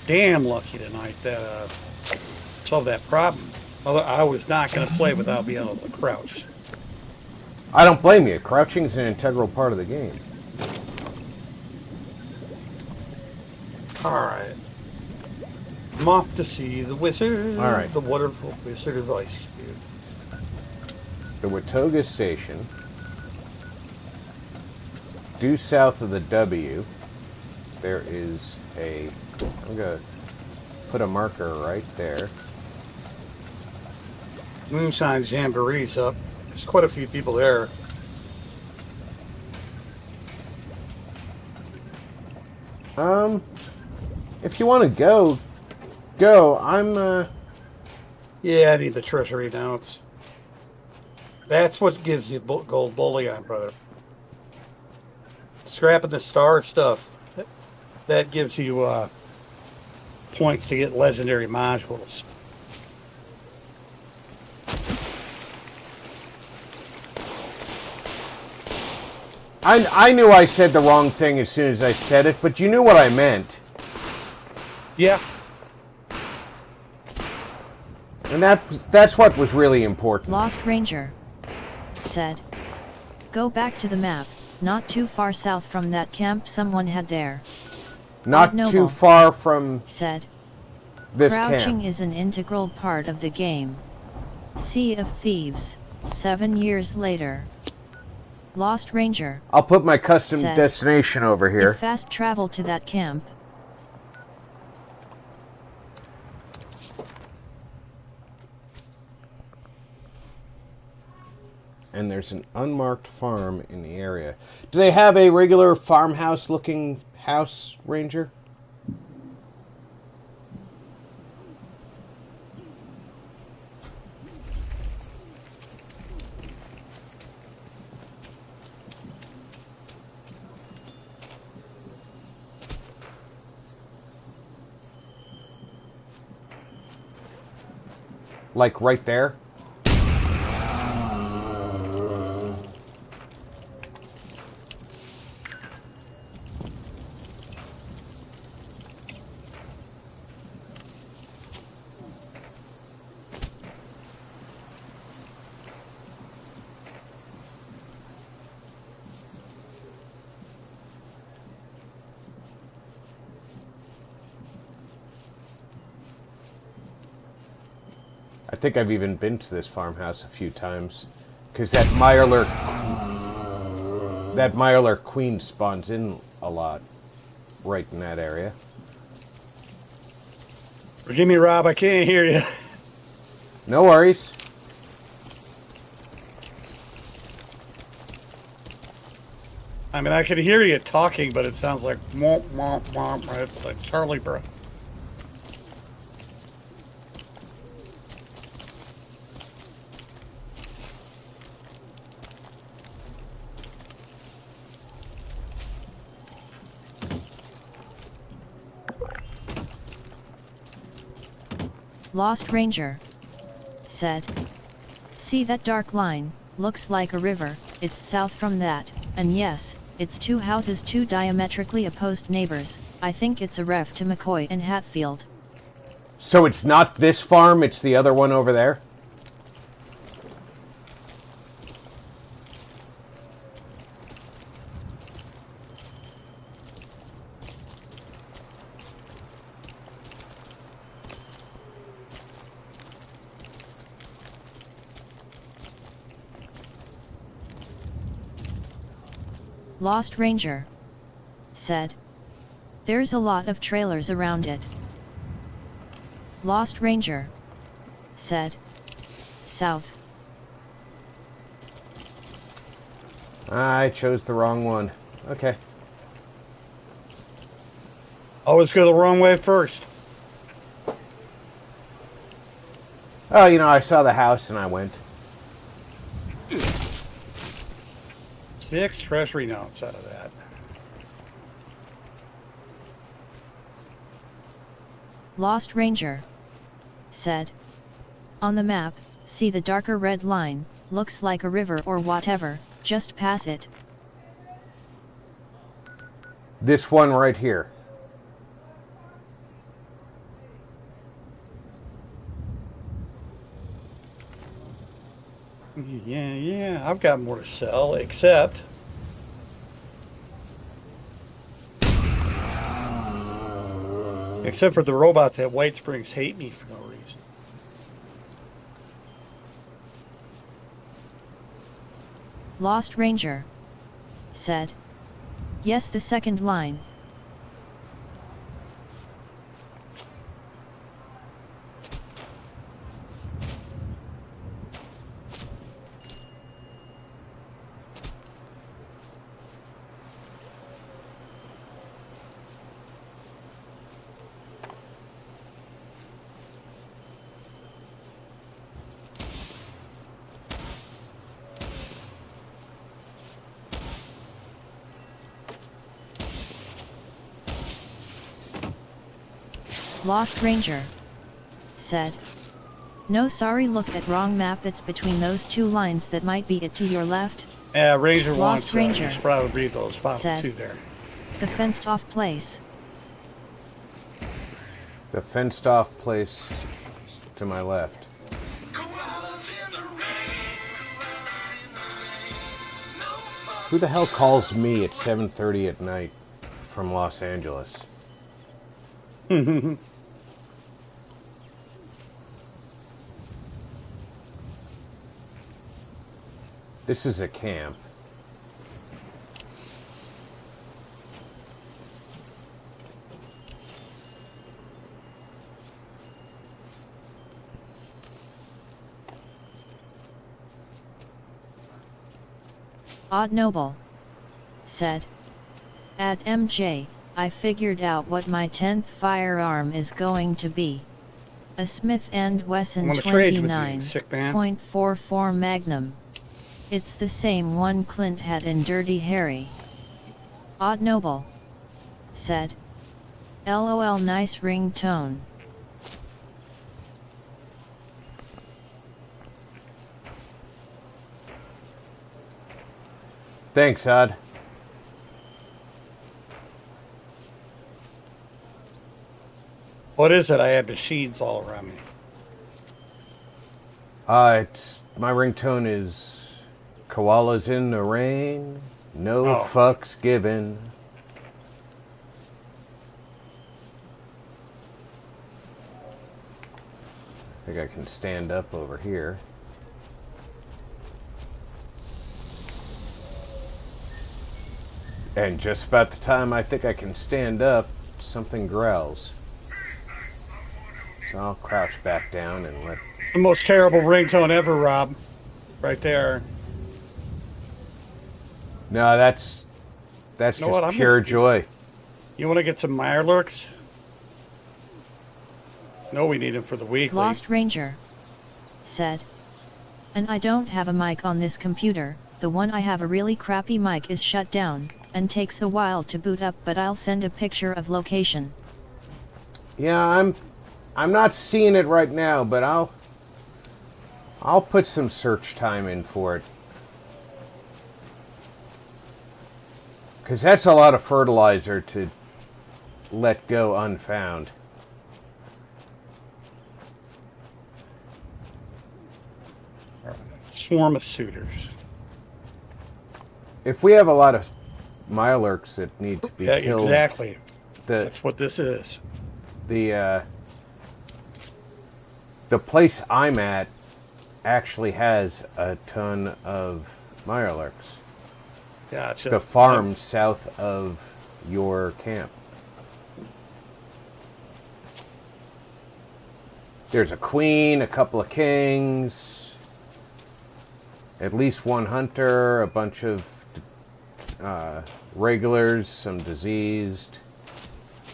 damn lucky tonight that solved that problem. I was not going to play without being able to crouch. I don't blame you. Crouching is an integral part of the game. All right. I'm off to see the wizard. All right. The wonderful Wizard of Ice. The Watoga Station, due south of the W, there is I'm going to put a marker right there. Moonshine Jamboree's up. There's quite a few people there. If you want to go. I'm, Yeah, I need the treasury notes. That's what gives you gold bullion, brother. Scrapping the star stuff, that gives you points to get legendary modules. I knew I said the wrong thing as soon as I said it, but you knew what I meant. Yeah. And that's what was really important. Lost Ranger said, "Go back to the map, not too far south from that camp someone had there." Not Odd Noble too far from said, this "Crouching camp. is an integral part of the game." Sea of Thieves, 7 years later. Lost Ranger I'll put my custom said, destination over here. "If fast travel to that camp." And there's an unmarked farm in the area. Do they have a regular farmhouse looking house, Ranger? Like right there? I think I've even been to this farmhouse a few times, because that Mirelurk queen spawns in a lot, right in that area. Forgive me, Rob, I can't hear you. No worries. I mean, I can hear you talking, but it sounds like womp, womp, womp, right? Like Charlie Brown. Lost Ranger said, "See that dark line, looks like a river, it's south from that, and yes, it's two houses, two diametrically opposed neighbors. I think it's a ref to McCoy and Hatfield." So it's not this farm, it's the other one over there? Lost Ranger said, "There's a lot of trailers around it." Lost Ranger said, "South." I chose the wrong one. Okay. Always go the wrong way first. Oh, you know, I saw the house and I went. 6 treasury notes out of that. Lost Ranger said, "On the map, see the darker red line, looks like a river or whatever, just pass it." This one right here. Yeah, I've got more to sell, except for the robots at White Springs hate me for no reason. Lost Ranger said, "Yes, the second line." Lost Ranger said. No, sorry, look at wrong map. It's between those two lines. That might be it to your left. Yeah, Ranger Lost wants Ranger you should probably read those spots said. too there. The fenced off place. The fenced off place to my left. Who the hell calls me at 7:30 at night from Los Angeles? This is a camp. Odd Noble said. At MJ, I figured out what my 10th firearm is going to be. A Smith & Wesson 29.44 Magnum. It's the same one Clint had in Dirty Harry. Odd Noble said. LOL, nice ringtone. Thanks, Odd. What is it? I have machines all around me. It's my ringtone is koalas in the rain, no fucks given. I think I can stand up over here. And just about the time I think I can stand up, something growls. So I'll crouch back down and let... The most terrible ringtone ever, Rob. Right there. No, that's just pure joy. You want to get some Mirelurks? No, we need them for the weekly. Lost Ranger said. And I don't have a mic on this computer. The one I have, a really crappy mic, is shut down and takes a while to boot up, but I'll send a picture of location. Yeah, I'm not seeing it right now, but I'll put some search time in for it. 'Cause that's a lot of fertilizer to let go unfound. Swarm of suitors. If we have a lot of Mirelurks that need to be killed... Yeah, exactly. That's what this is. The place I'm at actually has a ton of Mirelurks. Gotcha. The farm south of your camp. There's a queen, a couple of kings, at least one hunter, a bunch of regulars, some diseased.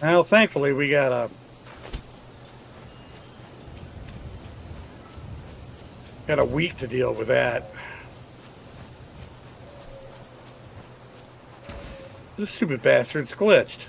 Well, thankfully we got a week to deal with that. This stupid bastard's glitched.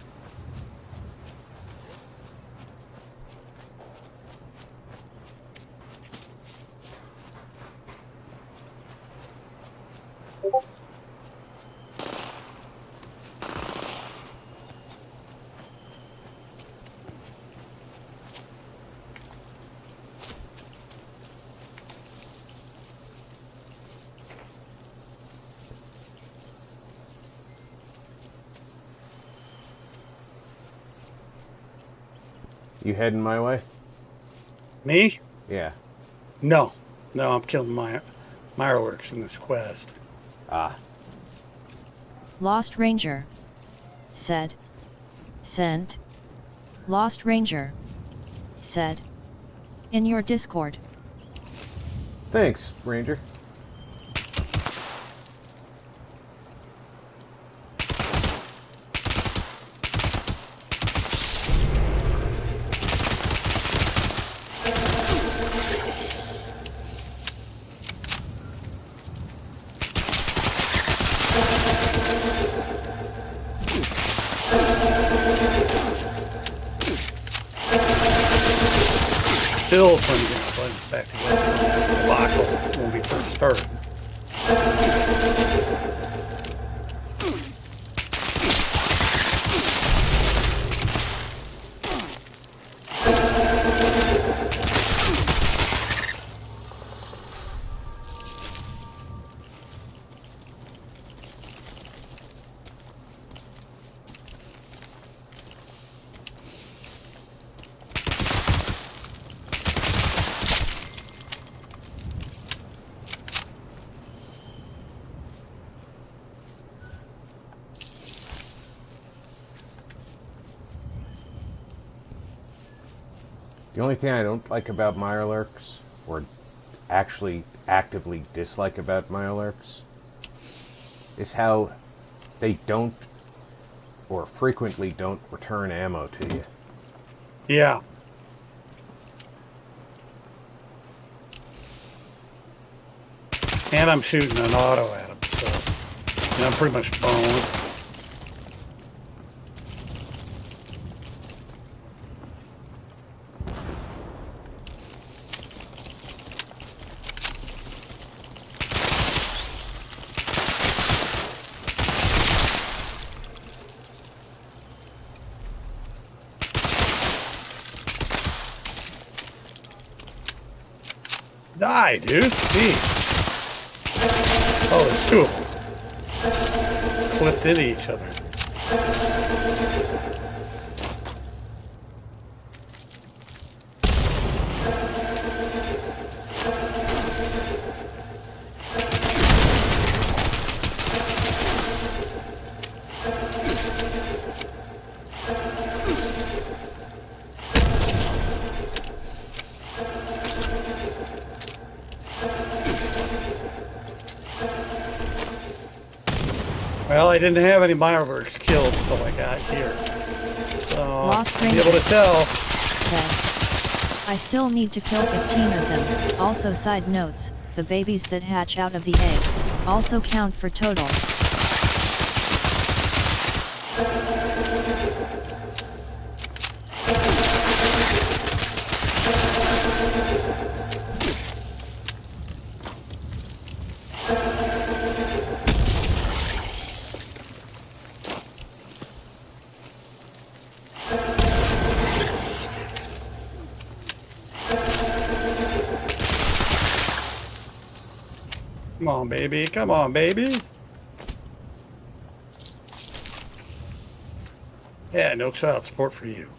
You heading my way? Me? Yeah. No, I'm killing my Mirelurks in this quest. Ah. Lost Ranger said. Sent. Lost Ranger said. In your Discord. Thanks, Ranger. still trying to get my buttons back together. The debacle when we first started. The only thing I don't like about Mirelurks, or actually actively dislike about Mirelurks, is how they don't, or frequently don't, return ammo to you. Yeah. And I'm shooting an auto at him, so and I'm pretty much boned. Die, dude. Jeez. Oh, there's two of them. Clipped into each other. Well, I didn't have any Mirelurks killed until I got here. So, Lost I'll be able to tell. Said, I still need to kill 15 of them. Also, side notes, the babies that hatch out of the eggs also count for total. Come on, baby. Come on, baby. Yeah, no child support for you.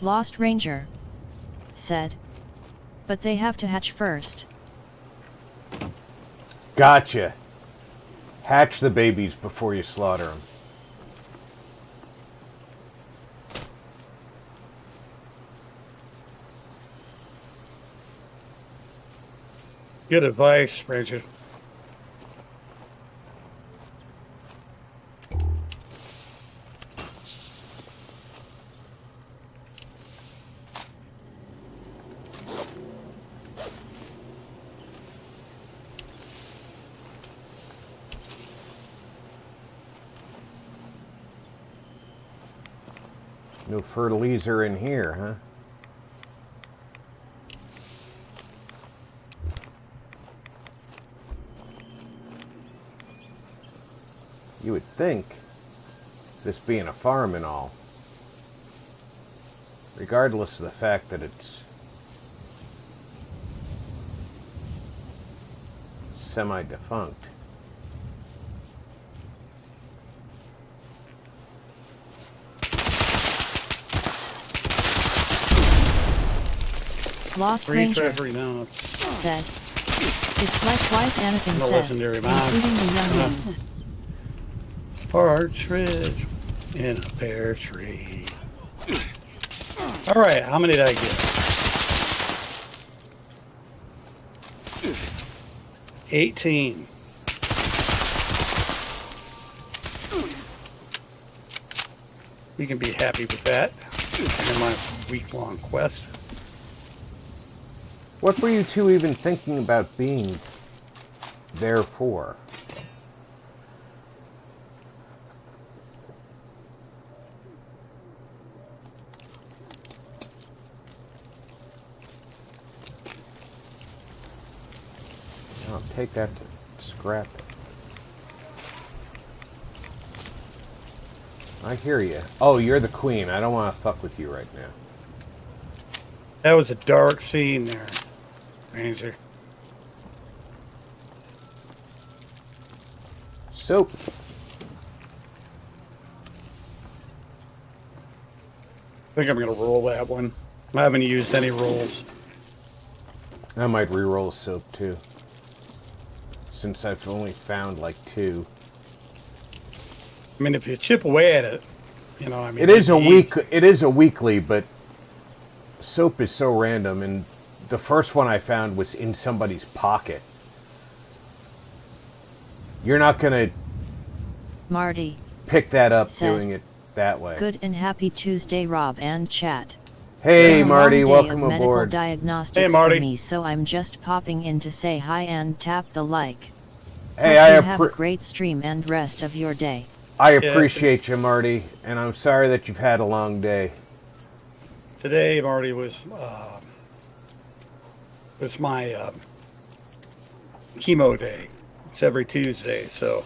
Lost Ranger said, but they have to hatch first. Gotcha. Hatch the babies before you slaughter them. Good advice, Ranger. No fertilizer in here, huh? You would think, this being a farm and all, regardless of the fact that it's semi-defunct, Lost Free Ranger treasury now. said, it's like wise anything No says, legendary mine. including the younglings. Partridge in a pear tree. All right, how many did I get? 18. We can be happy with that in my week-long quest. what were you two even thinking about being there for? I'll take that to scrap it. I hear you. Oh, you're the queen. I don't want to fuck with you right now. That was a dark scene there, Ranger. Soap. I think I'm going to roll that one. I haven't used any rolls. I might re-roll soap too, since I've only found like 2. I mean, if you chip away at it, you know, I mean... It is a week. It is a weekly, but soap is so random, and the first one I found was in somebody's pocket. You're not gonna Marty pick that up said, doing it that way. Good and happy Tuesday, Rob and chat. Hey, Been a Marty, long day welcome of medical aboard. Diagnostics Hey, Marty. For me, so I'm just popping in to say hi and tap the like. Hey, Hope you have a great stream and rest of your day. I appreciate you, Marty, and I'm sorry that you've had a long day. Today, Marty, was my chemo day. It's every Tuesday, so...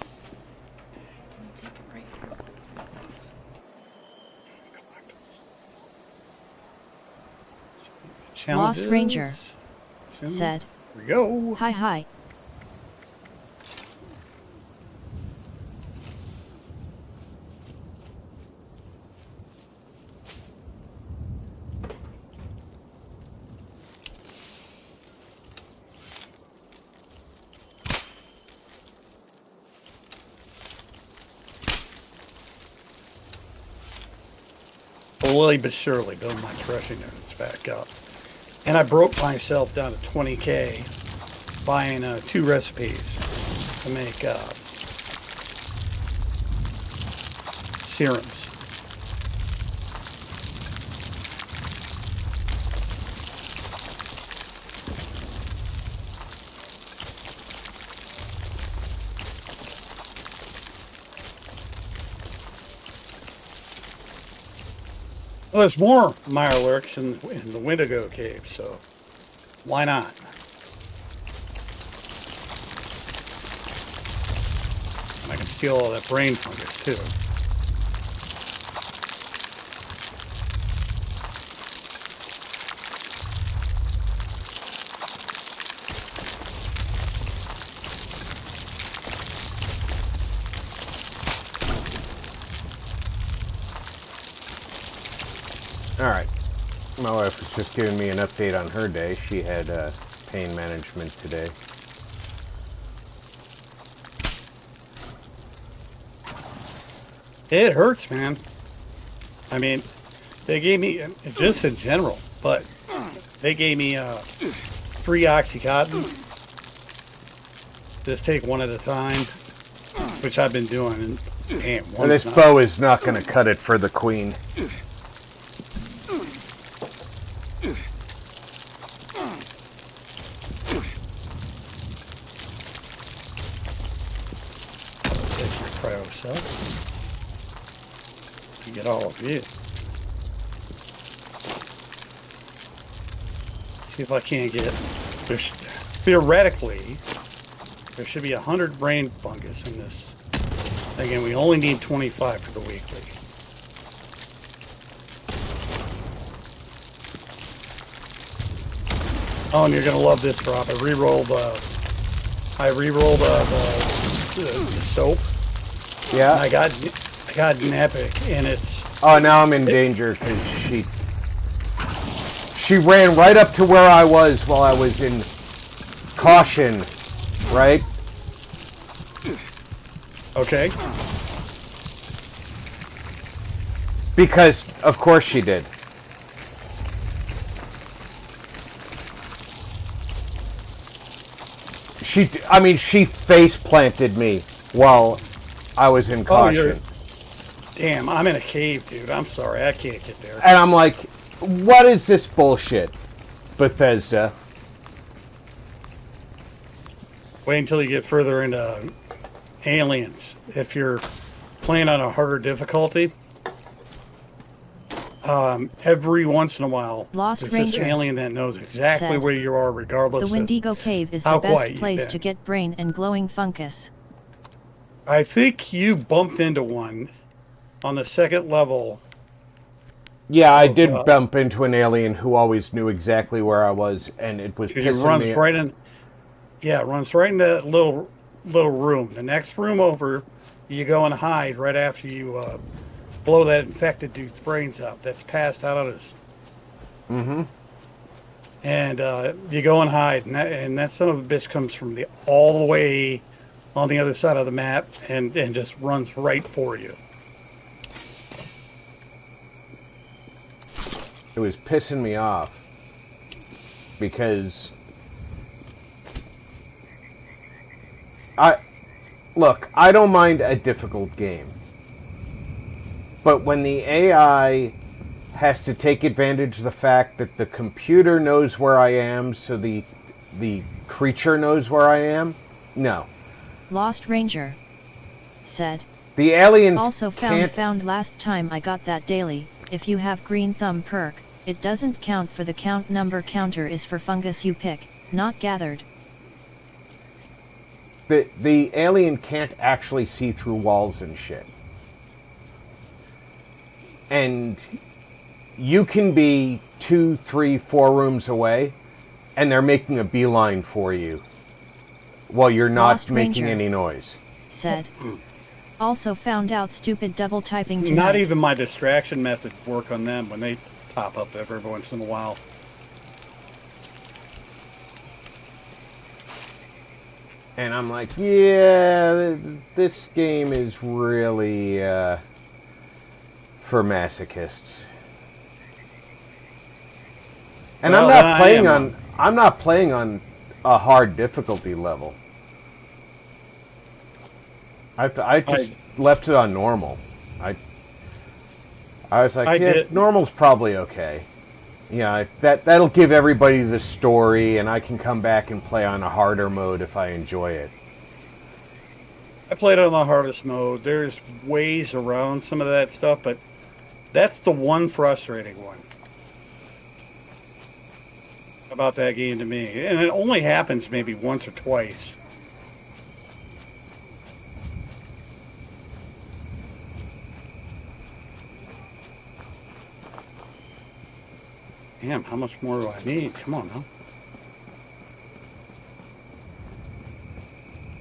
Lost Ranger said, Here we go. Hi. Slowly but surely, building my threshing units back up. And I broke myself down to 20K buying 2 recipes to make serums. Well, there's more Mirelurks in the Wendigo cave, so why not? And I can steal all that brain fungus too. Alright. My wife was just giving me an update on her day. She had pain management today. It hurts, man. I mean, they gave me, just in general, but they gave me 3 Oxycontin. Just take one at a time, which I've been doing. And damn, Well, this bow is not going to cut it for the queen. You get all of you. See if I can't get. Theoretically, there should be 100 brain fungus in this. Again, we only need 25 for the weekly. Oh, and you're gonna love this, Rob. I re-rolled the soap. Yeah. And I got an epic, and it's... Oh, now I'm in danger because she ran right up to where I was while I was in caution, right? Okay. Because, of course she did. She face planted me while I was in caution. Damn, I'm in a cave, dude. I'm sorry, I can't get there. And I'm like, what is this bullshit, Bethesda? Wait until you get further into Aliens. If you're playing on a harder difficulty, every once in a while, Lost there's this Ranger alien that knows exactly said, where you are, regardless The of Wendigo Cave is how the best quiet you've place been. to get brain and glowing fungus. I think you bumped into one on the second level. Yeah, I of, did bump into an alien who always knew exactly where I was, and it was It pissing runs me. right in. Yeah, it runs right in that little room. The next room over, you go and hide right after you blow that infected dude's brains out. That's passed out on his. Mm-hmm. And you go and hide, and that son of a bitch comes from all the way on the other side of the map, and just runs right for you. It was pissing me off because I don't mind a difficult game, but when the AI has to take advantage of the fact that the computer knows where I am, so the creature knows where I am, no. Lost Ranger said, The aliens also found last time I got that daily. If you have green thumb perk, it doesn't count for the count number counter is for fungus you pick, not gathered. The alien can't actually see through walls and shit. And you can be 2, 3, 4 rooms away, and they're making a beeline for you while you're not Lost making Ranger any noise. Said. Also found out stupid double typing tonight. Not even my distraction methods work on them when they pop up every once in a while. And I'm like, yeah, this game is really for masochists. And Well, I'm not playing on a hard difficulty level. I just left it on normal. I was like, normal's probably okay. Yeah, that'll give everybody the story, and I can come back and play on a harder mode if I enjoy it. I played it on the hardest mode. There's ways around some of that stuff, but that's the one frustrating one about that game to me. And it only happens maybe once or twice. Damn, how much more do I need? Come on now.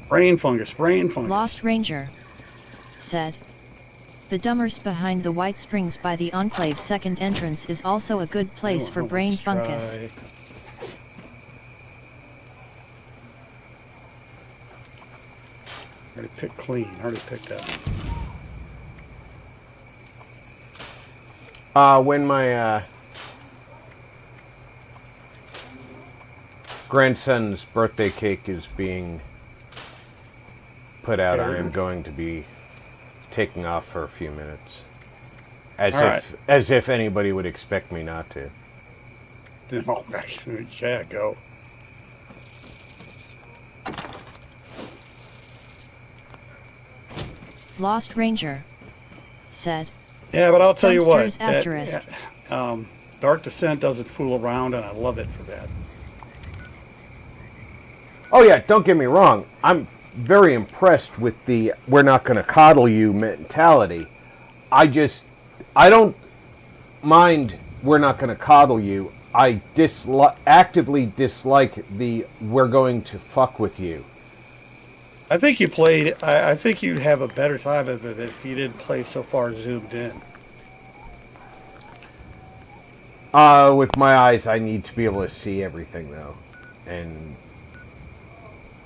Brain fungus, brain fungus. Lost Ranger said. The Dummers behind the White Springs by the Enclave's second entrance is also a good place for brain fungus. Already picked clean. Already picked that one. When my grandson's birthday cake is being put out, I am going to be taking off for a few minutes. As if anybody would expect me not to. Oh, yeah, go. Lost Ranger said. Yeah, but I'll tell you what. Asterisk. Dark Descent doesn't fool around, and I love it for that. Oh yeah, don't get me wrong. I'm very impressed with the "we're not going to coddle you" mentality. I don't mind "we're not going to coddle you." I actively dislike the "we're going to fuck with you." I think you played. I think you'd have a better time of it if you didn't play so far zoomed in. With my eyes, I need to be able to see everything though, and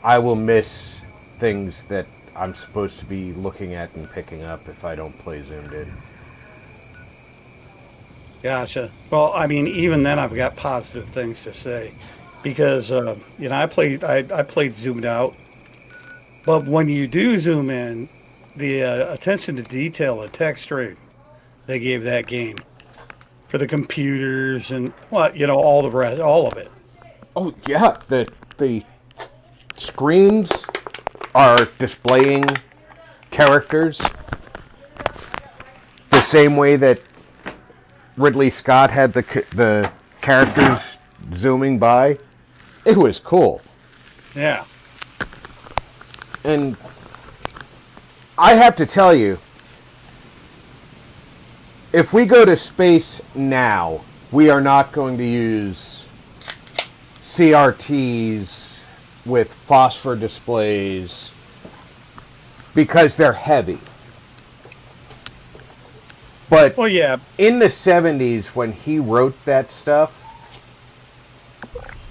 I will miss things that I'm supposed to be looking at and picking up if I don't play zoomed in. Gotcha. Well, I mean, even then, I've got positive things to say because I played zoomed out, but when you do zoom in, the attention to detail and texturing they gave that game for the computers and all the rest, all of it. Oh yeah, the screens are displaying characters the same way that Ridley Scott had the characters zooming by, it was cool. Yeah. And I have to tell you, if we go to space now, we are not going to use CRTs with phosphor displays because they're heavy. But Well, yeah. in the 70s, when he wrote that stuff,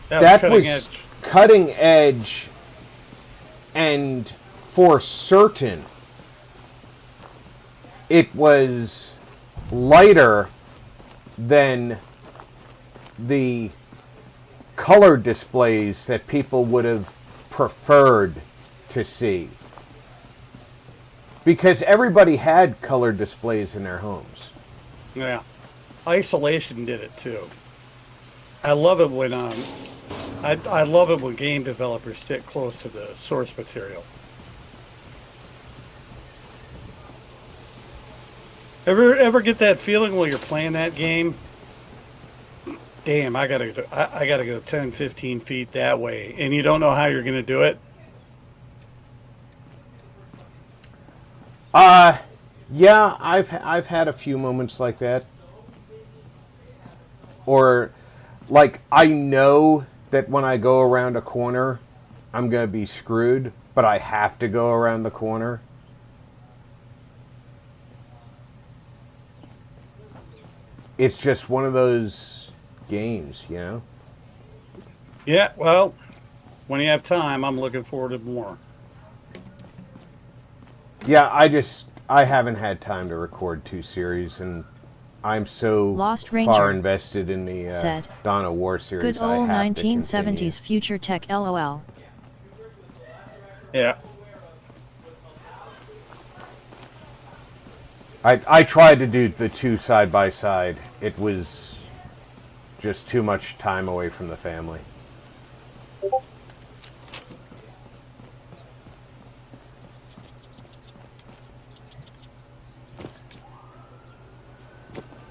That was cutting edge. cutting edge, and for certain, it was lighter than the color displays that people would have preferred to see. Because everybody had color displays in their homes. Yeah. Isolation did it too. I love it when I love it when game developers stick close to the source material. Ever get that feeling while you're playing that game? Damn, I gotta go 10, 15 feet that way, and you don't know how you're gonna do it. Yeah, I've had a few moments like that. Or, like, I know that when I go around a corner, I'm gonna be screwed, but I have to go around the corner. It's just one of those games, you know? Yeah, well, when you have time, I'm looking forward to more. Yeah, I haven't had time to record 2 series, and I'm so Lost Ranger far invested in the said, Dawn of War series. Good I old have to 1970s continue. future tech LOL. Yeah. I tried to do the 2 side by side. It was just too much time away from the family.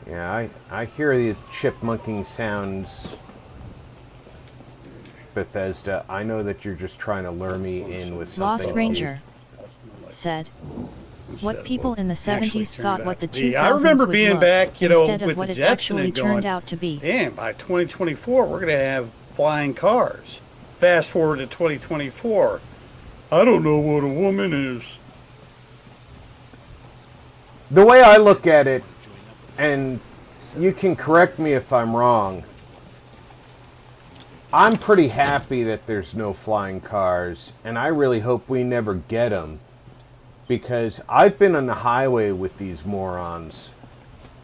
Yeah, I hear the chipmunking sounds, Bethesda. I know that you're just trying to lure me in with something. Lost Ranger said, what people in the 70s thought what the 2000s I remember would being look, back, you know, instead of with what the it Jetson actually and going, turned out to be. Damn, by 2024, we're going to have flying cars. Fast forward to 2024. I don't know what a woman is. The way I look at it, and you can correct me if I'm wrong, I'm pretty happy that there's no flying cars, and I really hope we never get them, because I've been on the highway with these morons,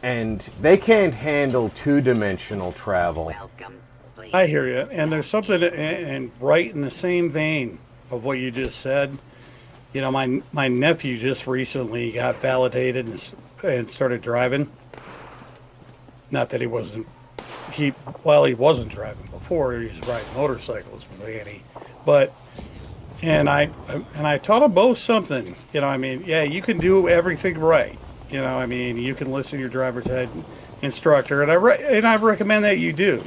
and they can't handle 2-dimensional travel. I hear you. And there's something, and right in the same vein of what you just said, you know, my nephew just recently got validated and started driving. Not that he wasn't driving before. He was riding motorcycles with Annie, but and I taught them both something. You know, I mean, yeah, you can do everything right. You know, I mean, you can listen to your driver's ed instructor, and I recommend that you do.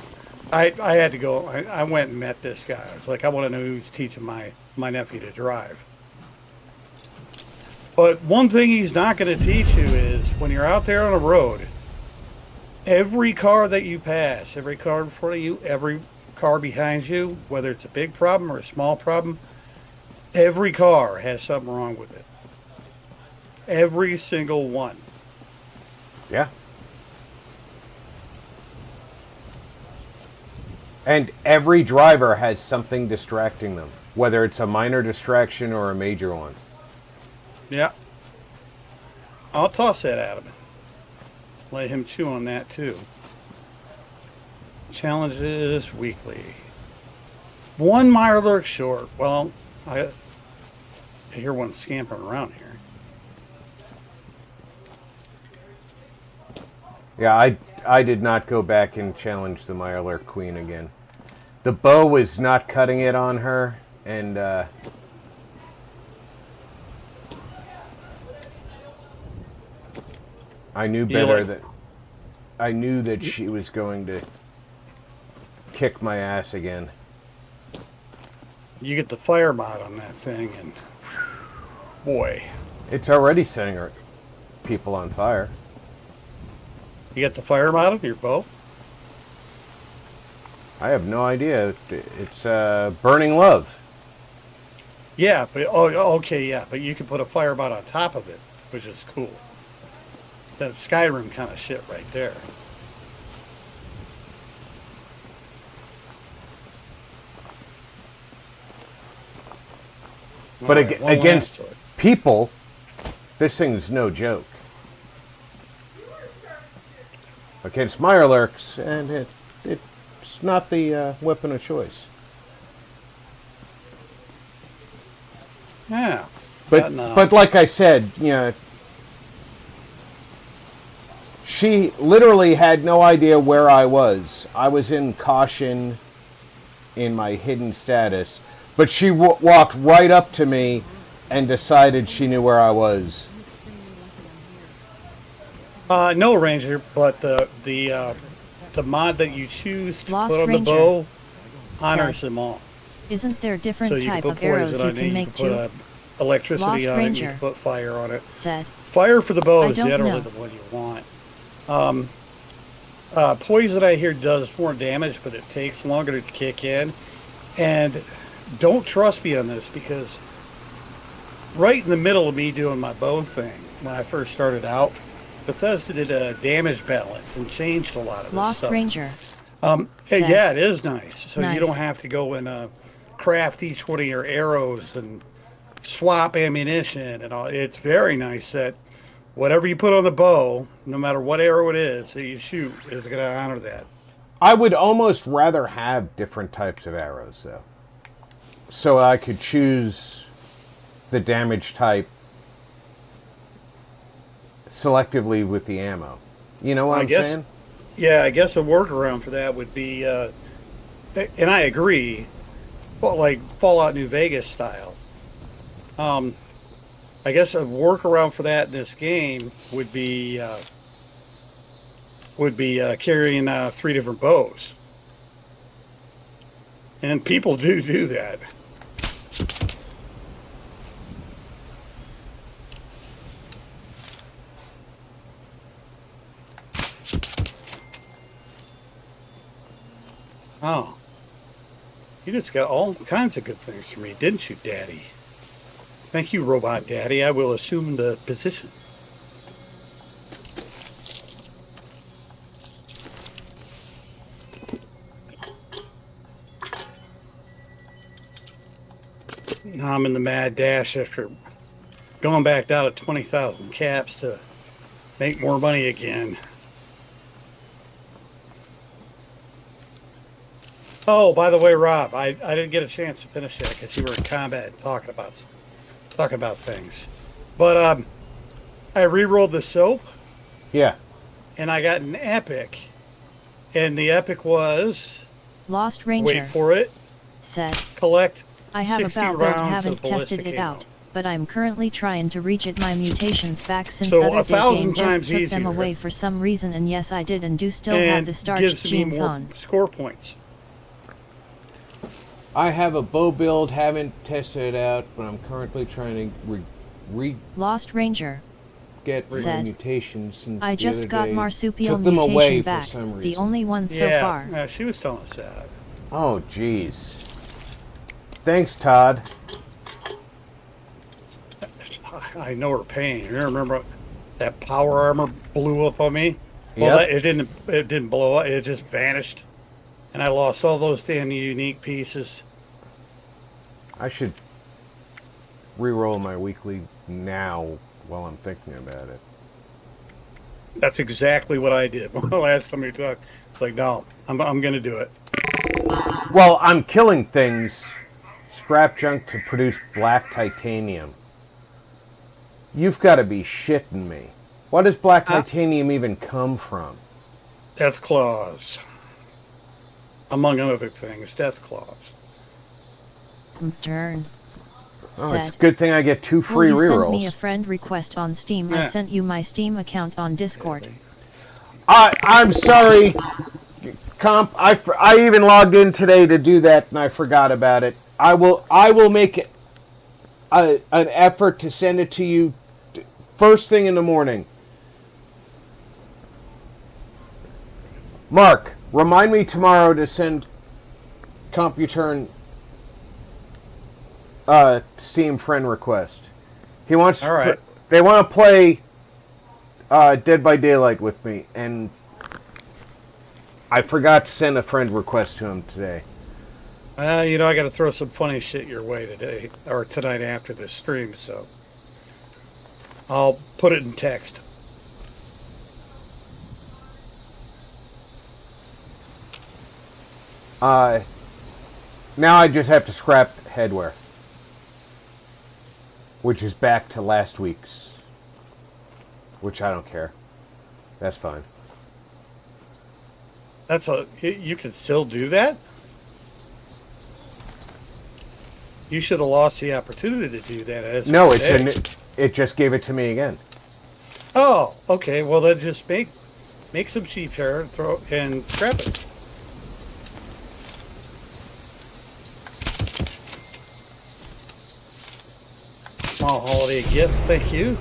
I had to go. I went and met this guy. I was like, I want to know who's teaching my nephew to drive. But one thing he's not going to teach you is when you're out there on a road, every car that you pass, every car in front of you, every car behind you, whether it's a big problem or a small problem, every car has something wrong with it. Every single one. Yeah. And every driver has something distracting them, whether it's a minor distraction or a major one. Yeah. I'll toss that at him. Let him chew on that too. Challenges weekly. 1 Mirelurk short. Well, I hear one scampering around here. Yeah, I did not go back and challenge the Mirelurk Queen again. The bow was not cutting it on her, and I knew better that I knew that she was going to kick my ass again. You get the fire mod on that thing, and boy, It's already setting people on fire. you get the fire mod on your bow. I have no idea. It's burning love. Yeah, but okay, yeah, but you can put a fire mod on top of it, which is cool. That Skyrim kind of shit right there. But All right, one against last. people, this thing's no joke. Against Mirelurks, and it's not the weapon of choice. Yeah. But like I said, you know, she literally had no idea where I was. I was in caution in my hidden status, but she walked right up to me and decided she knew where I was. No, Ranger, but the mod that you choose to Lost put on Ranger. the bow honors Said, them all. Isn't there different So you type can of put arrows poison you on it, can you make can put too? electricity Lost on it, and you Ranger. can put fire on it. Said, Fire for the bow I is don't generally know. the one you want. Poison, I hear, does more damage, but it takes longer to kick in. And don't trust me on this, because right in the middle of me doing my bow thing, when I first started out, Bethesda did a damage balance and changed a lot of this Lost stuff. Ranger. Hey, yeah, it is nice. So Nice. you don't have to go and craft each one of your arrows and swap ammunition and all. It's very nice that whatever you put on the bow, no matter what arrow it is that you shoot, is going to honor that. I would almost rather have different types of arrows, though, so I could choose the damage type selectively with the ammo. You know what I'm saying? Yeah, I guess a workaround for that would be, and I agree, well, like Fallout New Vegas style. I guess a workaround for that in this game would be carrying 3 different bows, and people do that. Oh, you just got all kinds of good things for me, didn't you, Daddy? Thank you, Robot Daddy. I will assume the position. Now I'm in the mad dash after going back down to 20,000 caps to make more money again. Oh, by the way, Rob, I didn't get a chance to finish that because you were in combat talking about things. But I re-rolled the soap. Yeah. And I got an epic. And the epic was... Lost Ranger. Wait for it. Said, collect I have 60 about build, rounds haven't of ballistic tested it ammo. out, but I'm currently trying to reach it my mutations back since So other 1,000 game just times took them easier. away for some reason, and yes I did and do still have And the starched gives me jeans more on. score points. I have a bow build, haven't tested it out, but I'm currently trying to Lost Ranger. get my Said, mutations since I the just other got day marsupial took them mutation away back, for some reason. the only one so Yeah, far. yeah, she was telling us that. Oh, jeez. Thanks, Todd. I know her pain. You remember that power armor blew up on me? Well, Yep. it didn't blow up. It just vanished, and I lost all those damn unique pieces. I should re-roll my weekly now while I'm thinking about it. That's exactly what I did. Last time we talked, it's like, no, I'm going to do it. Well, I'm killing things, scrap junk to produce black titanium. You've got to be shitting me. What does black titanium even come from? Death claws. Among other things, death claws. Turn. Oh, Said, it's a good thing I get 2 free well, you sent me a rerolls. friend request on Steam. I Yeah. sent you my Steam account on Discord. I'm sorry, comp. I even logged in today to do that, and I forgot about it. I will make an effort to send it to you first thing in the morning. Mark, remind me tomorrow to send CompuTurn Steam friend request. He wants. All right. They want to play Dead by Daylight with me, and I forgot to send a friend request to him today. I got to throw some funny shit your way today or tonight after this stream, so I'll put it in text. Now I just have to scrap headwear, which is back to last week's, which I don't care. That's fine. You can still do that? You should have lost the opportunity to do that. No, it just gave it to me again. Oh, okay. Well, then just make some cheap hair and scrap it. Small holiday gift, thank you.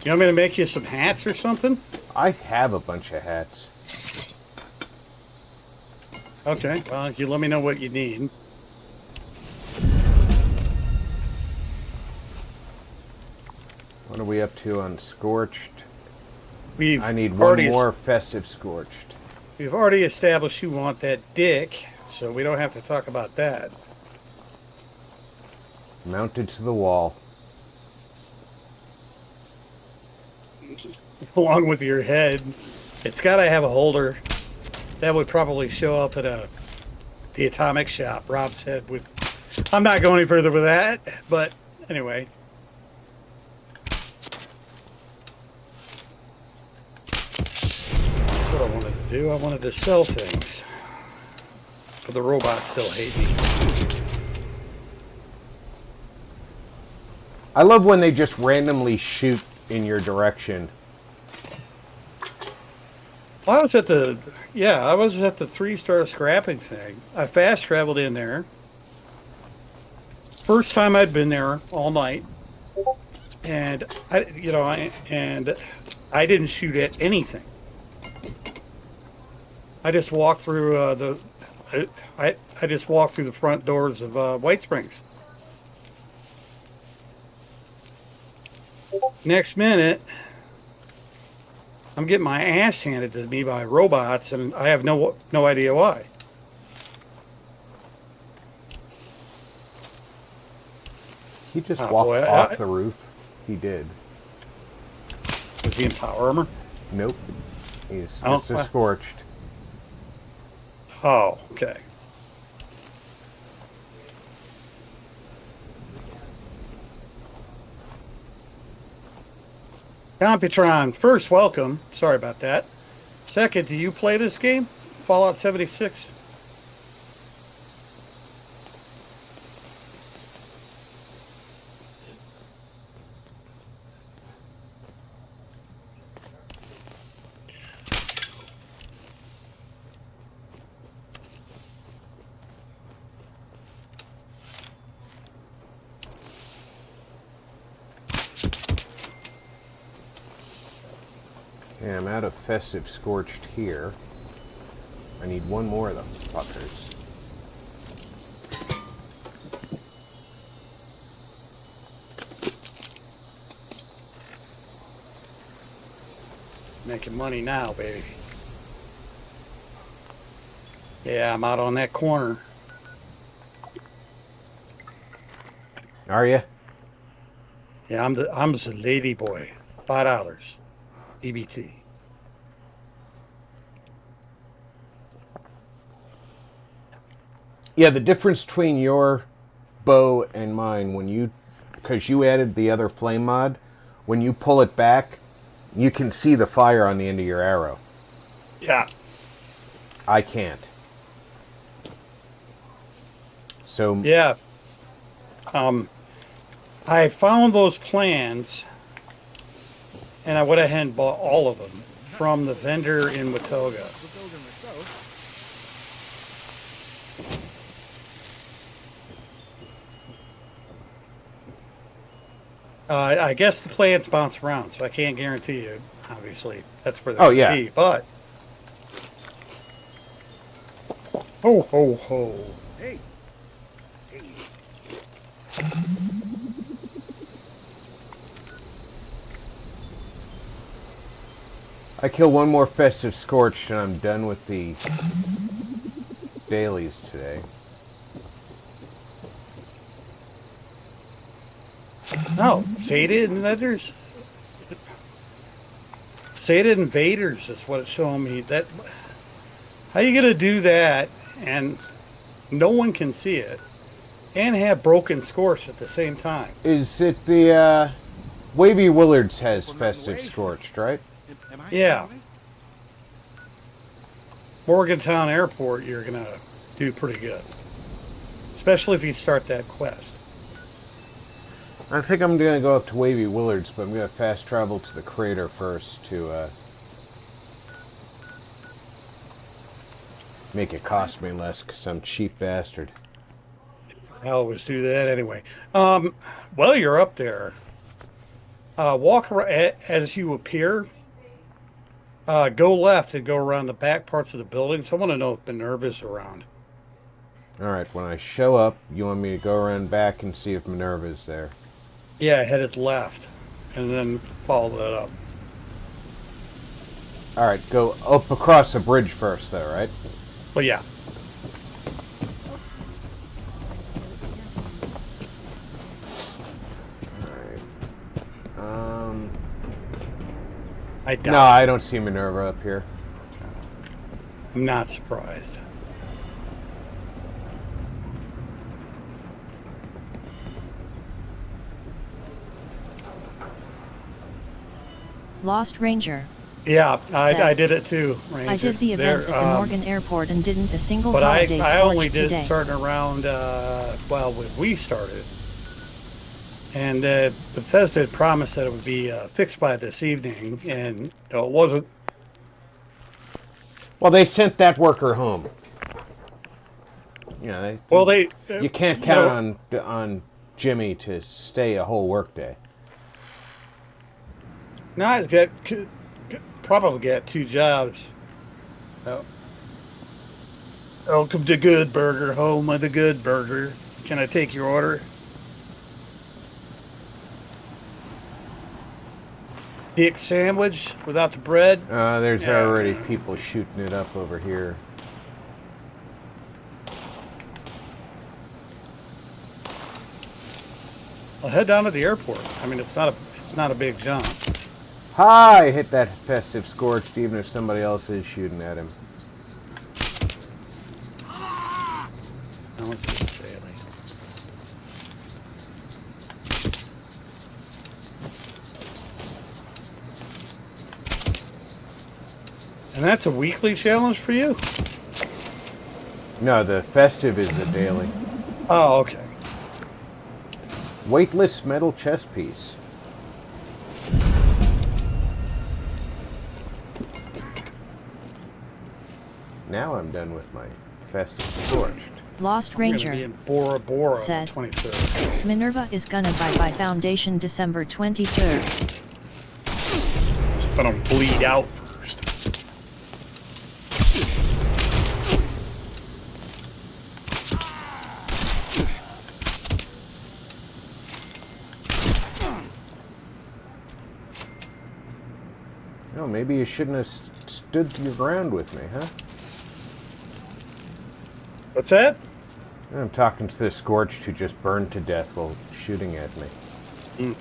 You want me to make you some hats or something? I have a bunch of hats. Okay, well, you let me know what you need. What are we up to on Scorched? I need one more festive Scorched. We've already established you want that dick, so we don't have to talk about that. Mounted to the wall. Along with your head. It's got to have a holder. That would probably show up at the Atomic Shop. Rob's head would... I'm not going any further with that, but anyway. That's what I wanted to do. I wanted to sell things. But the robots still hate me. I love when they just randomly shoot in your direction. Well, I was at the 3-star scrapping thing. I fast traveled in there. First time I'd been there all night, and I didn't shoot at anything. I just walked through I just walked through the front doors of White Springs. Next minute, I'm getting my ass handed to me by robots, and I have no idea why. He just walked off the roof. He did. Was he in power armor? Nope. He's just a Scorched. Oh, okay. Computron, first, welcome. Sorry about that. Second, do you play this game? Fallout 76? Okay, I'm out of festive Scorched here. I need one more of them fuckers. Making money now, baby. Yeah, I'm out on that corner. Are you? Yeah, I'm the lady boy. $5. EBT. Yeah, the difference between your bow and mine, because you added the other flame mod, when you pull it back, you can see the fire on the end of your arrow. Yeah. I can't. So Yeah. I found those plans, and I went ahead and bought all of them from the vendor in Watoga. Watoga myself. I guess the plans bounce around, so I can't guarantee you. Obviously, that's where they're Oh, going to yeah. be. But ho ho ho! Hey. Hey. I kill one more festive scorch and I'm done with the dailies today. No, Zeta Invaders. Zeta Invaders is what it's showing me. That how you gonna do that and no one can see it and have broken scorch at the same time? Is it the Wavy Willards has festive scorched, right? Am I Yeah. in the way? Morgantown Airport, you're gonna do pretty good, especially if you start that quest. I think I'm gonna go up to Wavy Willards, but I'm gonna fast travel to the crater first to make it cost me less, because I'm a cheap bastard. I always do that anyway. Well, you're up there. Walk around, as you appear. Go left and go around the back parts of the building. So I want to know if Minerva's around. Alright, when I show up, you want me to go around back and see if Minerva's there. Yeah, headed left, and then follow that up. Alright, go up across the bridge first, though, right? Well, yeah. I doubt. No, I don't see Minerva up here. I'm not surprised. Lost Ranger. Yeah, I Said, did it too, Ranger. I did the event There, at the Morgan Airport and didn't a single but holiday I only scorched did today. it starting around, well, when we started. And Bethesda had promised that it would be fixed by this evening, and no, it wasn't. Well, they sent that worker home. You know, you can't count on Jimmy to stay a whole workday. No, he's got probably got 2 jobs. Oh. Welcome to Good Burger, home of the Good Burger. Can I take your order? Dick sandwich without the bread. There's already people shooting it up over here. I'll head down to the airport. I mean, it's not a big jump. Hi! Hit that festive scorched, even if somebody else is shooting at him. How much is this daily? And that's a weekly challenge for you? No, the festive is the daily. Oh, okay. Weightless metal chest piece. Now I'm done with my festive scorched. Lost We're gonna Ranger be in Bora Bora on said, the 23rd. Minerva is gonna buy Foundation December 23rd. But I'm bleed out first. Oh, maybe you shouldn't have stood your ground with me, huh? What's that? I'm talking to the scorched who just burned to death while shooting at me. Mm.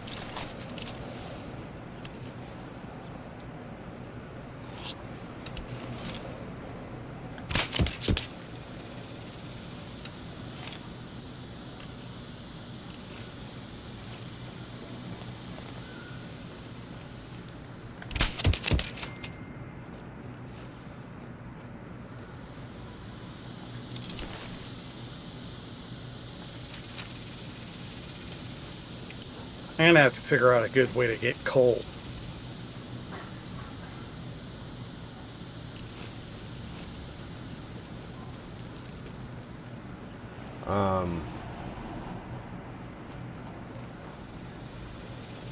I'm gonna have to figure out a good way to get coal.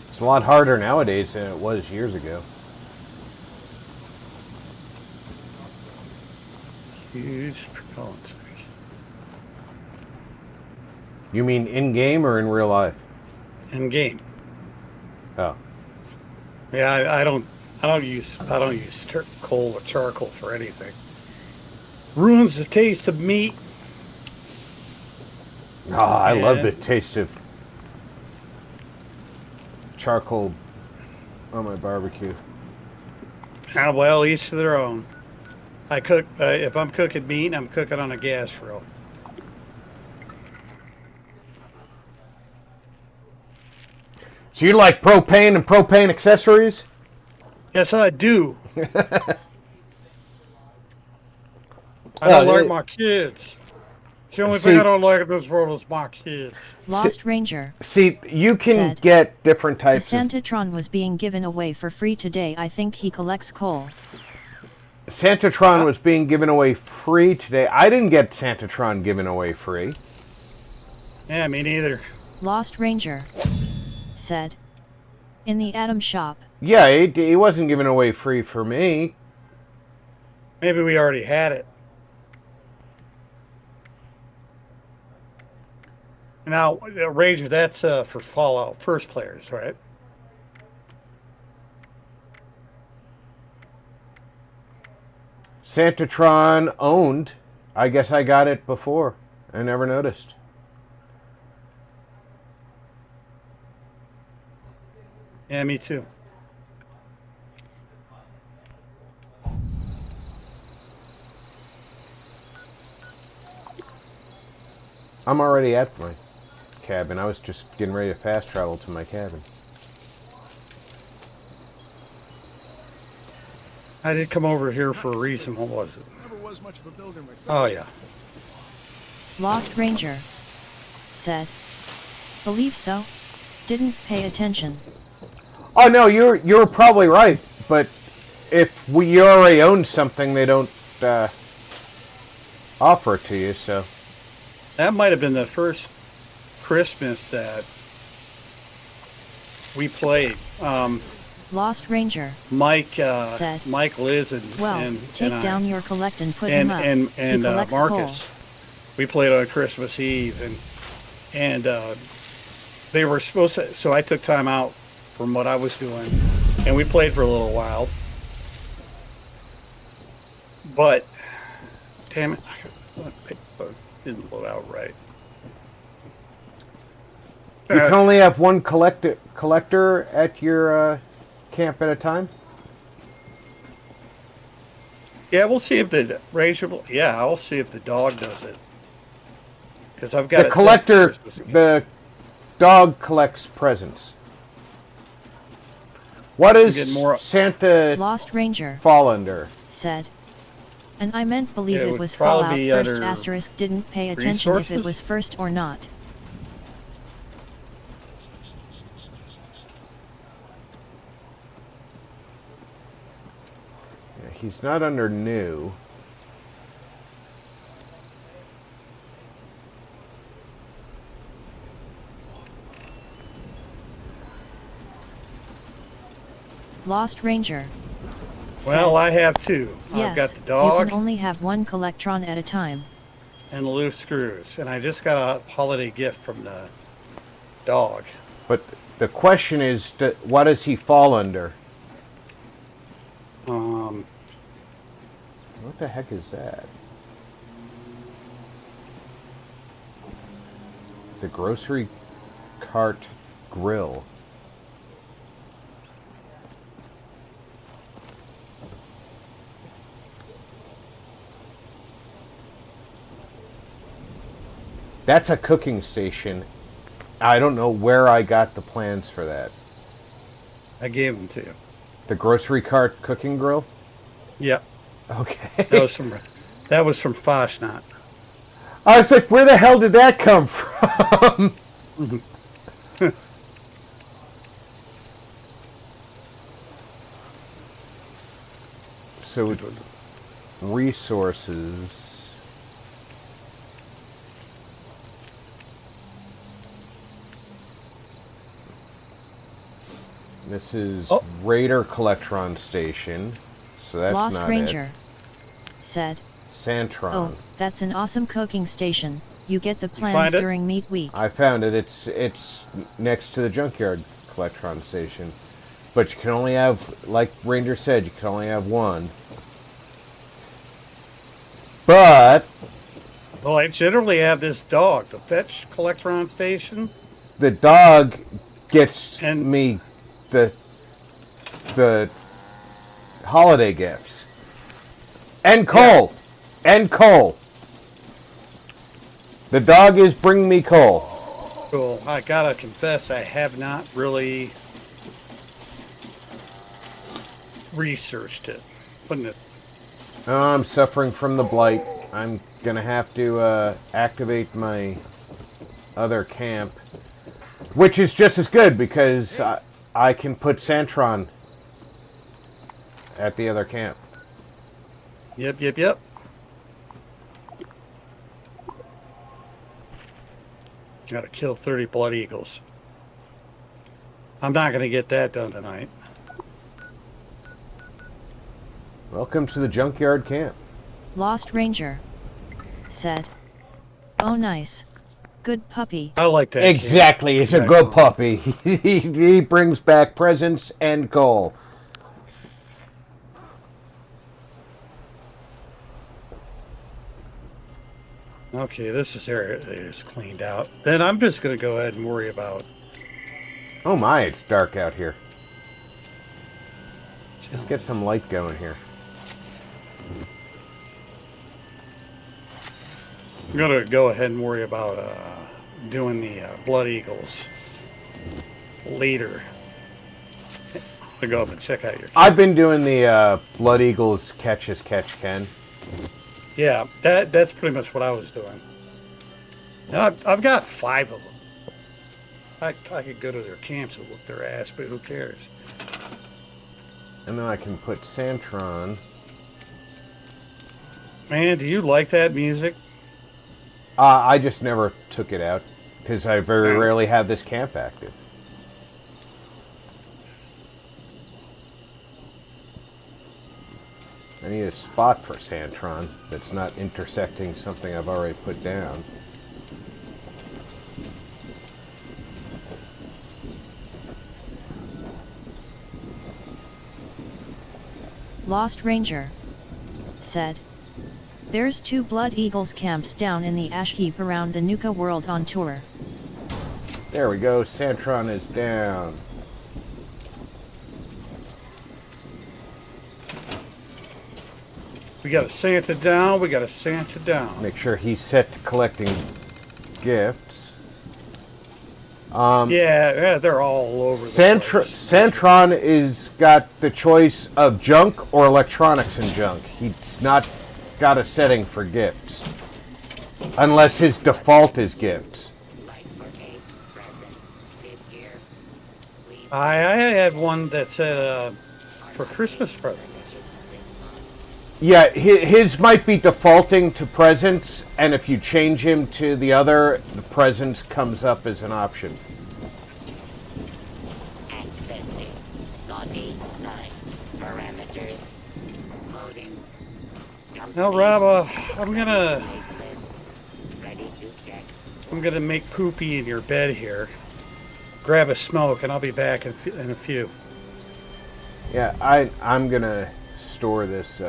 It's a lot harder nowadays than it was years ago. Huge propellant tank. You mean in game or in real life? In game. Oh. Yeah, I don't use coal or charcoal for anything. Ruins the taste of meat. Oh, I love the taste of charcoal on my barbecue. Ah, well, each to their own. I cook if I'm cooking meat, I'm cooking on a gas grill. So you like propane and propane accessories? Yes, I do. I don't like my kids. It's the only thing I don't like in this world is my kids. Lost Ranger. See, you can said, get different The types of... Santatron was being given away for free today. I think he collects coal. Santatron was being given away free today. I didn't get Santatron given away free. Yeah, me neither. Lost Ranger said, in the Atom shop. Yeah, he wasn't given away free for me. Maybe we already had it. Now, Ranger, that's for Fallout first players, right? Santatron owned. I guess I got it before. I never noticed. Yeah, me too. I'm already at my cabin. I was just getting ready to fast travel to my cabin. I did come over here for a reason. What was it? Never was much of a builder myself. Oh, yeah. Lost Ranger said, believe so. Didn't pay attention. Oh no, you're probably right. But if you already own something, they don't offer it to you. So That might have been the first Christmas that we played. Lost Ranger Mike, said, Mike, Liz, and take and down your collect and put him up. and He collects Marcus. coal. We played on Christmas Eve, and they were supposed to. So I took time out from what I was doing, and we played for a little while. But damn it, didn't load out right. you can only have one collector at your camp at a time. Yeah, we'll see if the Ranger. Yeah, I'll see if the dog does it. Because I've got The collector, the dog collects presents. What does Santa Lost Ranger fall under? said, and I meant believe Yeah, it it would was probably Fallout be first under asterisk didn't pay attention if it resources? was first or not. Yeah, he's not under new. Lost Ranger. Well, I have two. Yes, I've got the you dog can only have one Collectron at a time. and the loose screws, and I just got a holiday gift from the dog. But the question is, what does he fall under? Um, What the heck is that? The grocery cart grill. That's a cooking station. I don't know where I got the plans for that. I gave them to you. The grocery cart cooking grill? Yep. Okay. That was from Foshnot. I was like, where the hell did that come from? So resources. This is Raider Collectron Station. So that's Lost not Ranger said. Santron. Oh, that's an awesome cooking station. You get the find plans it? during meat week. I found it. It's next to the Junkyard Collectron Station. But you can only have, like Ranger said, you can only have one. But Well, I generally have this dog, the Fetch Collectron Station. the dog gets And- me the holiday gifts. And coal. And coal. The dog is bringing me coal. Cool. I gotta confess, I have not really researched it. Wouldn't it? Oh, I'm suffering from the blight. I'm gonna have to activate my other camp, which is just as good because I can put Santron at the other camp. Yep. Gotta kill 30 blood eagles. I'm not gonna get that done tonight. Welcome to the Junkyard Camp. Lost Ranger said. Oh nice. Good puppy. I like that. Exactly, it's a good puppy. He brings back presents and coal. Okay, this area is cleaned out. Then I'm just gonna go ahead and worry about. Oh my, it's dark out here. Let's get some light going here. I'm gonna go ahead and worry about doing the blood eagles later. I'll go up and check out your. I've been doing the Blood Eagles catch as catch can. Yeah, that's pretty much what I was doing. And I've got 5 of them. I could go to their camps and whoop their ass, but who cares? And then I can put Santron. Man, do you like that music? I just never took it out because I very rarely have this camp active. I need a spot for Santron that's not intersecting something I've already put down. Lost Ranger said. There's 2 Blood Eagles camps down in the ash heap around the Nuka world on tour. There we go, Santron is down. We got a Santa down. We got a Santa down. Make sure he's set to collecting gifts. Yeah, they're all over the place. Santron is got the choice of junk or electronics and junk. He's not got a setting for gifts. Unless his default is gifts. I had one that said for Christmas presents. Yeah, his might be defaulting to presents, and if you change him to the other, the presents comes up as an option. Accessing naughty night parameters. Loading. Now, Rob, I'm Ready to check. gonna make poopy in your bed here. Grab a smoke, and I'll be back in a few. Yeah, I'm gonna store this.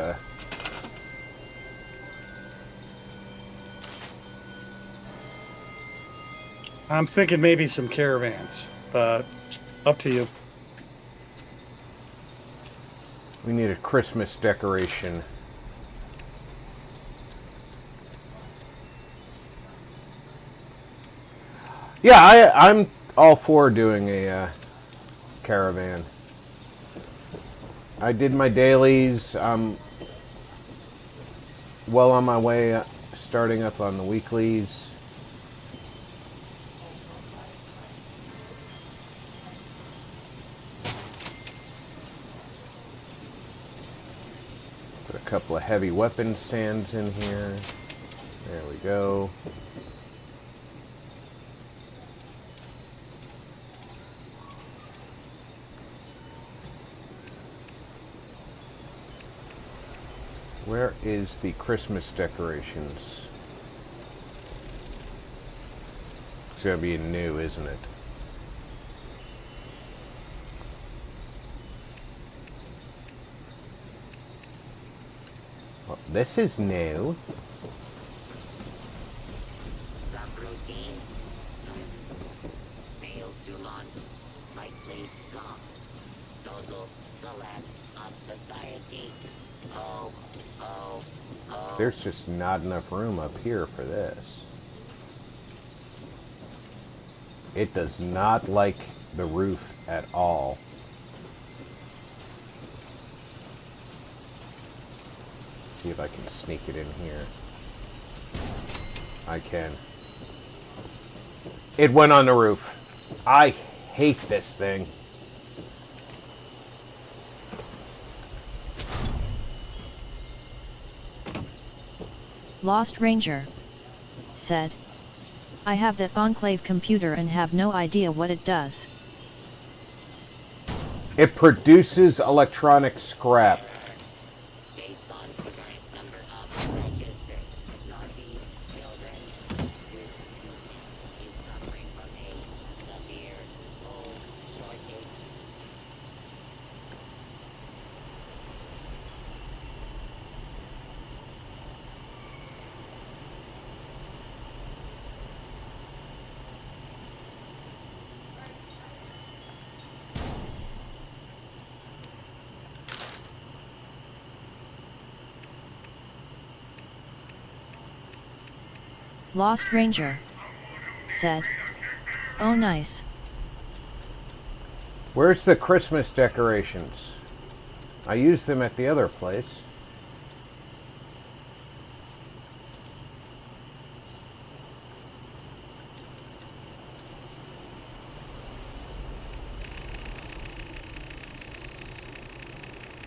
I'm thinking maybe some caravans, but up to you. We need a Christmas decoration. Yeah, I'm all for doing a caravan. I did my dailies. I'm well on my way, starting up on the weeklies. couple of heavy weapon stands in here. There we go. Where is the Christmas decorations? It's gonna be new, isn't it? Well, this is new. Subroutine. Failed to launch. Likely gone. Total collapse of society. Oh, oh, oh. There's just not enough room up here for this. It does not like the roof at all. See if I can sneak it in here. I can. It went on the roof. I hate this thing. Lost Ranger said, I have that Enclave computer and have no idea what it does. It produces electronic scrap. Based on current number of registered naughty children, this unit is suffering from a severe food shortage. Lost Ranger said, oh nice. Where's the Christmas decorations? I used them at the other place.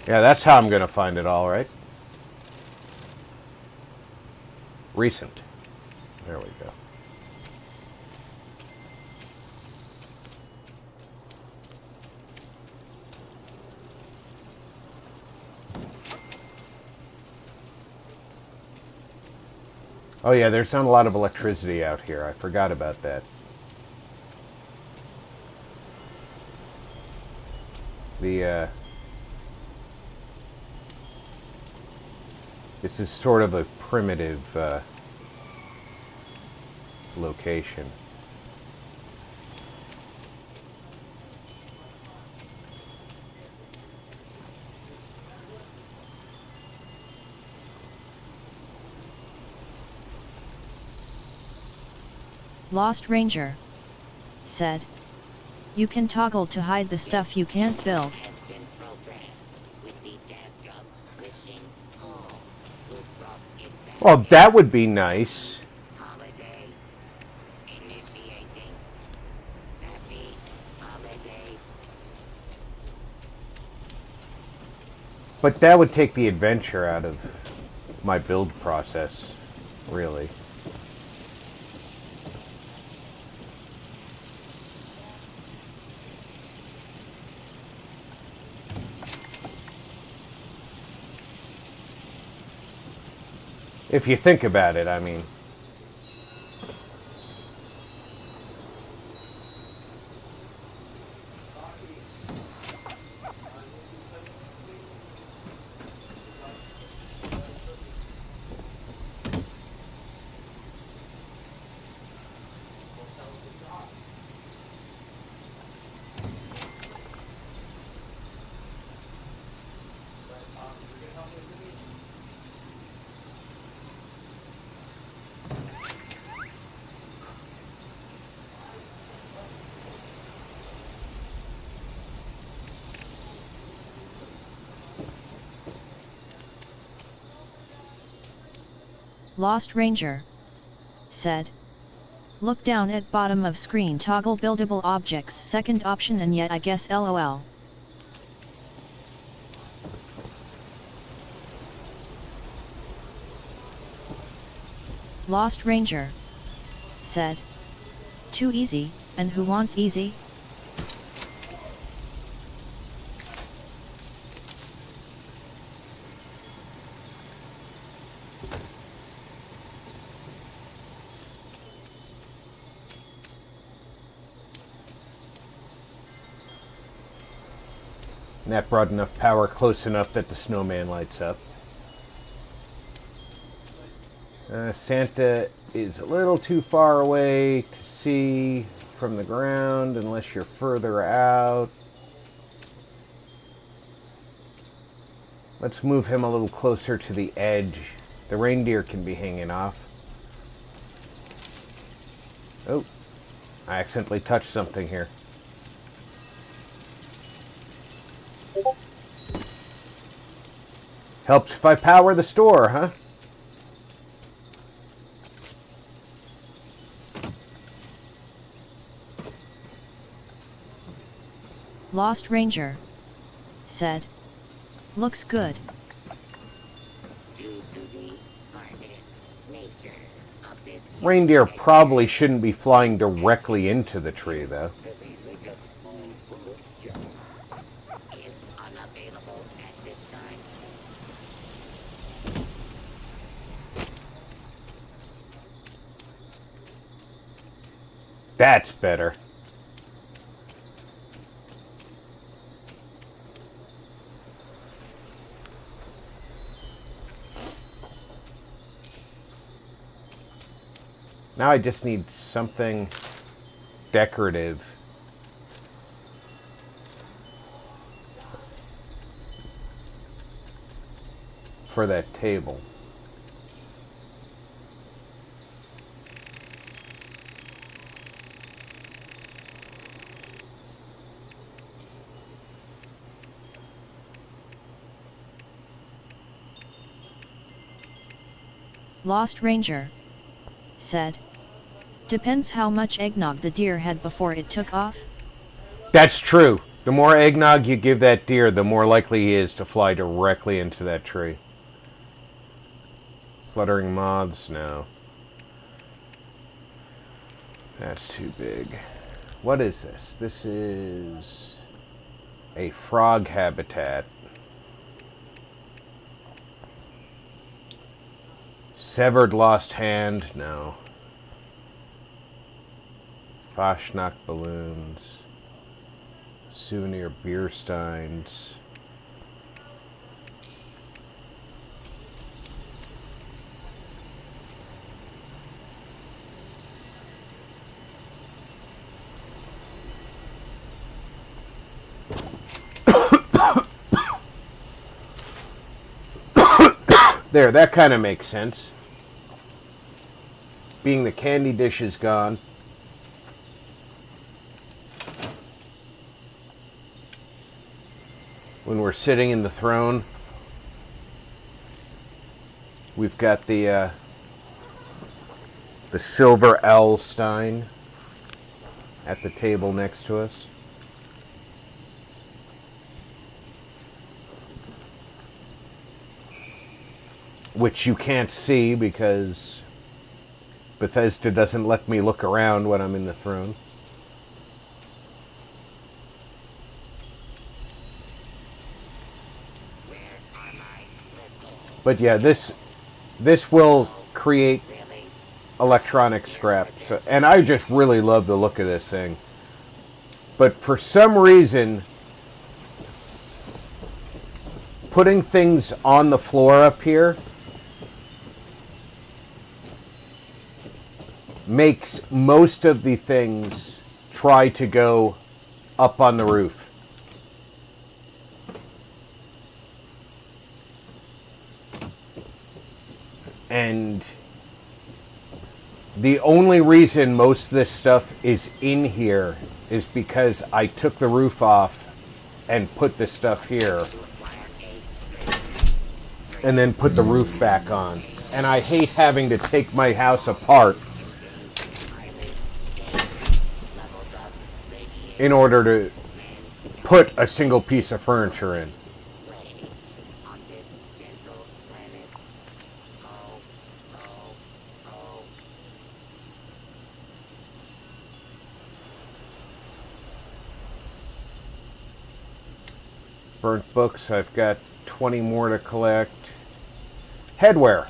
Yeah, that's how I'm gonna find it, all right. Recent. There we go. Oh yeah, there's not a lot of electricity out here. I forgot about that. This is sort of a primitive location. Lost Ranger said, you can toggle to hide the stuff you can't build. Has been programmed with the task of wishing home. Blue Cross is back. Well, that would be nice. Holiday. Initiating. Happy holidays. But that would take the adventure out of my build process, really. If you think about it, I mean. Lost Ranger said, look down at bottom of screen, toggle buildable objects, second option, and yet I guess LOL. Lost Ranger said. Too easy, and who wants easy? And that brought enough power close enough that the snowman lights up. Santa is a little too far away to see from the ground unless you're further out. Let's move him a little closer to the edge. The reindeer can be hanging off. Oh, I accidentally touched something here. Helps if I power the store, huh? Lost Ranger said. Looks good. Reindeer probably shouldn't be flying directly into the tree, though. That's better. Now I just need something decorative. For that table. Lost Ranger said. Depends how much eggnog the deer had before it took off. That's true. The more eggnog you give that deer, the more likely he is to fly directly into that tree. Fluttering moths? No. That's too big. What is this? This is a frog habitat. Severed lost hand? No. Fashnacht balloons. Souvenir beer steins. There, that kind of makes sense. Being the candy dish is gone. When we're sitting in the throne, we've got the silver L stein at the table next to us. Which you can't see because Bethesda doesn't let me look around when I'm in the throne. But yeah, this will create electronic scrap. So, and I just really love the look of this thing. But for some reason, putting things on the floor up here makes most of the things try to go up on the roof. And the only reason most of this stuff is in here is because I took the roof off and put this stuff here and then put the roof back on. And I hate having to take my house apart in order to put a single piece of furniture in. Burnt books, I've got 20 more to collect. Headwear.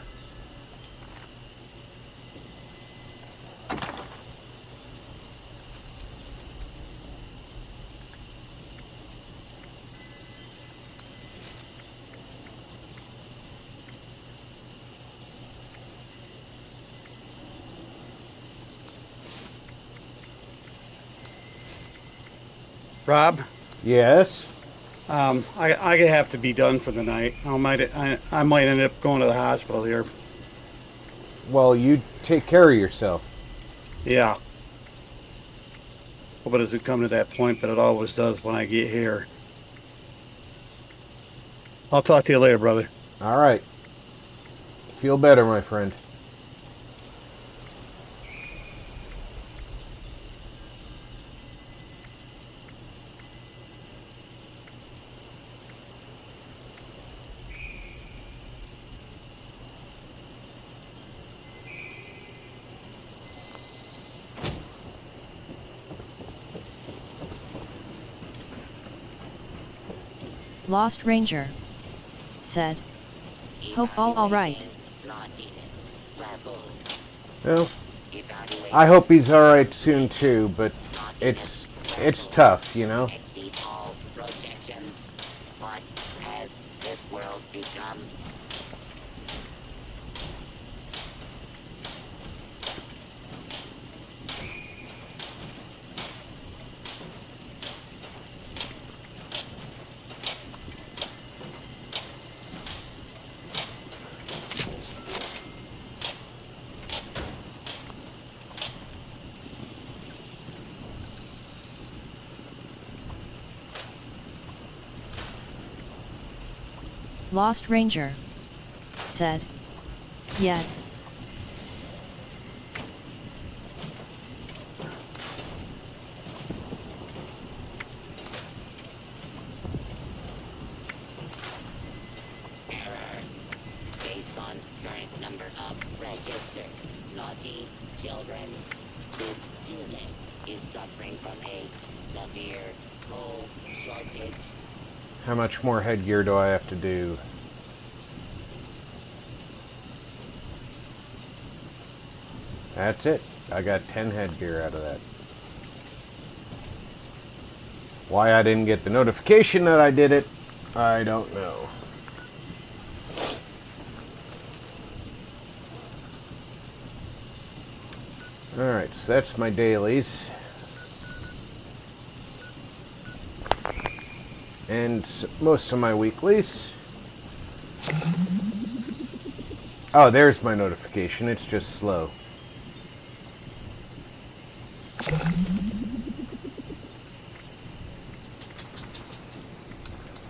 Rob, Yes? I have to be done for the night. I might end up going to the hospital here. Well, you take care of yourself. Yeah. Hope it doesn't come to that point, but it always does when I get here. I'll talk to you later, brother. All right. Feel better, my friend. Lost Ranger said, hope all alright. Well, I hope he's all right soon too, but it's tough, you know. Exceed all projections. What has this world become? Lost Ranger said, yeah. Error. Based on current number of registered naughty children, this unit is suffering from a severe coal shortage. How much more headgear do I have to do? That's it. I got 10 headgear out of that. Why I didn't get the notification that I did it, I don't know. Alright, so that's my dailies. And most of my weeklies. Oh, there's my notification. It's just slow.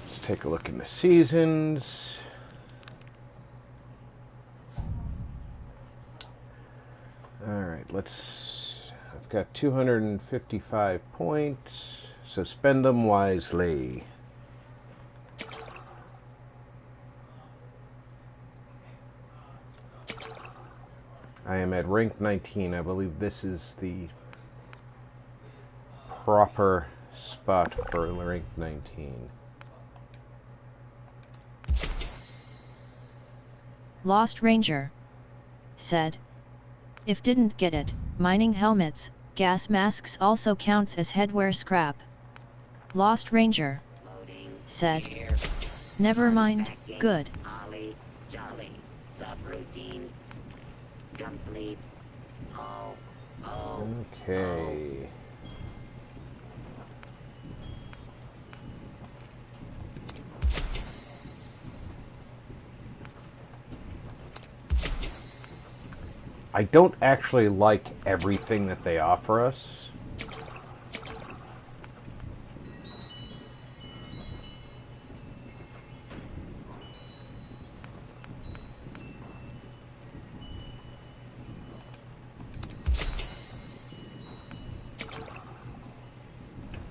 Let's take a look in the seasons. Alright, I've got 255 points, so spend them wisely. I am at rank 19. I believe this is the proper spot for rank 19. Lost Ranger said, if didn't get it, mining helmets, gas masks also counts as headwear scrap. Lost Ranger said, never mind, good. Holly, jolly, subroutine, complete. Okay. I don't actually like everything that they offer us.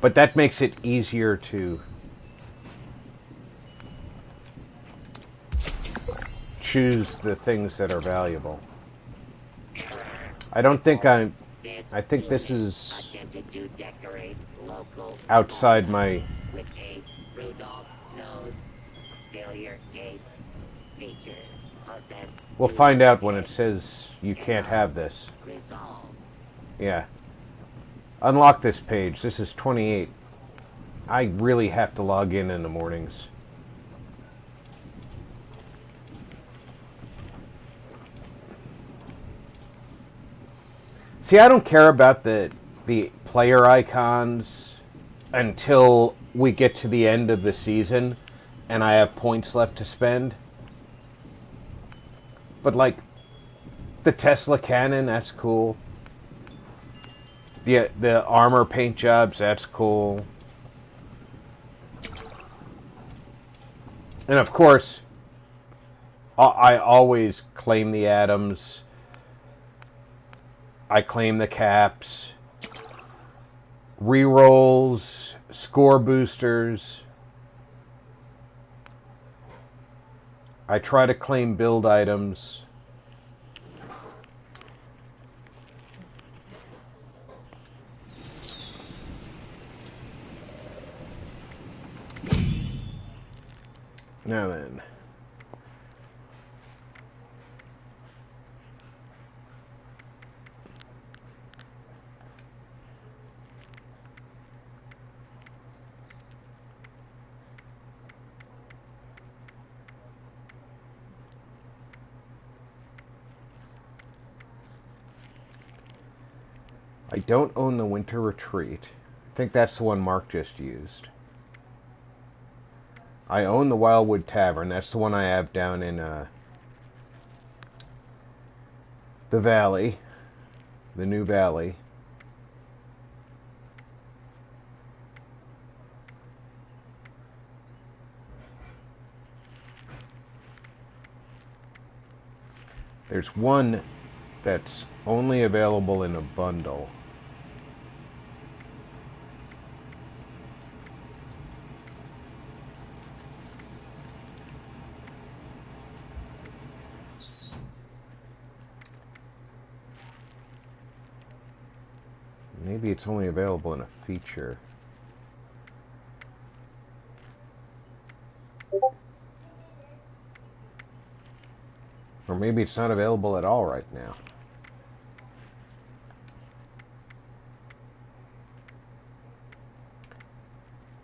But that makes it easier to choose the things that are valuable. I don't think I think this is outside my failure case. Feature. Process. We'll find out when it says you can't have this. Resolve. Yeah. Unlock this page. This is 28. I really have to log in the mornings. See, I don't care about the player icons until we get to the end of the season and I have points left to spend. But like the Tesla cannon, that's cool. The armor paint jobs, that's cool. And of course, I always claim the atoms. I claim the caps. Rerolls, score boosters. I try to claim build items. Now then. I don't own the Winter Retreat. I think that's the one Mark just used. I own the Wildwood Tavern. That's the one I have down in the valley. The new valley. There's one that's only available in a bundle. Maybe it's only available in a feature. Or maybe it's not available at all right now.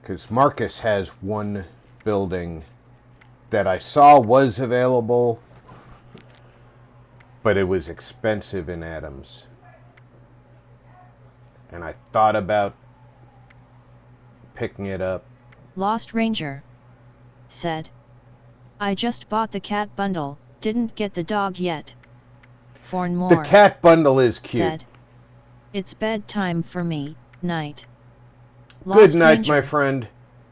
Because Marcus has one building that I saw was available, but it was expensive in atoms. And I thought about picking it up. Lost Ranger said, I just bought the cat bundle, didn't get the dog yet. Forn more. The cat bundle is cute. Said, it's bedtime for me, night. Good night, my friend.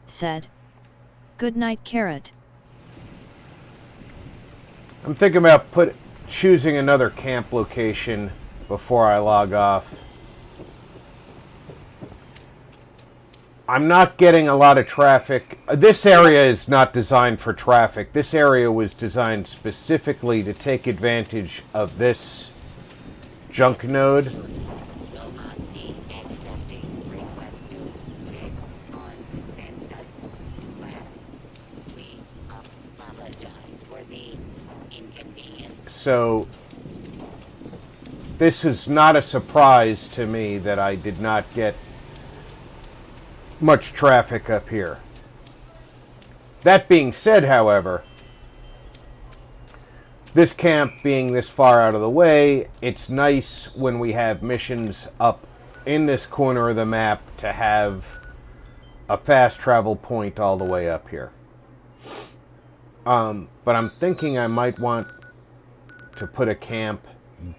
Said, good night, Carrot. I'm thinking about choosing another camp location before I log off. I'm not getting a lot of traffic. This area is not designed for traffic. This area was designed specifically to take advantage of this junk node. So this is not a surprise to me that I did not get much traffic up here. That being said, however, this camp being this far out of the way, it's nice when we have missions up in this corner of the map to have a fast travel point all the way up here. But I'm thinking I might want to put a camp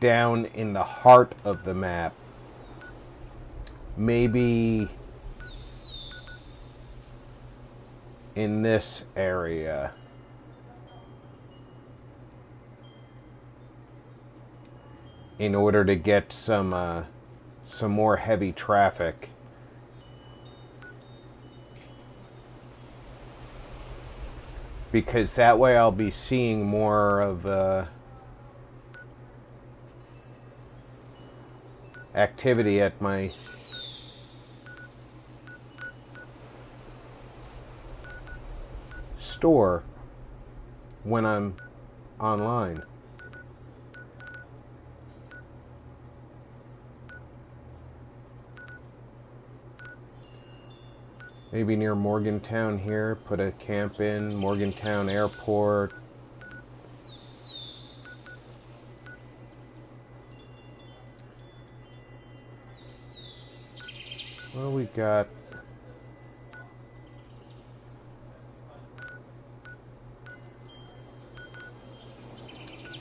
down in the heart of the map. Maybe in this area. In order to get some more heavy traffic. Because that way I'll be seeing more of activity at my store. when I'm online. Maybe near Morgantown here, put a camp in, Morgantown Airport. Well, we got...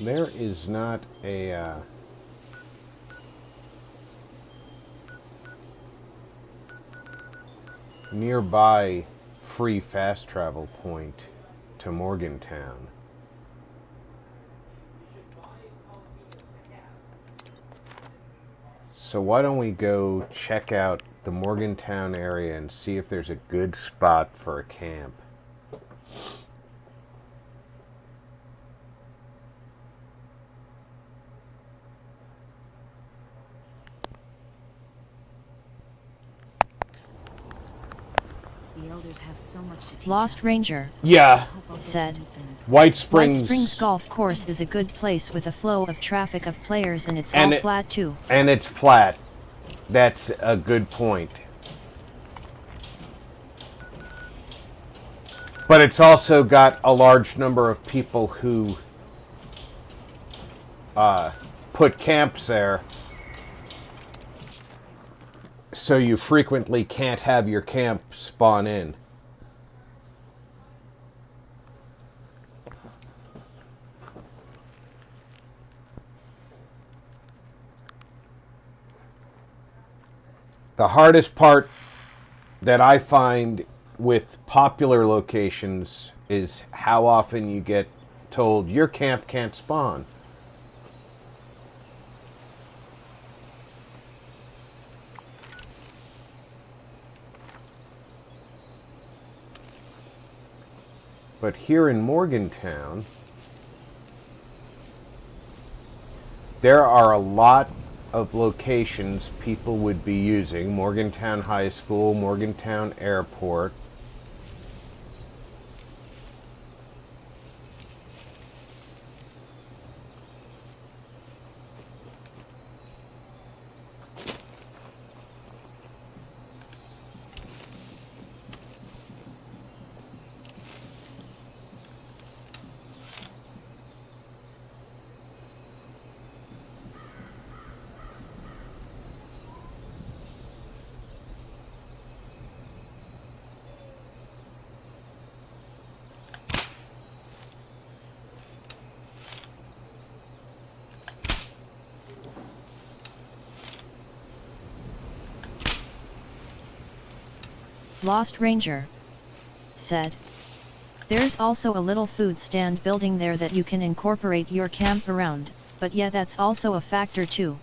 There is not a... nearby free fast travel point to Morgantown. So why don't we go check out the Morgantown area and see if there's a good spot for a camp. The elders have so much to teach Lost us. Ranger Yeah. said, White Springs. White Springs Golf Course is a good place with a flow of traffic of players, and it's And all flat too. And it's flat. That's a good point. But it's also got a large number of people who put camps there. So you frequently can't have your camp spawn in. The hardest part that I find with popular locations is how often you get told your camp can't spawn. But here in Morgantown, there are a lot of locations people would be using. Morgantown High School, Morgantown Airport. Lost Ranger said, there's also a little food stand building there that you can incorporate your camp around, but yeah, that's also a factor too.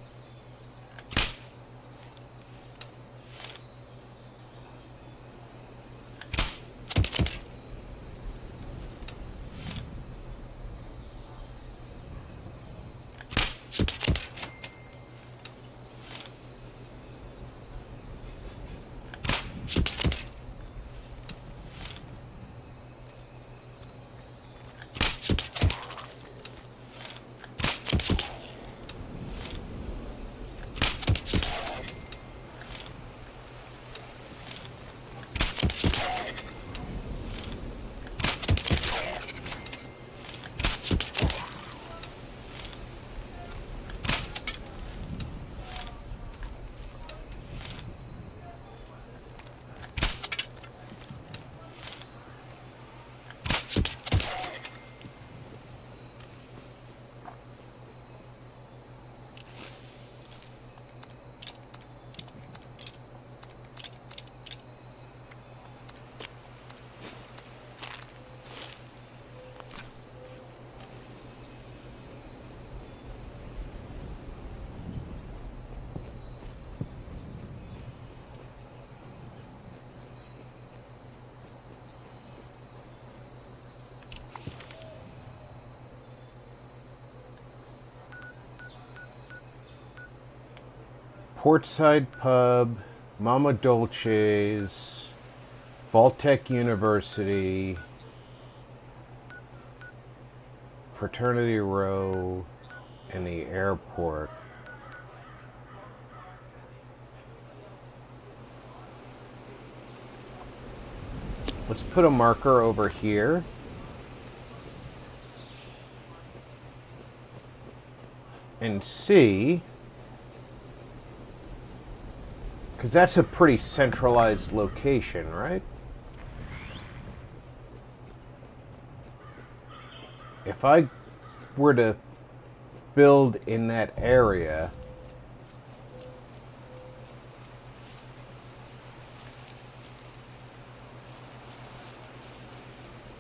Portside Pub, Mama Dolce's, Vaultec University. Fraternity Row and the airport. Let's put a marker over here. And see, because that's a pretty centralized location, right? If I were to build in that area,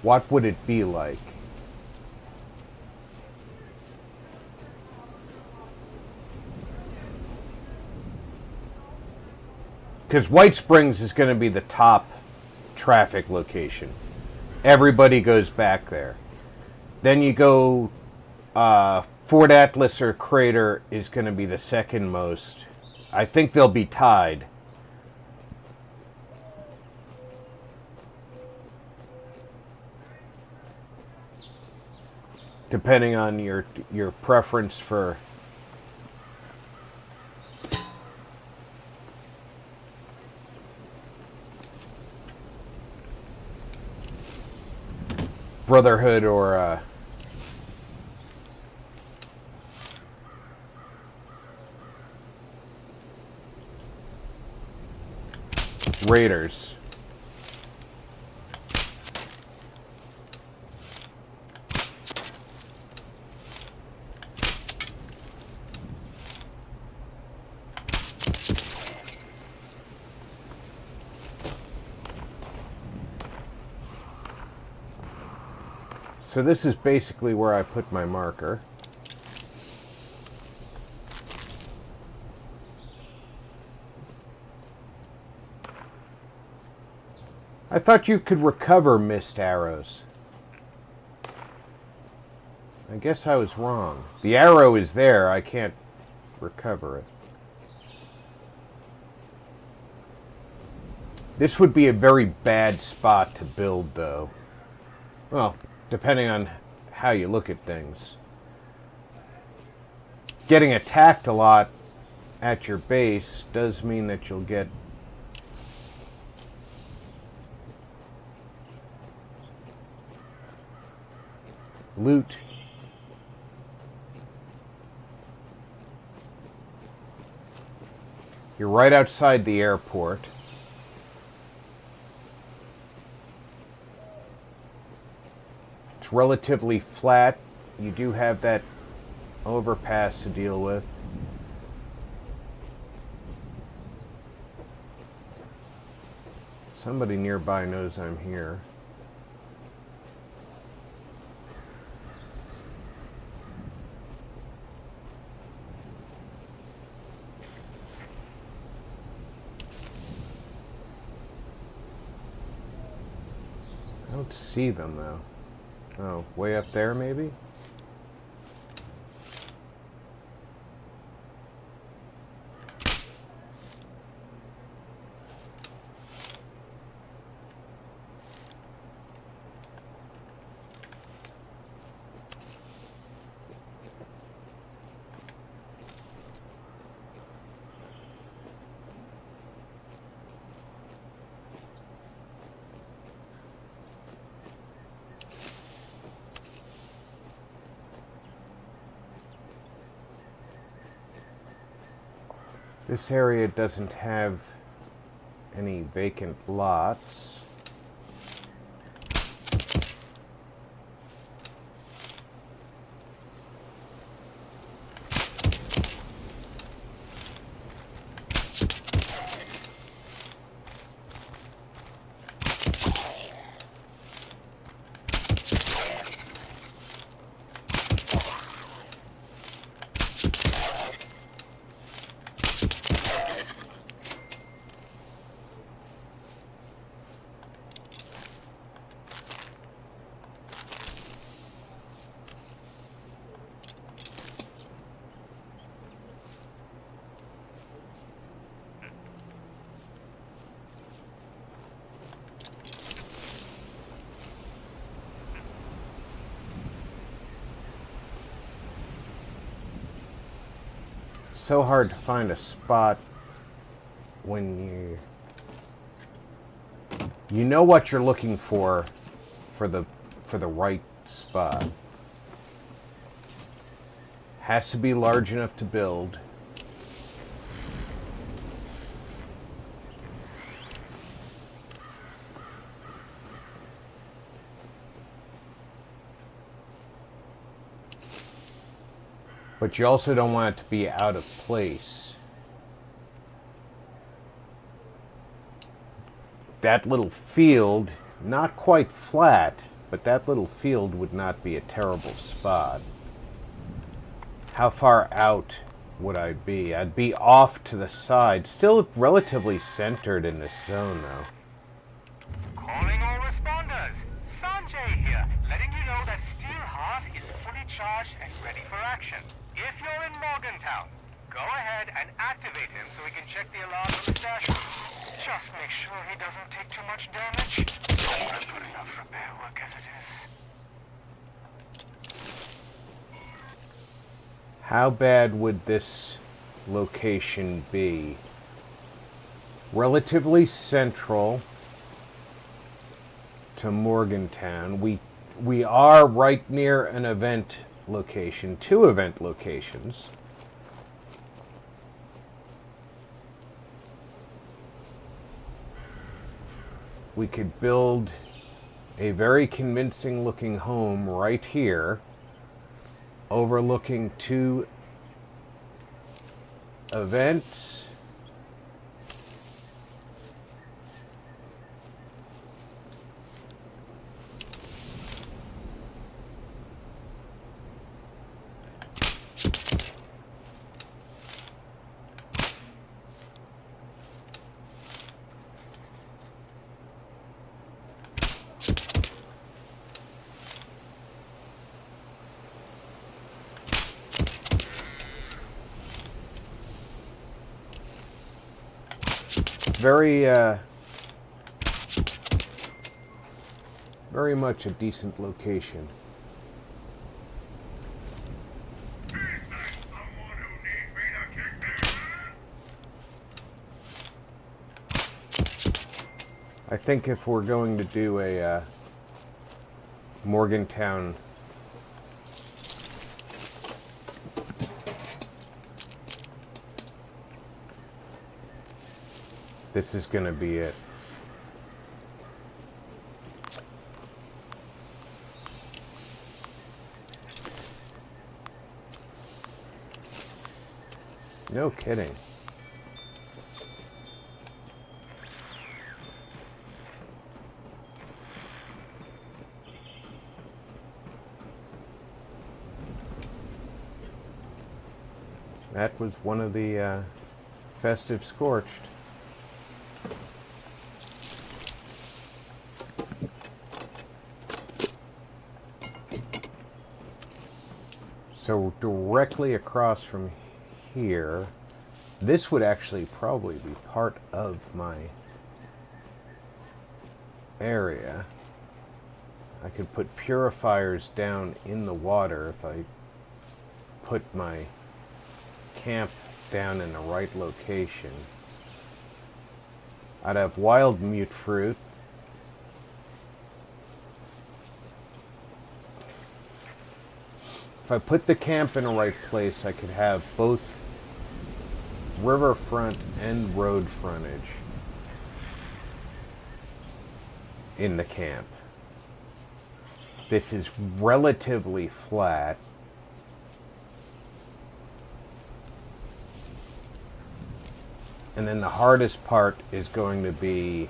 what would it be like? Because White Springs is going to be the top traffic location. Everybody goes back there. Then you go, Fort Atlas or Crater is going to be the second most. I think they'll be tied. Depending on your preference for Brotherhood or Raiders. So this is basically where I put my marker. I thought you could recover missed arrows. I guess I was wrong. The arrow is there, I can't recover it. This would be a very bad spot to build, though. Well, depending on how you look at things. Getting attacked a lot at your base does mean that you'll get loot. You're right outside the airport. It's relatively flat. You do have that overpass to deal with. Somebody nearby knows I'm here. I don't see them though. Oh, way up there maybe? This area doesn't have any vacant lots. so hard to find a spot when you know what you're looking for the right spot. Has to be large enough to build. But you also don't want it to be out of place. That little field, not quite flat, but that little field would not be a terrible spot. How far out would I be? I'd be off to the side, still relatively centered in this zone though. Calling all responders. Sanjay here, letting you know that Steelheart is fully charged and ready for action. If you're in Morgantown, go ahead and activate him so we can check the alarm on the stash room. Just make sure he doesn't take too much damage. I'm not good enough repair work as it is. How bad would this location be? Relatively central to Morgantown. We are right near an event location, 2 event locations. We could build a very convincing looking home right here, overlooking 2 events. Very much a decent location. Is there someone who needs me to kick their ass? I think if we're going to do a Morgantown this is going to be it. No kidding. That was one of the festive scorched. So directly across from here, this would actually probably be part of my area. I could put purifiers down in the water if I put my camp down in the right location. I'd have wild mute fruit. If I put the camp in the right place, I could have both riverfront and road frontage in the camp. This is relatively flat. And then the hardest part is going to be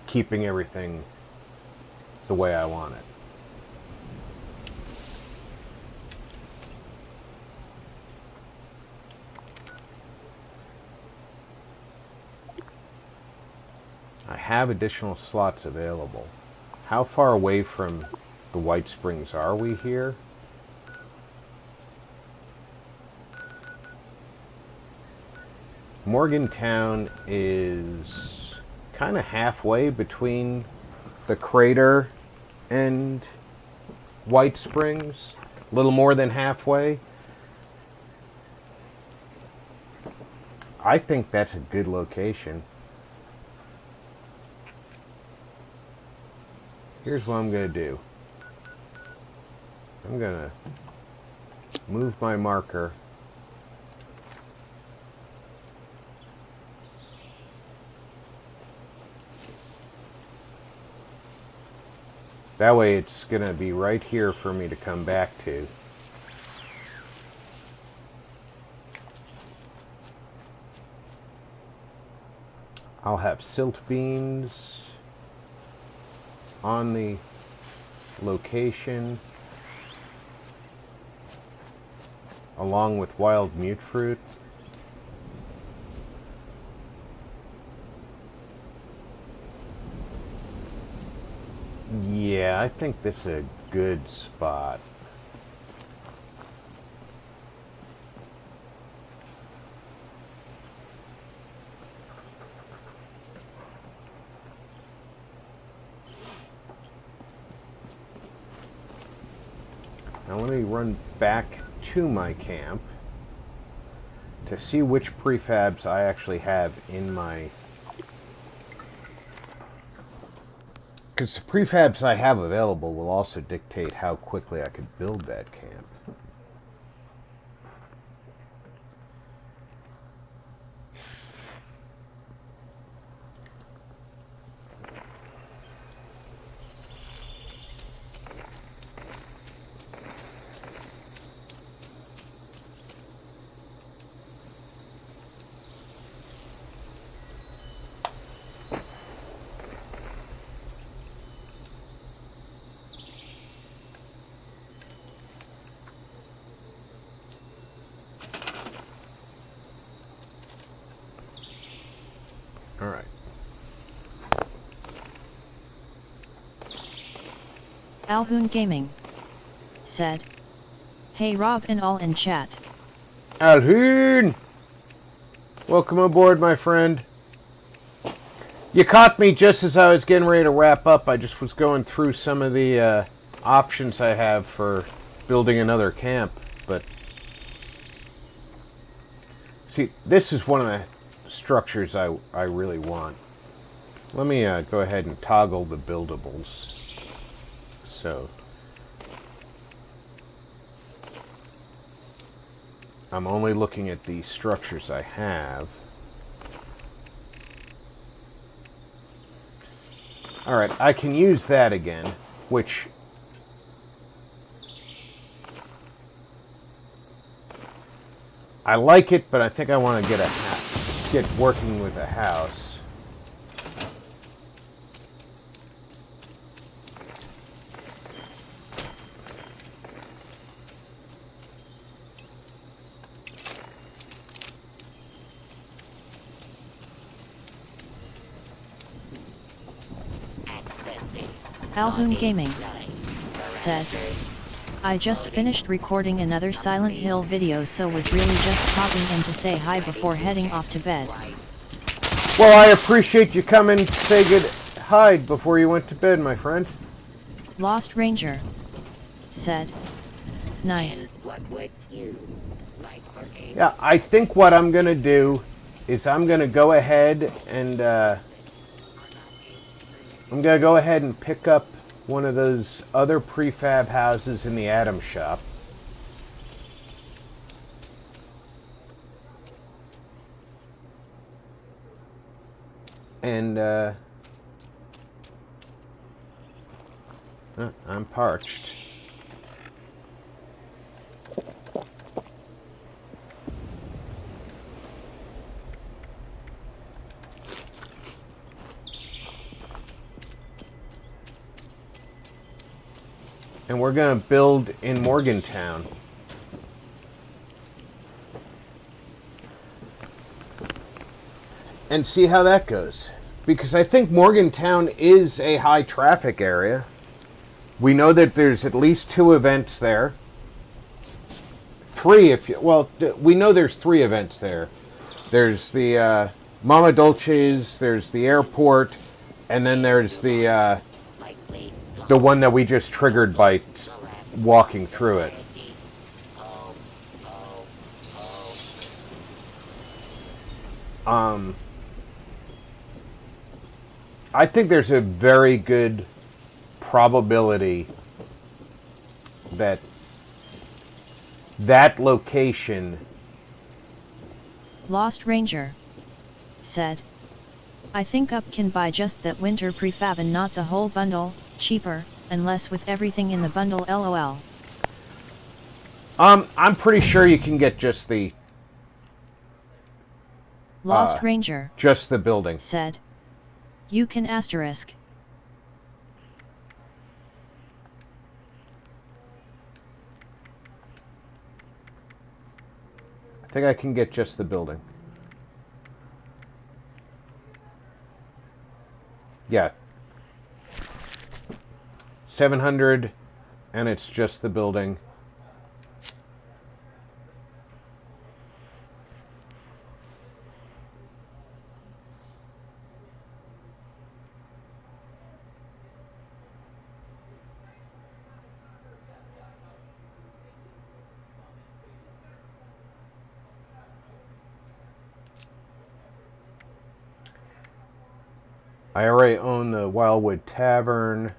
keeping everything the way I want it. I have additional slots available. How far away from the White Springs are we here? Morgantown is kind of halfway between the crater and White Springs, a little more than halfway. I think that's a good location. Here's what I'm going to do. I'm going to move my marker. That way it's going to be right here for me to come back to. I'll have silt beans on the location along with wild mute fruit. Yeah, I think this is a good spot. Now let me run back to my camp to see which prefabs I actually have in my... Because the prefabs I have available will also dictate how quickly I could build that camp. All right. Alhoon Gaming said, "Hey Rob and all in chat." Alhoon! Welcome aboard, my friend. You caught me just as I was getting ready to wrap up. I just was going through some of the options I have for building another camp. But see, this is one of the structures I really want. Let me go ahead and toggle the buildables. So I'm only looking at the structures I have. Alright, I can use that again, which I like it, but I think I want to get working with a house. Alhoon Gaming said, "I just finished recording another Silent Hill video, so was really just popping in to say hi before heading off to bed." Well, I appreciate you coming to say good hi before you went to bed, my friend. Lost Ranger said, "Nice." Yeah, I think what I'm going to do is I'm going to go ahead and pick up one of those other prefab houses in the Atom shop. And I'm parched. And we're going to build in Morgantown. And see how that goes. Because I think Morgantown is a high traffic area. We know that there's at least 2 events there. 3 if you... Well, we know there's 3 events there. There's the Mama Dolce's, there's the airport, and then there's the The one that we just triggered by walking through it. I think there's a very good probability that that location... Lost Ranger said, I think Up can buy just that winter prefab and not the whole bundle, cheaper, and less with everything in the bundle LOL. I'm pretty sure you can get just the... Lost Ranger just the building. said, you can asterisk. I think I can get just the building. Yeah. 700, and it's just the building. I already own the Wildwood Tavern.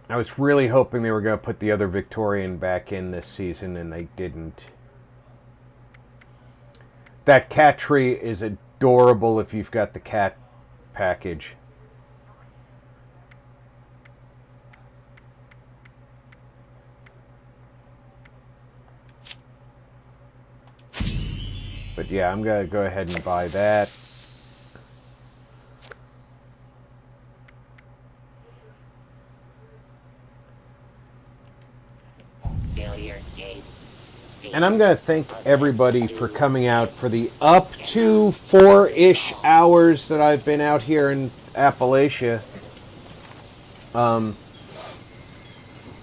I was really hoping they were going to put the other Victorian back in this season, and they didn't. That cat tree is adorable if you've got the cat package. But yeah, I'm going to go ahead and buy that. And I'm going to thank everybody for coming out for the up to 4-ish hours that I've been out here in Appalachia.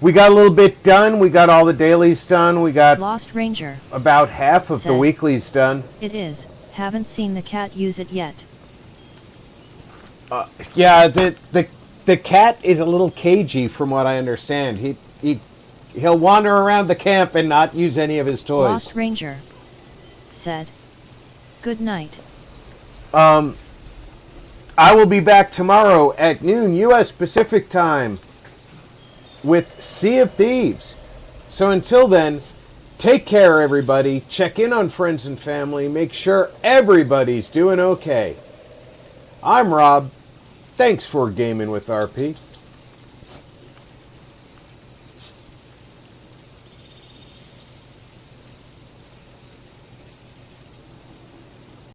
We got a little bit done. We got all the dailies done. We got Lost Ranger about half of the weeklies done. It is. Haven't seen the cat use it yet. Yeah, the cat is a little cagey from what I understand. He'll wander around the camp and not use any of his toys. Lost Ranger said, good night. I will be back tomorrow at noon U.S. Pacific time with Sea of Thieves. So until then, take care, everybody. Check in on friends and family. Make sure everybody's doing okay. I'm Rob. Thanks for gaming with RP.